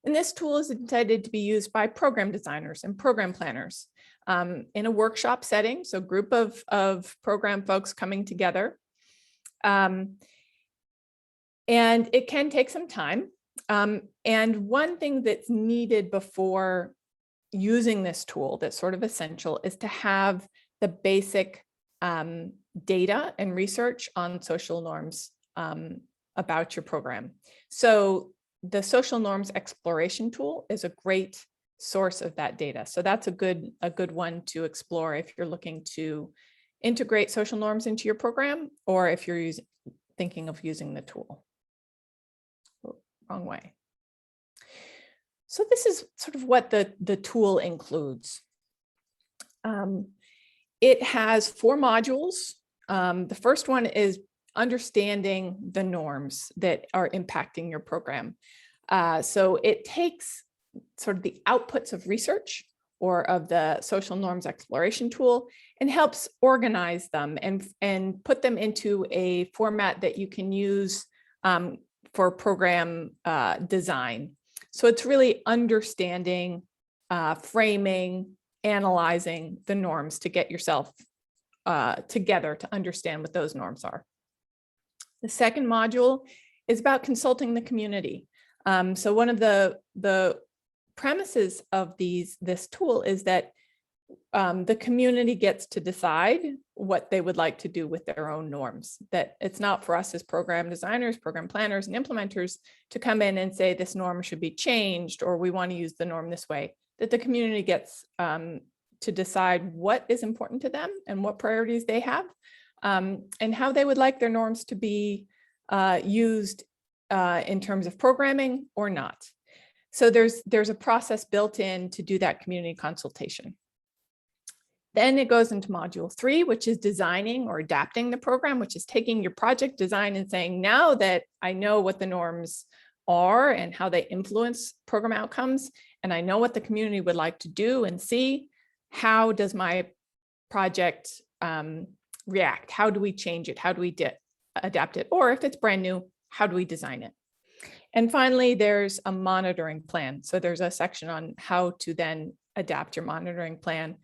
And this tool is intended to be used by program designers and program planners in a workshop setting. So group of program folks coming together. And it can take some time. And one thing that's needed before using this tool that's sort of essential is to have the basic data and research on social norms about your program. So the social norms exploration tool is a great source of that data. So that's a good one to explore if you're looking to integrate social norms into your program, or if you're thinking of using the tool. Oh, wrong way. So this is sort of what the tool includes. It has 4 modules. The first one is understanding the norms that are impacting your program. So it takes sort of the outputs of research or of the social norms exploration tool and helps organize them and put them into a format that you can use for program design. So it's really understanding, framing, analyzing the norms to get yourself together to understand what those norms are. The second module is about consulting the community. So one of the premises of this tool is that the community gets to decide what they would like to do with their own norms, that it's not for us as program designers, program planners, and implementers to come in and say this norm should be changed, or we want to use the norm this way, that the community gets to decide what is important to them and what priorities they have, and how they would like their norms to be used in terms of programming or not. So there's a process built in to do that community consultation. Then it goes into module 3, which is designing or adapting the program, which is taking your project design and saying, now that I know what the norms are and how they influence program outcomes, and I know what the community would like to do and see, how does my project react? How do we change it? How do we adapt it? Or if it's brand new, how do we design it? And finally, there's a monitoring plan. So there's a section on how to then adapt your monitoring plan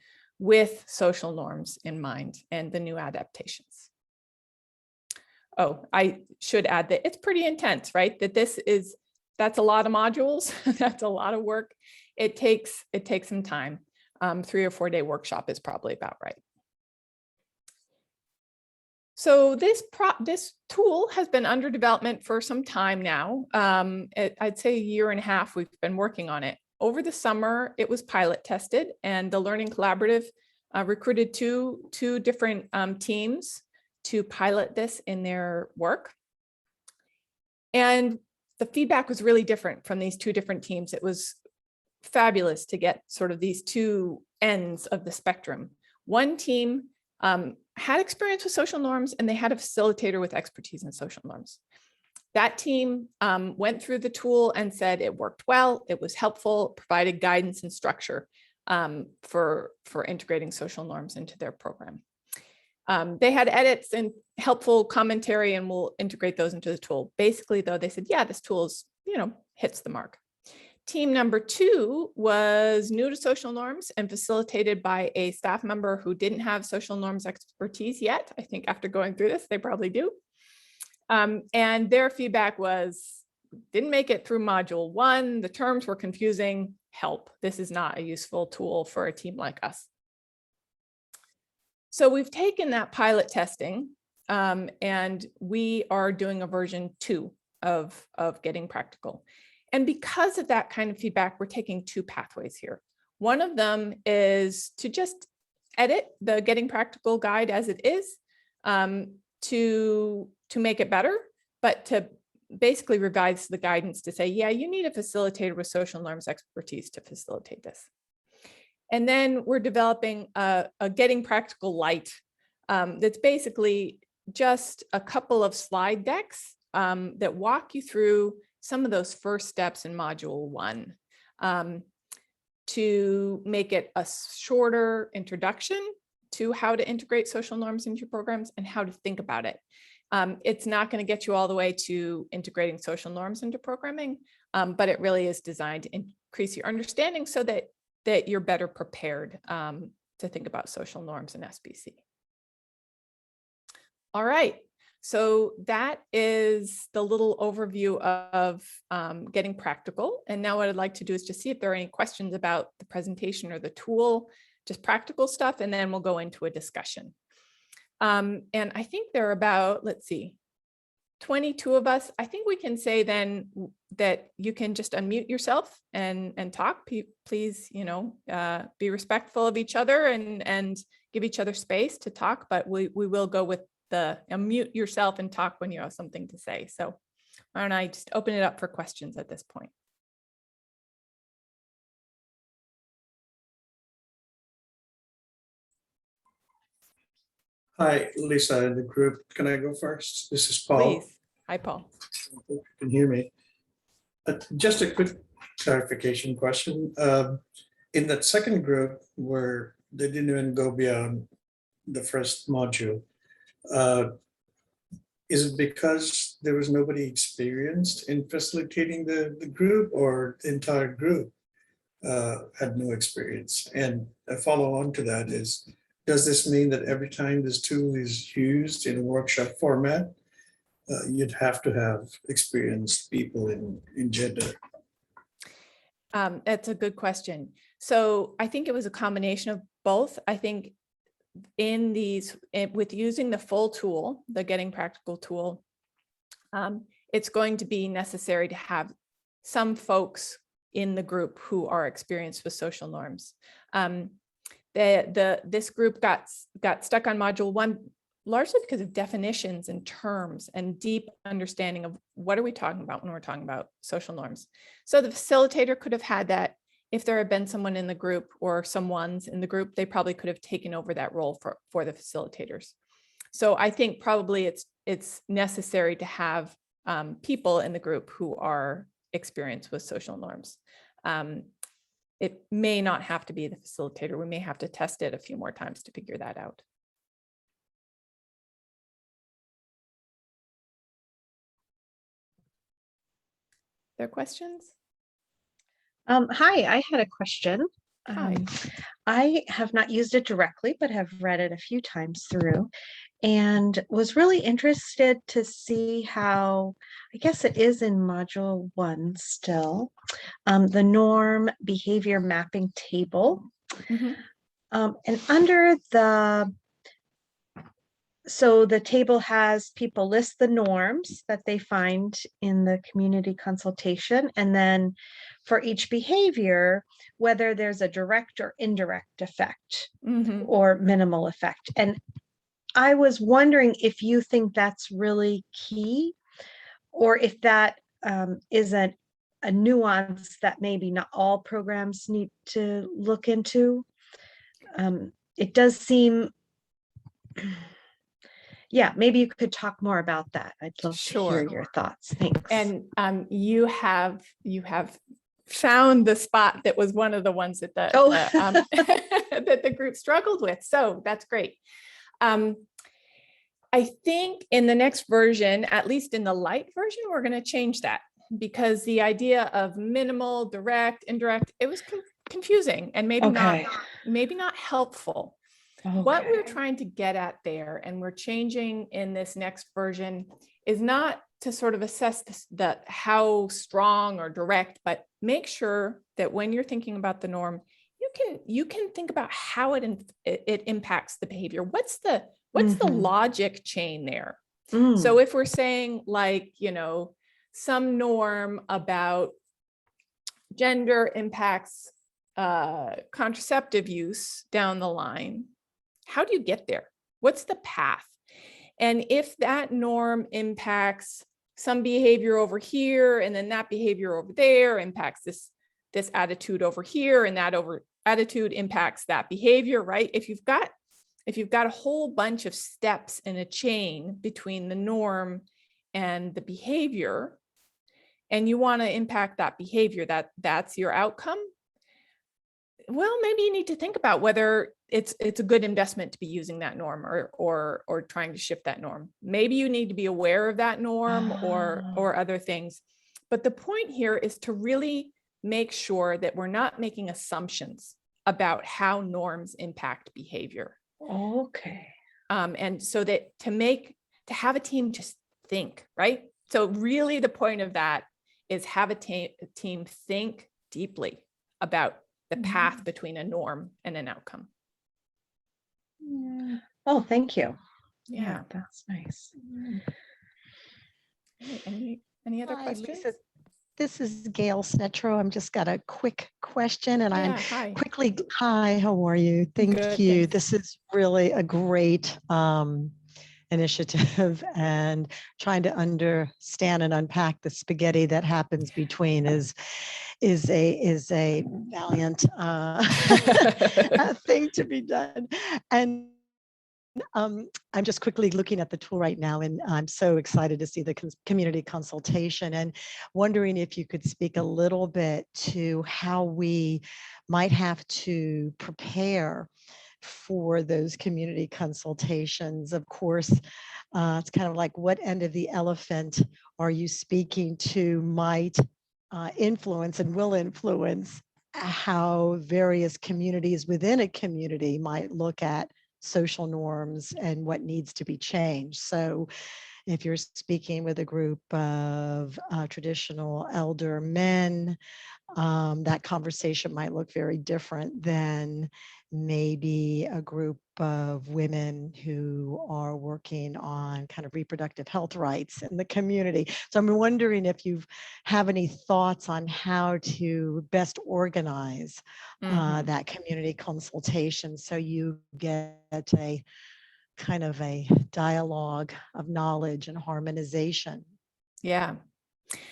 with social norms in mind and the new adaptations. Oh, I should add that it's pretty intense, right? That's a lot of modules. That's a lot of work. It takes some time. 3 or 4 day workshop is probably about right. So this tool has been under development for some time now. I'd say a year and a half we've been working on it. Over the summer, it was pilot tested, and the Learning Collaborative recruited two different teams to pilot this in their work. And the feedback was really different from these 2 different teams. It was fabulous to get sort of these 2 ends of the spectrum. One team had experience with social norms, and they had a facilitator with expertise in social norms. That team went through the tool and said it worked well, it was helpful, provided guidance and structure for integrating social norms into their program. They had edits and helpful commentary, and we'll integrate those into the tool. Basically, though, they said, yeah, this tool is, hits the mark. Team number 2 was new to social norms and facilitated by a staff member who didn't have social norms expertise yet. I think after going through this, they probably do. And their feedback was, didn't make it through module 1. The terms were confusing. Help. This is not a useful tool for a team like us. So we've taken that pilot testing and we are doing a version 2 of getting practical. And because of that kind of feedback, we're taking two pathways here. One of them is to just edit the Getting Practical guide as it is, to make it better, but to basically revise the guidance to say, yeah, you need a facilitator with social norms expertise to facilitate this. And then we're developing a Getting Practical Light that's basically just a couple of slide decks that walk you through some of those first steps in module 1 to make it a shorter introduction to how to integrate social norms into your programs and how to think about it. It's not going to get you all the way to integrating social norms into programming, but it really is designed to increase your understanding so that you're better prepared to think about social norms in SBC. All right, so that is the little overview of Getting Practical. And now what I'd like to do is just see if there are any questions about the presentation or the tool, just practical stuff, and then we'll go into a discussion. And I think there are about, let's see, 22 of us. I think we can say then that you can just unmute yourself and talk. Please, be respectful of each other and give each other space to talk, but we will go with the unmute yourself and talk when you have something to say. So why don't I just open it up for questions at this point? Hi, Lisa in the group. Can I go first? This is Paul. Please. Hi, Paul. I hope you can hear me. Just a quick clarification question. In that second group where they didn't even go beyond the first module, is it because there was nobody experienced in facilitating the group, or the entire group had no experience? And a follow on to that is, does this mean that every time this tool is used in a workshop format, you'd have to have experienced people in gender? That's a good question. So I think it was a combination of both. I think with using the full tool, the Getting Practical tool, it's going to be necessary to have some folks in the group who are experienced with social norms. This group got stuck on module 1 largely because of definitions and terms and deep understanding of what are we talking about when we're talking about social norms. So the facilitator could have had that. If there had been someone in the group or someone's in the group, they probably could have taken over that role for the facilitators. So I think probably it's necessary to have people in the group who are experienced with social norms. It may not have to be the facilitator. We may have to test it a few more times to figure that out. There are questions? Hi, I had a question. Hi. I have not used it directly, but have read it a few times through and was really interested to see how, I guess it is in module 1 still, the norm behavior mapping table. Mm-hmm. And under so the table has people list the norms that they find in the community consultation, and then for each behavior, whether there's a direct or indirect effect or minimal effect. And I was wondering if you think that's really key, or if that is a nuance that maybe not all programs need to look into. It does seem, yeah, maybe you could talk more about that. I'd love to hear your thoughts. Thanks. And you have found the spot that was one of the ones that that the group struggled with. So that's great. I think in the next version, at least in the light version, we're going to change that, because the idea of minimal, direct, indirect, it was confusing and maybe not helpful. What we're trying to get at there, and we're changing in this next version, is not to sort of assess how strong or direct, but make sure that when you're thinking about the norm, you can think about how it impacts the behavior. What's the logic chain there? So if we're saying, like, some norm about gender impacts contraceptive use down the line, how do you get there? What's the path? And if that norm impacts some behavior over here, and then that behavior over there impacts this attitude over here, and that attitude impacts that behavior, right? If you've got a whole bunch of steps in a chain between the norm and the behavior, and you want to impact that behavior, that's your outcome, well, maybe you need to think about whether it's a good investment to be using that norm or trying to shift that norm. Maybe you need to be aware of that norm or other things. But the point here is to really make sure that we're not making assumptions about how norms impact behavior. Okay. And so that to have a team just think, right? So really the point of that is have a team think deeply about the path between a norm and an outcome. Oh, thank you. Yeah, that's nice. Any other questions? Lisa, this is Gail Snetro. I'm just got a quick question, and hi. Hi, how are you? Thank Good, you. thanks. This is really a great initiative, and trying to understand and unpack the spaghetti that happens between is a valiant thing to be done. And I'm just quickly looking at the tool right now, and I'm so excited to see the community consultation, and wondering if you could speak a little bit to how we might have to prepare for those community consultations. Of course, it's kind of like, what end of the elephant are you speaking to might influence and will influence how various communities within a community might look at social norms and what needs to be changed. So if you're speaking with a group of traditional elder men, that conversation might look very different than maybe a group of women who are working on kind of reproductive health rights in the community. So I'm wondering if you have any thoughts on how to best organize that community consultation so you get a kind of a dialogue of knowledge and harmonization. Yeah.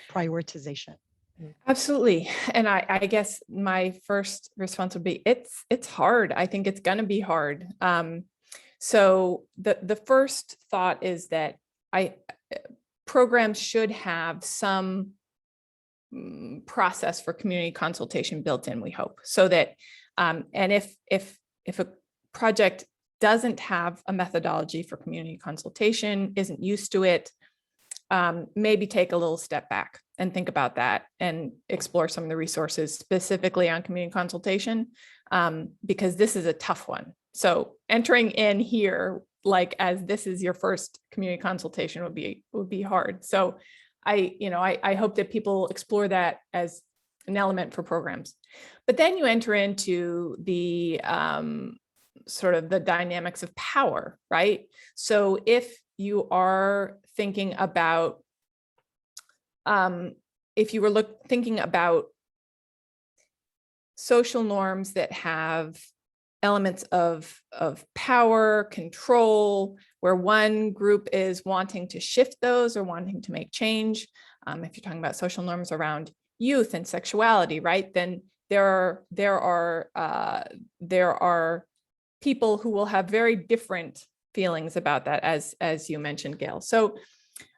Prioritization. Absolutely. And I guess my first response would be, it's hard. I think it's going to be hard. So the first thought is that programs should have some process for community consultation built in, we hope, so that, and if a project doesn't have a methodology for community consultation, isn't used to it, maybe take a little step back and think about that and explore some of the resources specifically on community consultation, because this is a tough one. So entering in here, like as this is your first community consultation, would be hard. So I hope that people explore that as an element for programs. But then you enter into the sort of the dynamics of power, right? So if you are thinking about, if you were thinking about social norms that have elements of power, control, where one group is wanting to shift those or wanting to make change, if you're talking about social norms around youth and sexuality, right? Then there are people who will have very different feelings about that, as you mentioned, Gail. So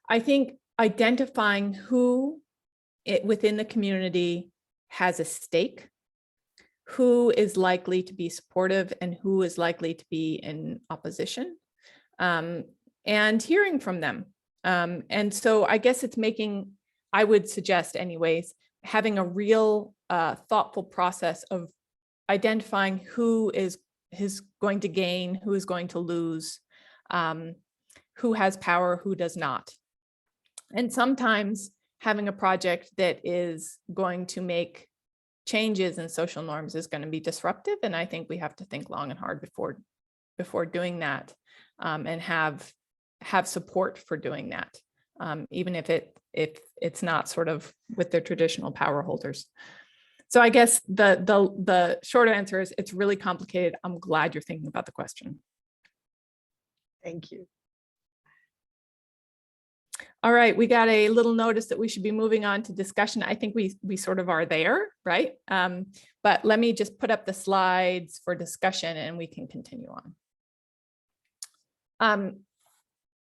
I think identifying who within the community has a stake, who is likely to be supportive and who is likely to be in opposition, and hearing from them. And so I guess it's I would suggest anyways, having a real thoughtful process of identifying who is going to gain, who is going to lose, who has power, who does not. And sometimes having a project that is going to make changes in social norms is going to be disruptive. And I think we have to think long and hard before doing that, and have support for doing that. even if it's not sort of with their traditional power holders. So I guess the short answer is it's really complicated. I'm glad you're thinking about the question. Thank you. All right, we got a little notice that we should be moving on to discussion. I think we sort of are there, right? But let me just put up the slides for discussion and we can continue on.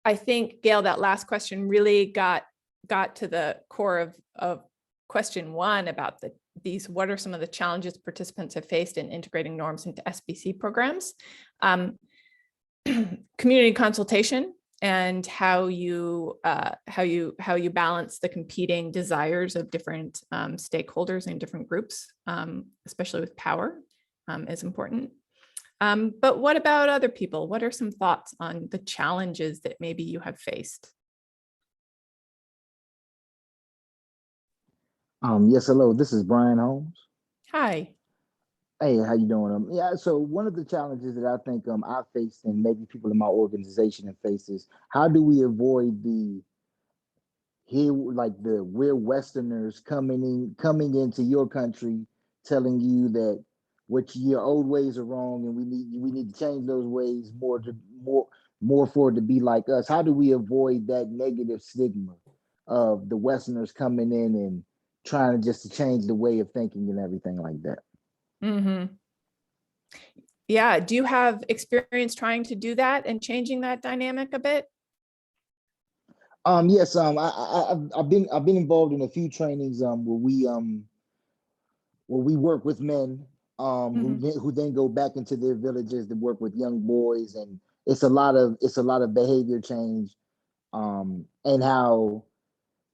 I think, Gail, that last question really got to the core of question 1 about what are some of the challenges participants have faced in integrating norms into SBC programs. Community consultation and how you balance the competing desires of different stakeholders and different groups, especially with power, is important. But what about other people? What are some thoughts on the challenges that maybe you have faced? Yes, hello, this is Brian Holmes. Hi. Hey, how you doing? Yeah, so one of the challenges that I think I faced and maybe people in my organization have faced is how do we avoid we're Westerners coming into your country telling you that your old ways are wrong and we need to change those ways more for it to be like us. How do we avoid that negative stigma of the Westerners coming in and trying to change the way of thinking and everything like that? Mm-hmm. Yeah, do you have experience trying to do that and changing that dynamic a bit? Yes, I've been involved in a few trainings where we work with men who then go back into their villages to work with young boys, and it's a lot of behavior change, and how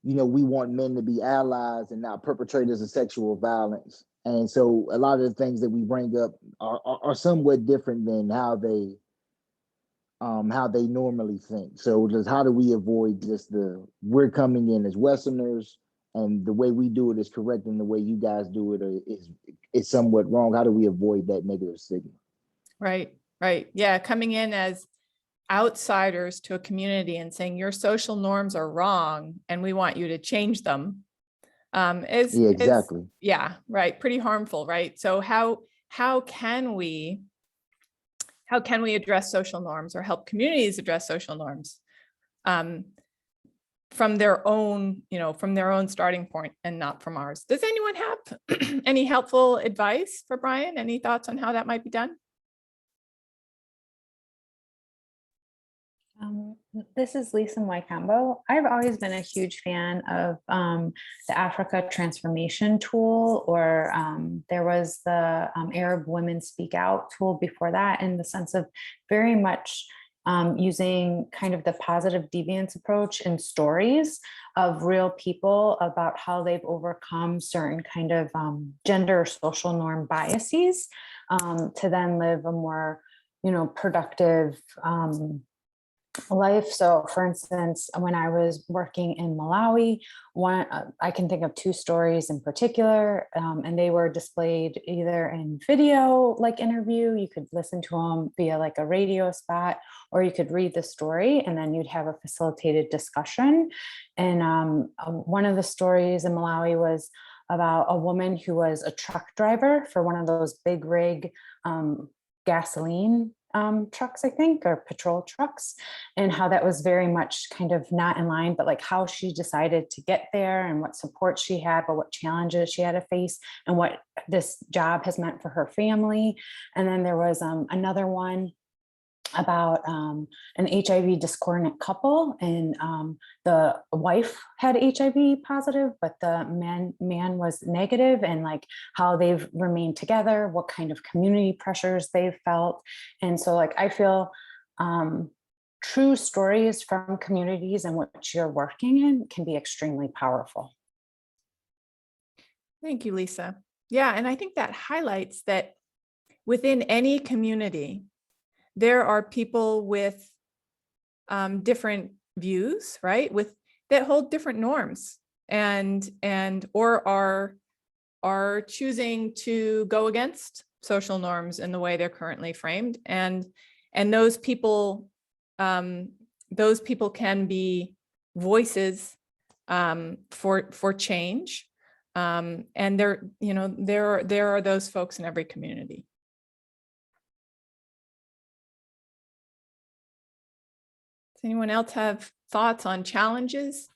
we want men to be allies and not perpetrators of sexual violence. And so a lot of the things that we bring up are somewhat different than how they normally think. So just how do we avoid we're coming in as Westerners and the way we do it is correct and the way you guys do it is somewhat wrong? How do we avoid that negative stigma? Right. Yeah, coming in as outsiders to a community and saying your social norms are wrong and we want you to change them exactly. Pretty harmful, right? So how can we address social norms or help communities address social norms from their own starting point and not from ours? Does anyone have any helpful advice for Brian? Any thoughts on how that might be done? This is Lisa Mwaikambo. I've always been a huge fan of the Africa Transformation tool, or there was the Arab Women Speak Out tool before that, in the sense of very much using kind of the positive deviance approach in stories of real people about how they've overcome certain kind of gender or social norm biases to then live a more, productive life. So for instance, when I was working in Malawi, I can think of 2 stories in particular, and they were displayed either in video, like interview, you could listen to them via like a radio spot, or you could read the story and then you'd have a facilitated discussion. And one of the stories in Malawi was about a woman who was a truck driver for one of those big rig gasoline trucks, I think, or patrol trucks, and how that was very much kind of not in line, but like how she decided to get there and what support she had, but what challenges she had to face and what this job has meant for her family. And then there was another one about an HIV discordant couple, and the wife had HIV positive, but the man was negative, and like how they've remained together, what kind of community pressures they've felt. And so like I feel true stories from communities in which you're working in can be extremely powerful. Thank you, Lisa. Yeah, and I think that highlights that within any community, there are people with different views, right? That hold different norms or are choosing to go against social norms in the way they're currently framed. And those people can be voices for change. And there are those folks in every community. Does anyone else have thoughts on challenges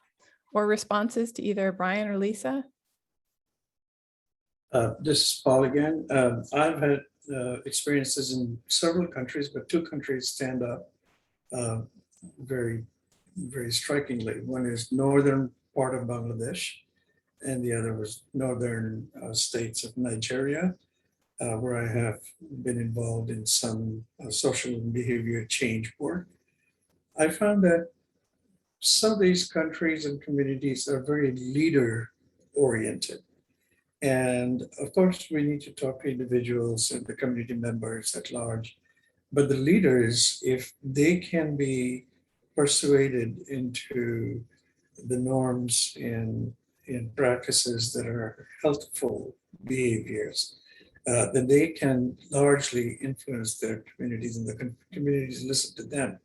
or responses to either Brian or Lisa? This is Paul again. I've had experiences in several countries, but 2 countries stand up very, very strikingly. One is northern part of Bangladesh, and the other was northern states of Nigeria, where I have been involved in some social and behavior change work. I found that some of these countries and communities are very leader oriented. And of course, we need to talk to individuals and the community members at large. But the leaders, if they can be persuaded into the norms and practices that are healthful behaviors, then they can largely influence their communities, and the communities listen to them.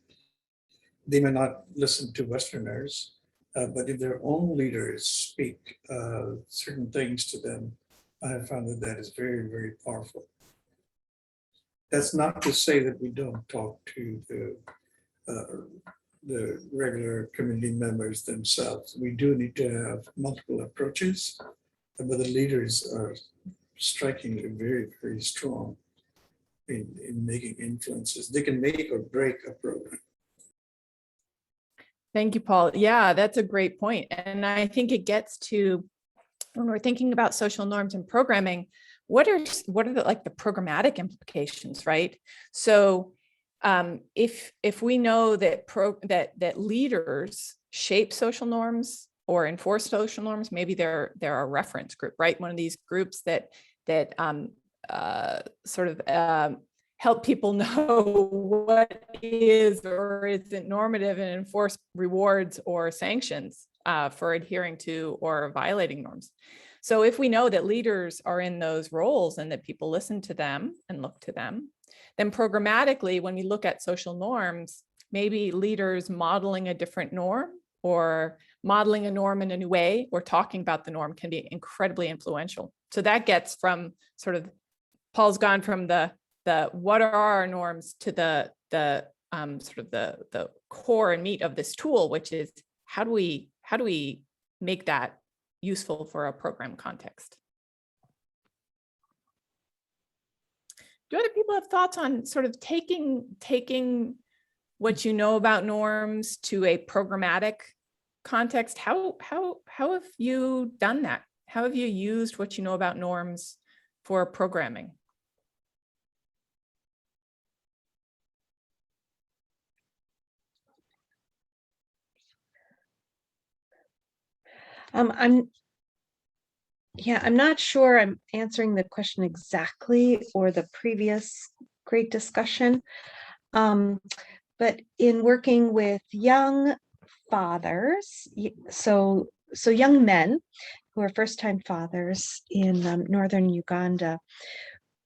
They may not listen to Westerners, but if their own leaders speak certain things to them, I have found that that is very, very powerful. That's not to say that we don't talk to the regular community members themselves. We do need to have multiple approaches, but the leaders are strikingly very, very strong in making influences. They can make or break a program. Thank you, Paul. Yeah, that's a great point. And I think it gets to, when we're thinking about social norms and programming, what are the programmatic implications, right? So if we know that that leaders shape social norms or enforce social norms, maybe they're a reference group, right? One of these groups that help people know what is or isn't normative and enforce rewards or sanctions for adhering to or violating norms. So if we know that leaders are in those roles and that people listen to them and look to them, then programmatically, when we look at social norms, maybe leaders modeling a different norm or modeling a norm in a new way or talking about the norm can be incredibly influential. So that gets from Paul's gone from the what are our norms to the core and meat of this tool, which is how do we make that useful for a program context? Do other people have thoughts on sort of taking what you know about norms to a programmatic context? How have you done that? How have you used what you know about norms for programming? I'm not sure I'm answering the question exactly or the previous great discussion. But in working with young fathers, so young men who are first-time fathers in northern Uganda,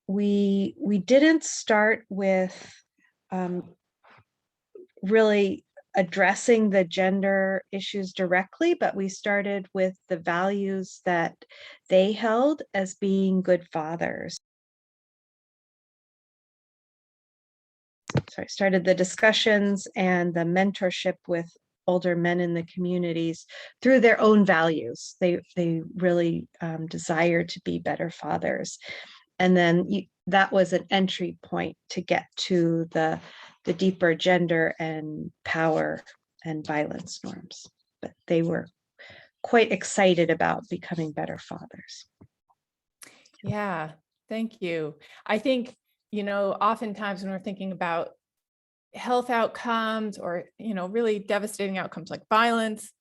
we didn't start with really addressing the gender issues directly, but we started with the values that they held as being good fathers. So I started the discussions and the mentorship with older men in the communities through their own values. They really desire to be better fathers. And then that was an entry point to get to the deeper gender and power and violence norms. But they were quite excited about becoming better fathers. Yeah, thank you. I think, oftentimes when we're thinking about health outcomes or, really devastating outcomes like violence,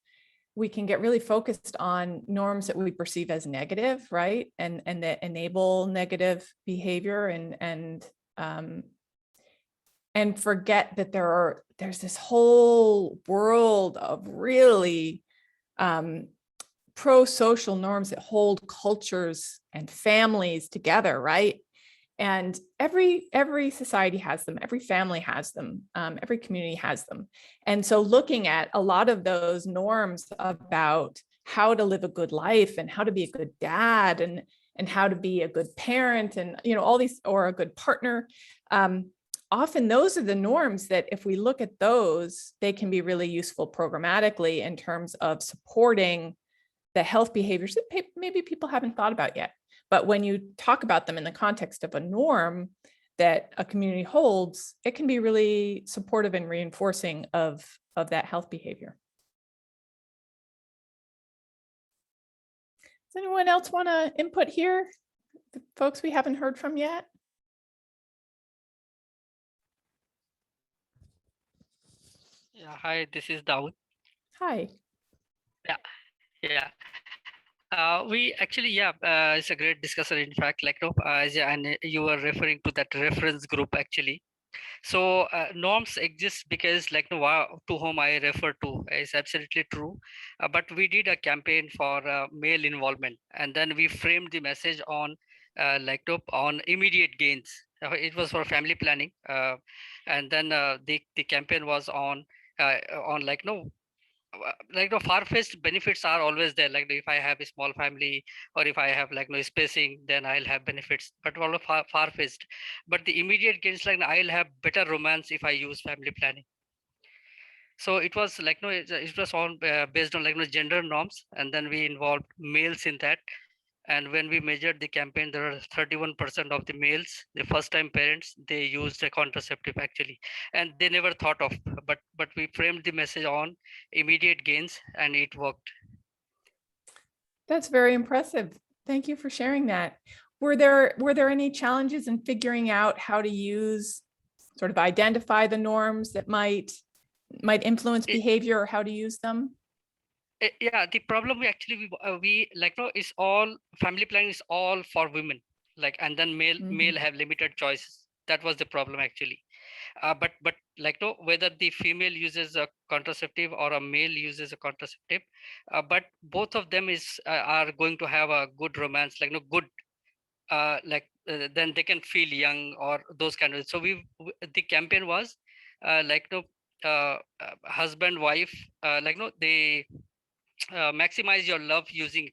we can get really focused on norms that we perceive as negative, right? And that enable negative behavior and forget that there's this whole world of really pro-social norms that hold cultures and families together, right? And every society has them, every family has them, every community has them. And so looking at a lot of those norms about how to live a good life and how to be a good dad and how to be a good parent and, you know, all these, or a good partner, often those are the norms that if we look at those, they can be really useful programmatically in terms of supporting the health behaviors that maybe people haven't thought about yet. But when you talk about them in the context of a norm that a community holds, it can be really supportive and reinforcing of that health behavior. Does anyone else want to input here? The folks we haven't heard from yet? Yeah, hi, this is Dawood. Hi. Yeah. We actually, it's a great discussion. In fact, like, and you were referring to that reference group actually. So norms exist because, like, to whom I refer to is absolutely true. But we did a campaign for male involvement, and then we framed the message on, on immediate gains. It was for family planning, and then the campaign was on far-fetched benefits are always there. Like, if I have a small family, or if I have spacing, then I'll have benefits, but all of far-fetched. But the immediate gains, like, I'll have better romance if I use family planning. So it was it was on based on gender norms, and then we involved males in that. And when we measured the campaign, there were 31% of the males, the first-time parents, they used a contraceptive actually, and they never thought of. But we framed the message on immediate gains, and it worked. That's very impressive. Thank you for sharing that. Were there any challenges in figuring out how to use, sort of identify the norms that might influence behavior, or how to use them? Yeah, the problem we is all family planning is all for women, and then male have limited choices. That was the problem actually. But whether the female uses a contraceptive or a male uses a contraceptive, but both of them are going to have a good romance, good, then they can feel young or those kind of. So the campaign was husband wife, they maximize your love using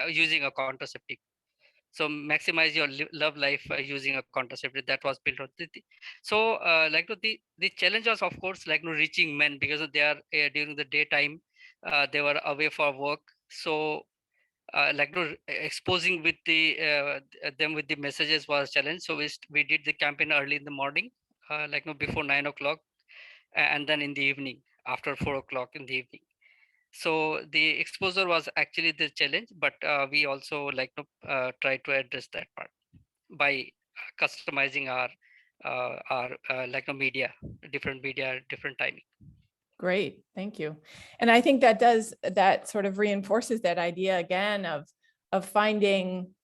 using a contraceptive. So maximize your love life using a contraceptive. That was built on. So the challenge was, of course, reaching men, because they are during the daytime, they were away for work. So exposing with them with the messages was a challenge. So we did the campaign early in the morning, before 9 o'clock, and then in the evening after 4 o'clock in the evening. So the exposure was actually the challenge, but we also try to address that part by customizing our media, different timing. Great, thank you. And I think that sort of reinforces that idea again of finding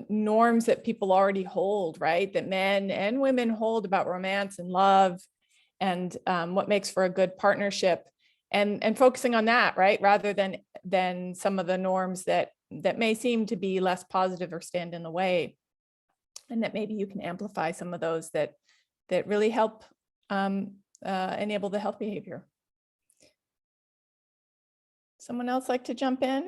norms that people already hold, right? That men and women hold about romance and love, and what makes for a good partnership. And focusing on that, right, rather than some of the norms that may seem to be less positive or stand in the way, and that maybe you can amplify some of those that really help enable the health behavior. Someone else like to jump in?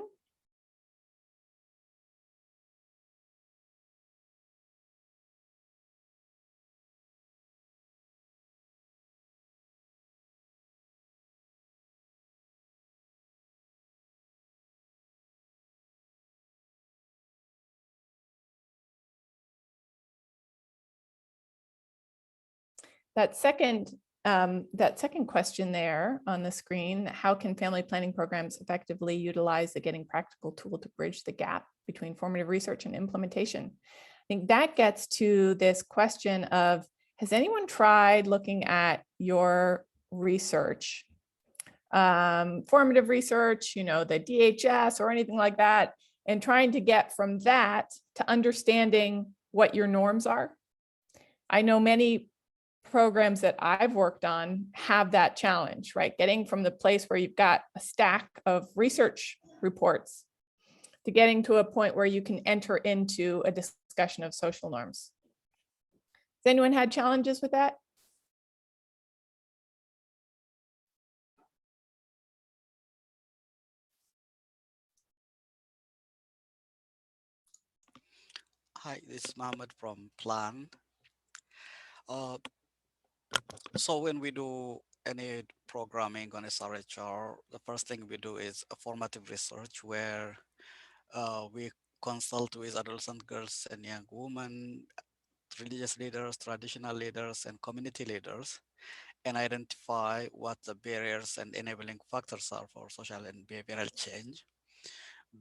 That second question there on the screen, how can family planning programs effectively utilize the Getting Practical tool to bridge the gap between formative research and implementation? I think that gets to this question of, has anyone tried looking at your research, formative research, the DHS or anything like that, and trying to get from that to understanding what your norms are? I know many programs that I've worked on have that challenge, right? Getting from the place where you've got a stack of research reports to getting to a point where you can enter into a discussion of social norms. Has anyone had challenges with that? Hi, this is Mohammed from Plan. So when we do any programming on SRHR, the first thing we do is a formative research where we consult with adolescent girls and young women, religious leaders, traditional leaders, and community leaders, and identify what the barriers and enabling factors are for social and behavioral change.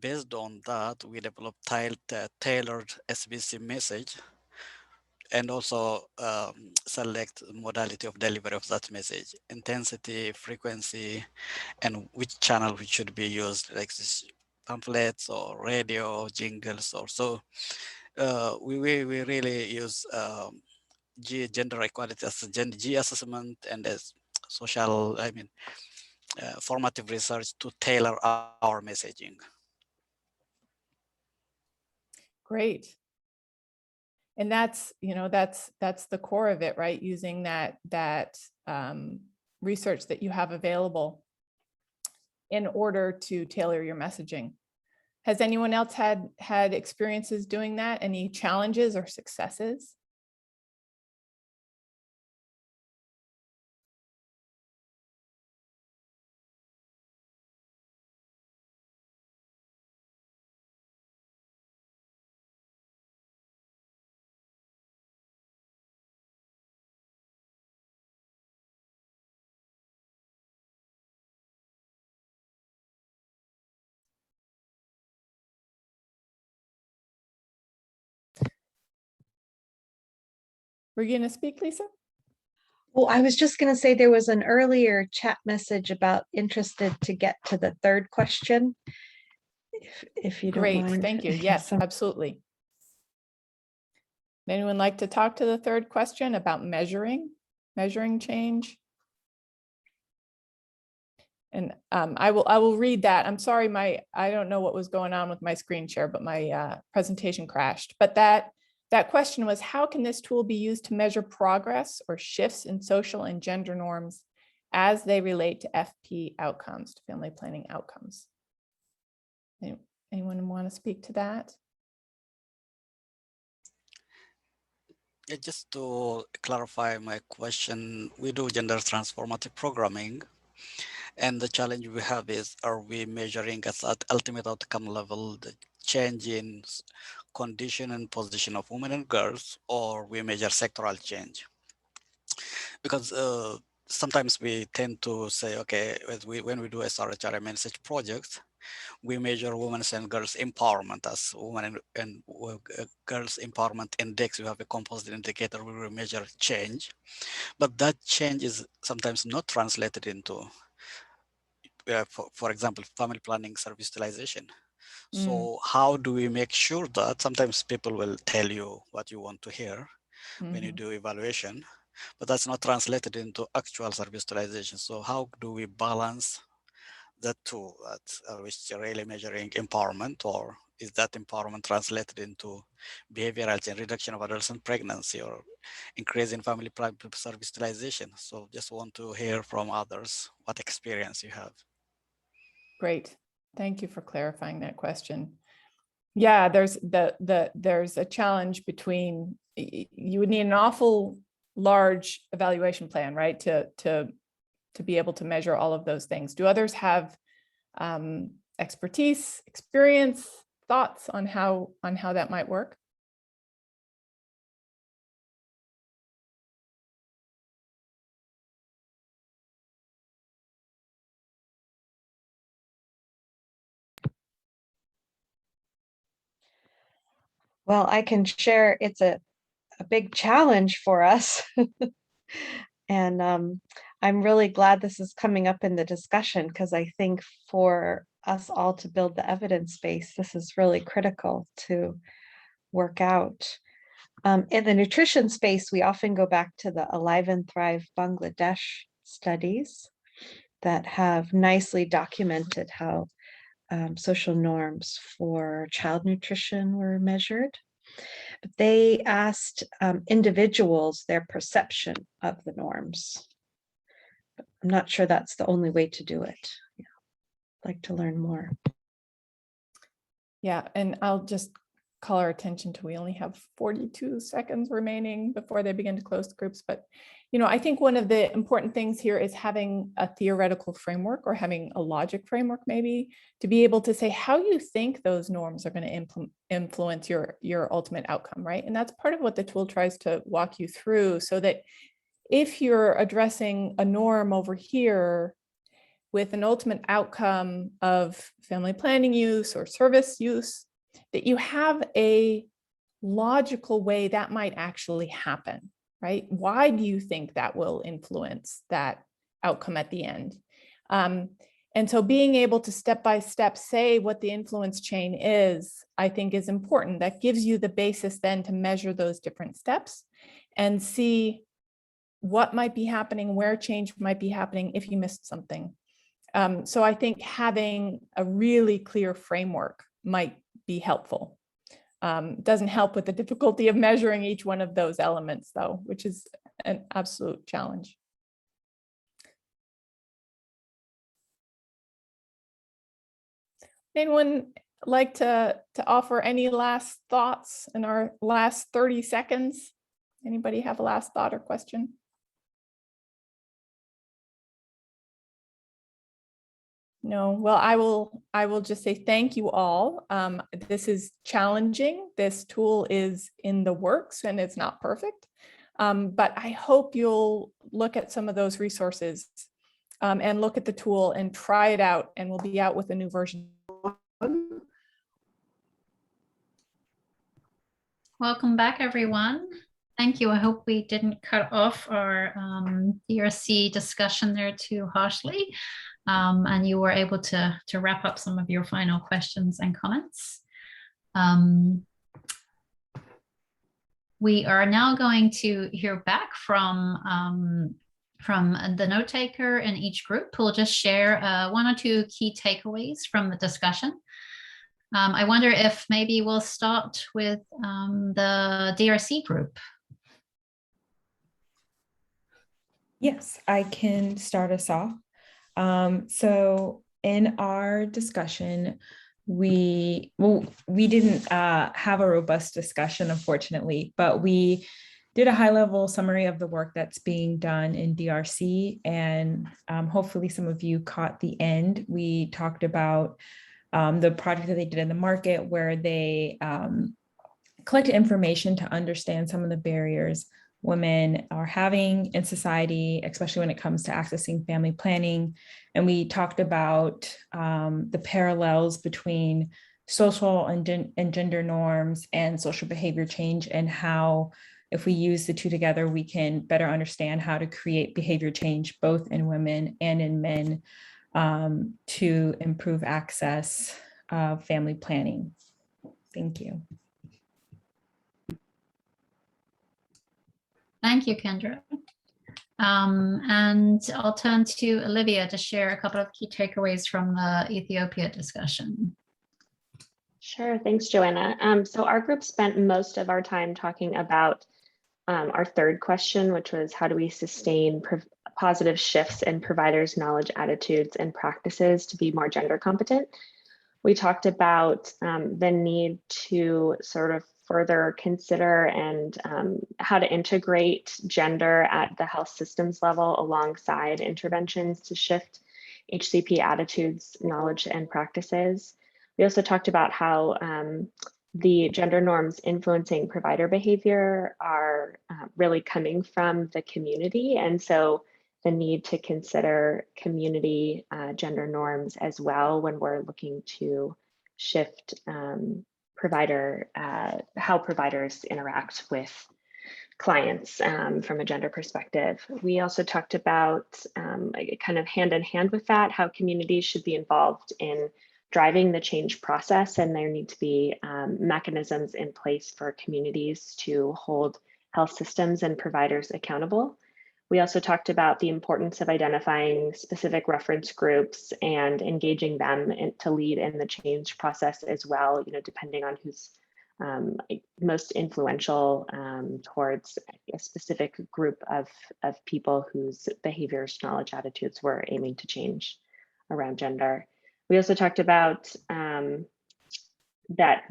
Based on that, we develop tailored SBC message and also select modality of delivery of that message, intensity, frequency, and which channel which should be used, like this pamphlets or radio, jingles or so. We really use gender equality as a G assessment and as social, formative research to tailor our messaging. Great. And that's, that's the core of it, right? Using that research that you have available in order to tailor your messaging. Has anyone else had experiences doing that? Any challenges or successes? Were you going to speak, Lisa? Well, I was just going to say there was an earlier chat message about interested to get to the third question. If you don't Great, mind. thank you. Yes, absolutely. Anyone like to talk to the third question about measuring change? And I will read that. I'm sorry, I don't know what was going on with my screen share, but my presentation crashed. But that question was, how can this tool be used to measure progress or shifts in social and gender norms as they relate to FP outcomes, to family planning outcomes? Anyone want to speak to that? Yeah, just to clarify my question, we do gender transformative programming. And the challenge we have is, are we measuring at ultimate outcome level the change in condition and position of women and girls, or we measure sectoral change? Because sometimes we tend to say, okay, when we do SRHR message projects, we measure women's and girls empowerment as women and girls empowerment index. We have a composite indicator where we measure change, but that change is sometimes not translated into, for example, family planning service utilization. So how do we make sure that sometimes people will tell you what you want to hear when you do evaluation, but that's not translated into actual service utilization? So how do we balance the two, which are really measuring empowerment, or is that empowerment translated into behavioral change, reduction of adolescent pregnancy, or increase in family service utilization? So just want to hear from others what experience you have. Great. Thank you for clarifying that question. Yeah, there's a challenge between, you would need an awful large evaluation plan, right, to be able to measure all of those things. Do others have expertise, experience, thoughts on how that might work? Well, I can share it's a big challenge for us. And I'm really glad this is coming up in the discussion, because I think for us all to build the evidence base, this is really critical to work out. In the nutrition space, we often go back to the Alive and Thrive Bangladesh studies that have nicely documented how social norms for child nutrition were measured. but they asked individuals their perception of the norms. But I'm not sure that's the only way to do it. Yeah. I'd like to learn more. Yeah, and I'll just call our attention to, we only have 42 seconds remaining before they begin to close the groups. But, you know, I think one of the important things here is having a theoretical framework, or having a logic framework, maybe, to be able to say how you think those norms are going to influence your ultimate outcome, right? And that's part of what the tool tries to walk you through, so that if you're addressing a norm over here with an ultimate outcome of family planning use or service use, that you have a logical way that might actually happen, right? Why do you think that will influence that outcome at the end? And so being able to step by step say what the influence chain is, I think is important. That gives you the basis then to measure those different steps and see what might be happening, where change might be happening if you missed something. So I think having a really clear framework might be helpful. Doesn't help with the difficulty of measuring each one of those elements, though, which is an absolute challenge. Anyone like to offer any last thoughts in our last 30 seconds? Anybody have a last thought or question? No, well, I will just say thank you all. This is challenging. This tool is in the works and it's not perfect, but I hope you'll look at some of those resources and look at the tool and try it out, and we'll be out with a new version. Welcome back, everyone. Thank you. I hope we didn't cut off our DRC discussion there too harshly. And you were able to wrap up some of your final questions and comments. We are now going to hear back from the note taker in each group, who will just share 1 or 2 key takeaways from the discussion. I wonder if maybe we'll start with the DRC group. Yes, I can start us off. So in our discussion, we didn't have a robust discussion, unfortunately, but we did a high-level summary of the work that's being done in DRC, and hopefully some of you caught the end. We talked about the project that they did in the market, where they collected information to understand some of the barriers women are having in society, especially when it comes to accessing family planning. And we talked about the parallels between social and gender norms and social behavior change, and how, if we use the two together, we can better understand how to create behavior change both in women and in men to improve access of family planning. Thank you. Thank you, Kendra. And I'll turn to Olivia to share a couple of key takeaways from the Ethiopia discussion. Sure, thanks, Joanna. So our group spent most of our time talking about our third question, which was how do we sustain positive shifts in providers' knowledge, attitudes, and practices to be more gender competent. We talked about the need to sort of further consider and how to integrate gender at the health systems level alongside interventions to shift HCP attitudes, knowledge, and practices. We also talked about how the gender norms influencing provider behavior are really coming from the community. And so the need to consider community gender norms as well when we're looking to shift how providers interact with clients from a gender perspective. We also talked about kind of hand in hand with that, how communities should be involved in driving the change process, and there need to be mechanisms in place for communities to hold health systems and providers accountable. We also talked about the importance of identifying specific reference groups and engaging them to lead in the change process as well, depending on who's most influential towards a specific group of people whose behaviors, knowledge, attitudes we're aiming to change around gender. We also talked about that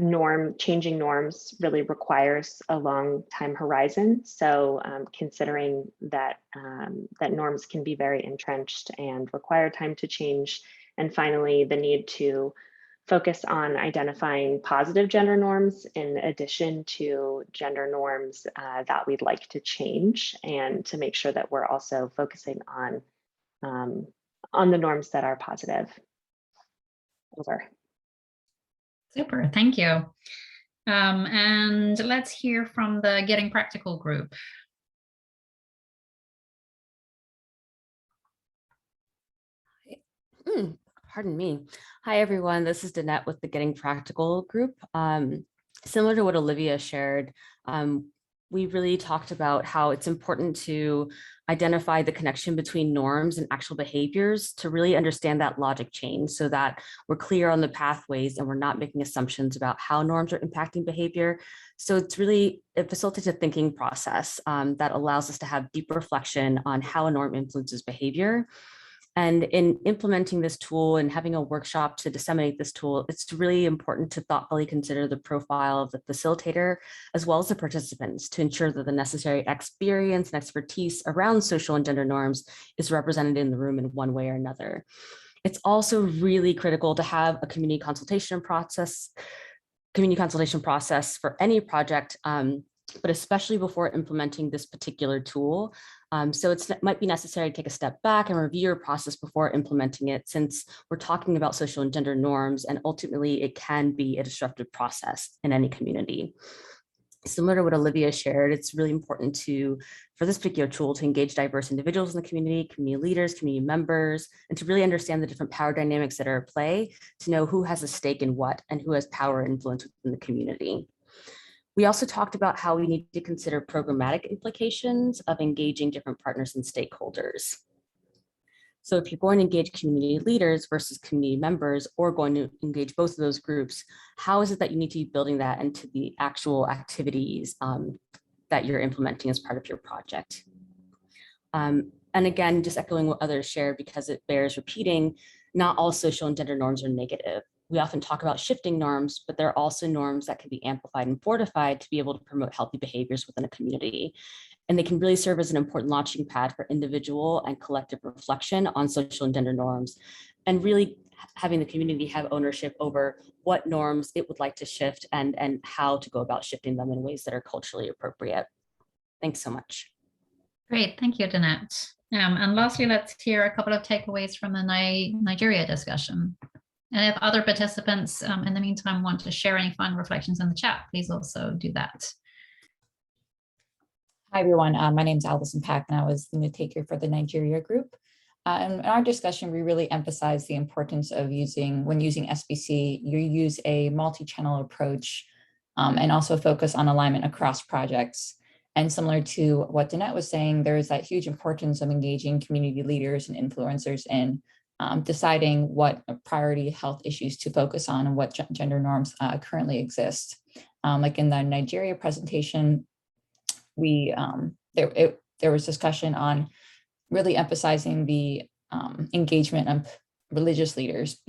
changing norms really requires a long time horizon. So considering that that norms can be very entrenched and require time to change. And finally, the need to focus on identifying positive gender norms in addition to gender norms that we'd like to change, and to make sure that we're also focusing on the norms that are positive. Over. Super, thank you. And let's hear from the Getting Practical group. Pardon me. Hi, everyone. This is Danette with the Getting Practical group. Similar to what Olivia shared, we really talked about how it's important to identify the connection between norms and actual behaviors to really understand that logic chain so that we're clear on the pathways and we're not making assumptions about how norms are impacting behavior. So it facilitates a thinking process that allows us to have deep reflection on how a norm influences behavior. And in implementing this tool and having a workshop to disseminate this tool, it's really important to thoughtfully consider the profile of the facilitator as well as the participants to ensure that the necessary experience and expertise around social and gender norms is represented in the room in one way or another. It's also really critical to have a community consultation process for any project, but especially before implementing this particular tool. So it might be necessary to take a step back and review your process before implementing it, since we're talking about social and gender norms, and ultimately it can be a disruptive process in any community. Similar to what Olivia shared, it's really important for this particular tool to engage diverse individuals in the community leaders, community members, and to really understand the different power dynamics that are at play, to know who has a stake in what and who has power and influence within the community. We also talked about how we need to consider programmatic implications of engaging different partners and stakeholders. So if you're going to engage community leaders versus community members, or going to engage both of those groups, how is it that you need to be building that into the actual activities that you're implementing as part of your project? And again, just echoing what others shared, because it bears repeating, not all social and gender norms are negative. We often talk about shifting norms, but there are also norms that can be amplified and fortified to be able to promote healthy behaviors within a community. And they can really serve as an important launching pad for individual and collective reflection on social and gender norms, and really having the community have ownership over what norms it would like to shift and how to go about shifting them in ways that are culturally appropriate. Thanks so much. Great, thank you, Danette. And lastly, let's hear a couple of takeaways from the Nigeria discussion. And if other participants in the meantime want to share any final reflections in the chat, please also do that. Hi, everyone. My name is Allison Pack, and I was the note taker for the Nigeria group. In our discussion, we really emphasized the importance of when using SBC, you use a multi-channel approach and also focus on alignment across projects. And similar to what Danette was saying, there is that huge importance of engaging community leaders and influencers in deciding what priority health issues to focus on and what gender norms currently exist. Like in the Nigeria presentation, there was discussion on really emphasizing the engagement of religious leaders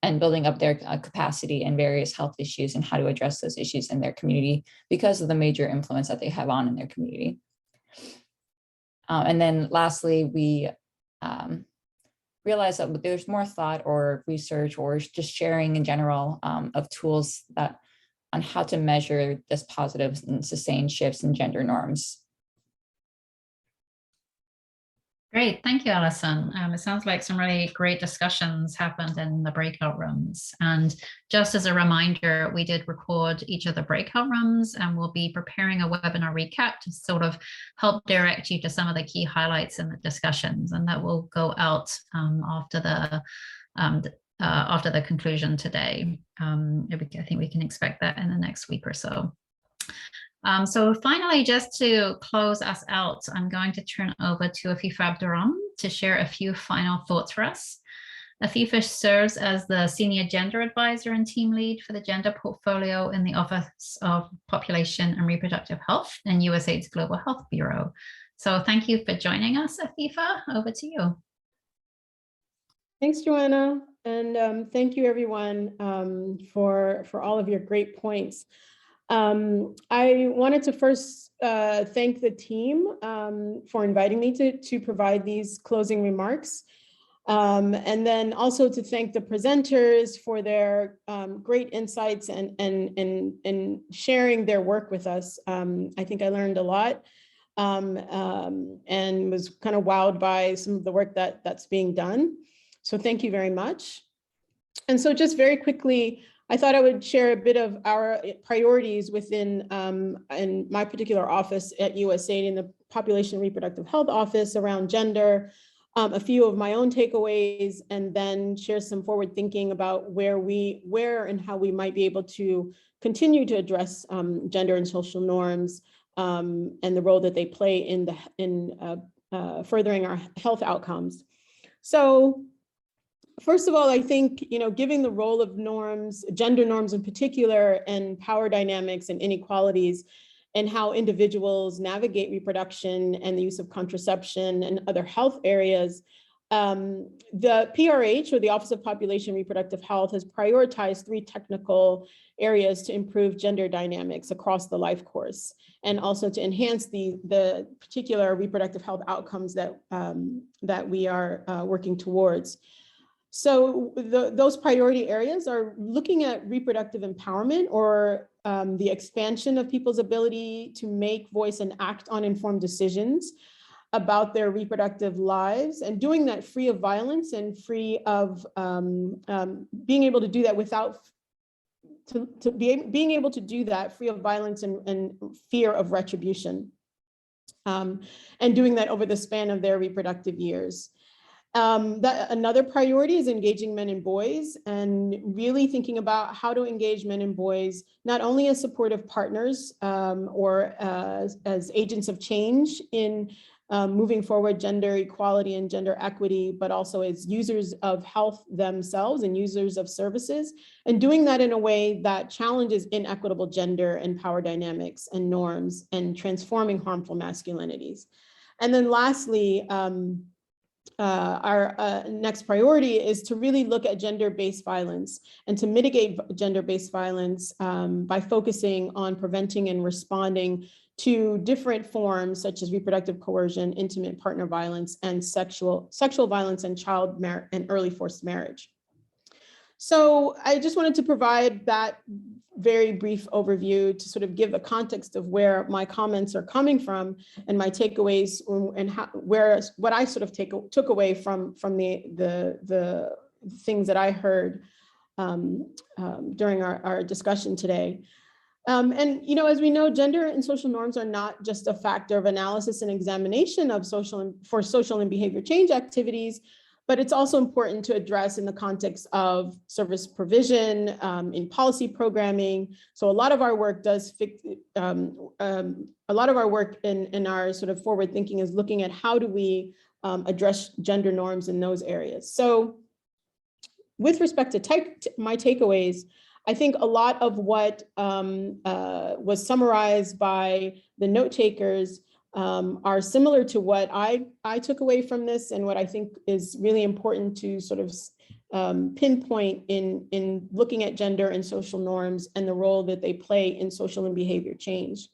and building up their capacity in various health issues and how to address those issues in their community because of the major influence that they have in their community. And then lastly, we realize that there's more thought or research or just sharing in general of tools on how to measure this positive and sustained shifts in gender norms. Great, thank you, Alison. It sounds like some really great discussions happened in the breakout rooms. And just as a reminder, we did record each of the breakout rooms, and we'll be preparing a webinar recap to sort of help direct you to some of the key highlights in the discussions. And that will go out after the conclusion today. I think we can expect that in the next week or so. So finally, just to close us out, I'm going to turn over to Afif Abduram to share a few final thoughts for us. Ethiopia serves as the Senior Gender Advisor and Team Lead for the Gender Portfolio in the Office of Population and Reproductive Health and USAID's Global Health Bureau. So thank you for joining us, Ethiopia. Over to you. Thanks, Joanna. And thank you, everyone, for all of your great points. I wanted to first thank the team for inviting me to provide these closing remarks. And then also to thank the presenters for their great insights and sharing their work with us. I think I learned a lot and was kind of wowed by some of the work that's being done. So thank you very much. And so just very quickly, I thought I would share a bit of our priorities within in my particular office at USAID in the Population and Reproductive Health Office around gender, a few of my own takeaways, and then share some forward thinking about where and how we might be able to continue to address gender and social norms and the role that they play in furthering our health outcomes. So first of all, I think, given the role of norms, gender norms in particular, and power dynamics and inequalities, and how individuals navigate reproduction and the use of contraception and other health areas, the PRH, or the Office of Population and Reproductive Health, has prioritized 3 technical areas to improve gender dynamics across the life course, and also to enhance the particular reproductive health outcomes that we are working towards. So those priority areas are looking at reproductive empowerment, or the expansion of people's ability to make, voice, and act on informed decisions about their reproductive lives, and doing that free of violence and free of being able to do that being able to do that free of violence and fear of retribution, and doing that over the span of their reproductive years. Another priority is engaging men and boys, and really thinking about how to engage men and boys, not only as supportive partners or as agents of change in moving forward gender equality and gender equity, but also as users of health themselves and users of services, and doing that in a way that challenges inequitable gender and power dynamics and norms, and transforming harmful masculinities. And then lastly, our next priority is to really look at gender-based violence and to mitigate gender-based violence by focusing on preventing and responding to different forms such as reproductive coercion, intimate partner violence, and sexual violence and child and early forced marriage. So I just wanted to provide that very brief overview to sort of give a context of where my comments are coming from and my takeaways, and what I sort of took away from the things that I heard during our discussion today. And as we know, gender and social norms are not just a factor of analysis and examination of social and behavior change activities, but it's also important to address in the context of service provision, in policy programming. So a lot of our work in our sort of forward thinking is looking at how do we address gender norms in those areas. So with respect to my takeaways, I think a lot of what was summarized by the note takers are similar to what I took away from this, and what I think is really important to sort of pinpoint in looking at gender and social norms and the role that they play in social and behavior change.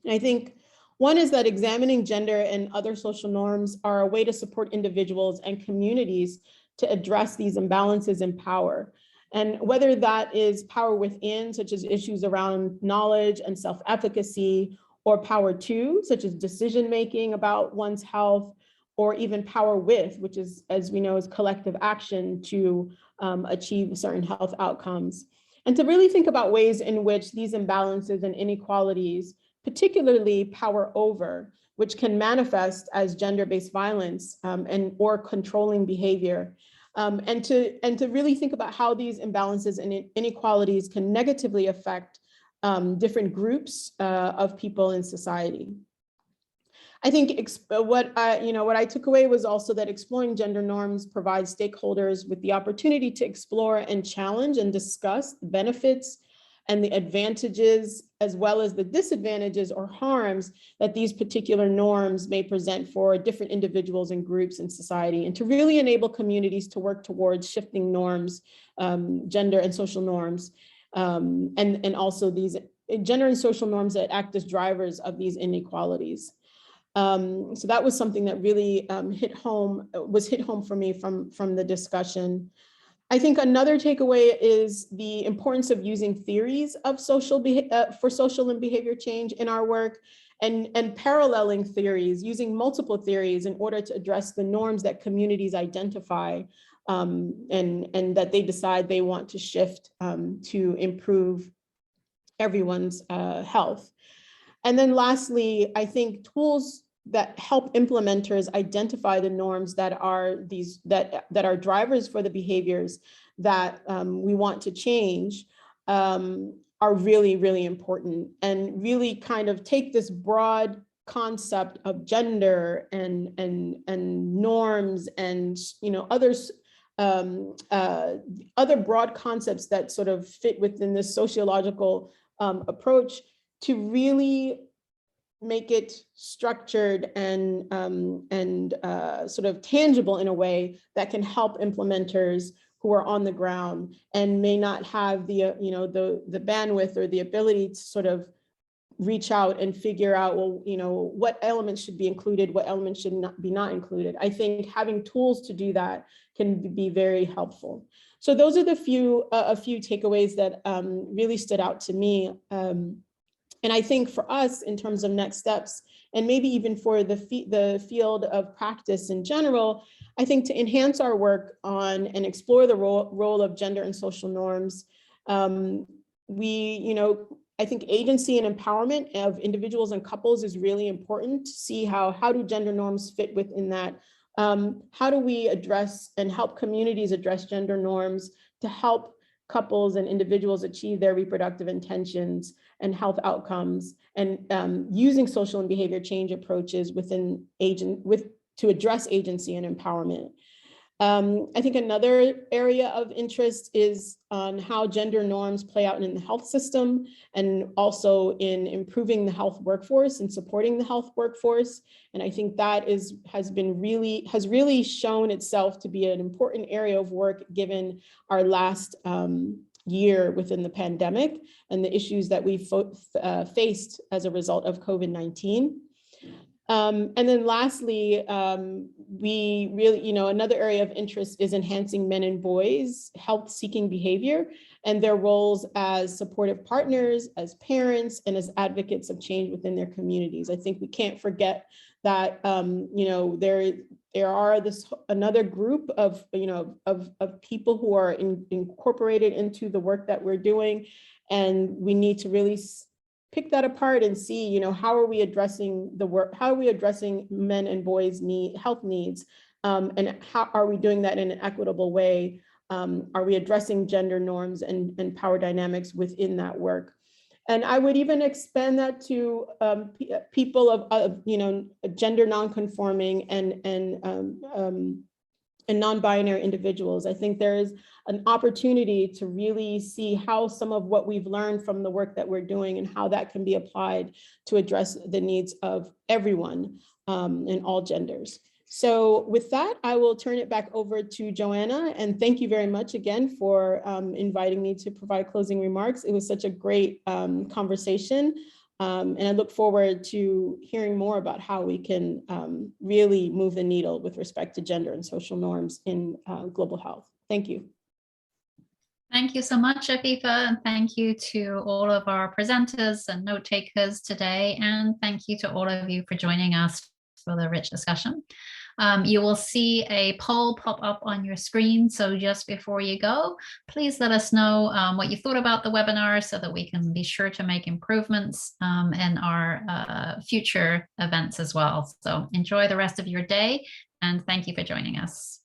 And I think one is that examining gender and other social norms are a way to support individuals and communities to address these imbalances in power. And whether that is power within, such as issues around knowledge and self-efficacy, or power to, such as decision-making about one's health, or even power with, which is, as we know, is collective action to achieve certain health outcomes. And to really think about ways in which these imbalances and inequalities, particularly power over, which can manifest as gender-based violence or controlling behavior, and to really think about how these imbalances and inequalities can negatively affect different groups of people in society. I think what I took away was also that exploring gender norms provides stakeholders with the opportunity to explore and challenge and discuss the benefits and the advantages, as well as the disadvantages or harms that these particular norms may present for different individuals and groups in society, and to really enable communities to work towards shifting norms, gender and social norms, and also these gender and social norms that act as drivers of these inequalities. So that was something that really hit home for me from the discussion. I think another takeaway is the importance of using theories of for social and behavior change in our work, and paralleling theories, using multiple theories in order to address the norms that communities identify and that they decide they want to shift to improve everyone's health. And then lastly, I think tools that help implementers identify the norms that are drivers for the behaviors that we want to change are really, really important, and really kind of take this broad concept of gender and norms and other broad concepts that sort of fit within this sociological approach to really make it structured and sort of tangible in a way that can help implementers who are on the ground and may not have the bandwidth or the ability to sort of reach out and figure out, well, what elements should be included, what elements should not be included. I think having tools to do that can be very helpful. So those are a few takeaways that really stood out to me. And I think for us, in terms of next steps, and maybe even for the field of practice in general, I think to enhance our work on and explore the role of gender and social norms, I think agency and empowerment of individuals and couples is really important to see how do gender norms fit within that. How do we address and help communities address gender norms to help couples and individuals achieve their reproductive intentions and health outcomes, and using social and behavior change approaches to address agency and empowerment. I think another area of interest is on how gender norms play out in the health system, and also in improving the health workforce and supporting the health workforce. And I think that has really shown itself to be an important area of work given our last year within the pandemic and the issues that we faced as a result of COVID-19. And then lastly, we really, another area of interest is enhancing men and boys' health-seeking behavior and their roles as supportive partners, as parents, and as advocates of change within their communities. I think we can't forget that, there are another group of people who are incorporated into the work that we're doing, and we need to really pick that apart and see, how are we addressing the work? How are we addressing men and boys' health needs? And how are we doing that in an equitable way? Are we addressing gender norms and power dynamics within that work? And I would even expand that to people of gender nonconforming and non-binary individuals. I think there is an opportunity to really see how some of what we've learned from the work that we're doing and how that can be applied to address the needs of everyone and all genders. So with that, I will turn it back over to Joanna, and thank you very much again for inviting me to provide closing remarks. It was such a great conversation, and I look forward to hearing more about how we can really move the needle with respect to gender and social norms in global health. Thank you. Thank you so much, Afifa, and thank you to all of our presenters and note takers today, and thank you to all of you for joining us for the rich discussion. You will see a poll pop up on your screen, so just before you go, please let us know what you thought about the webinar so that we can be sure to make improvements in our future events as well. So enjoy the rest of your day, and thank you for joining us.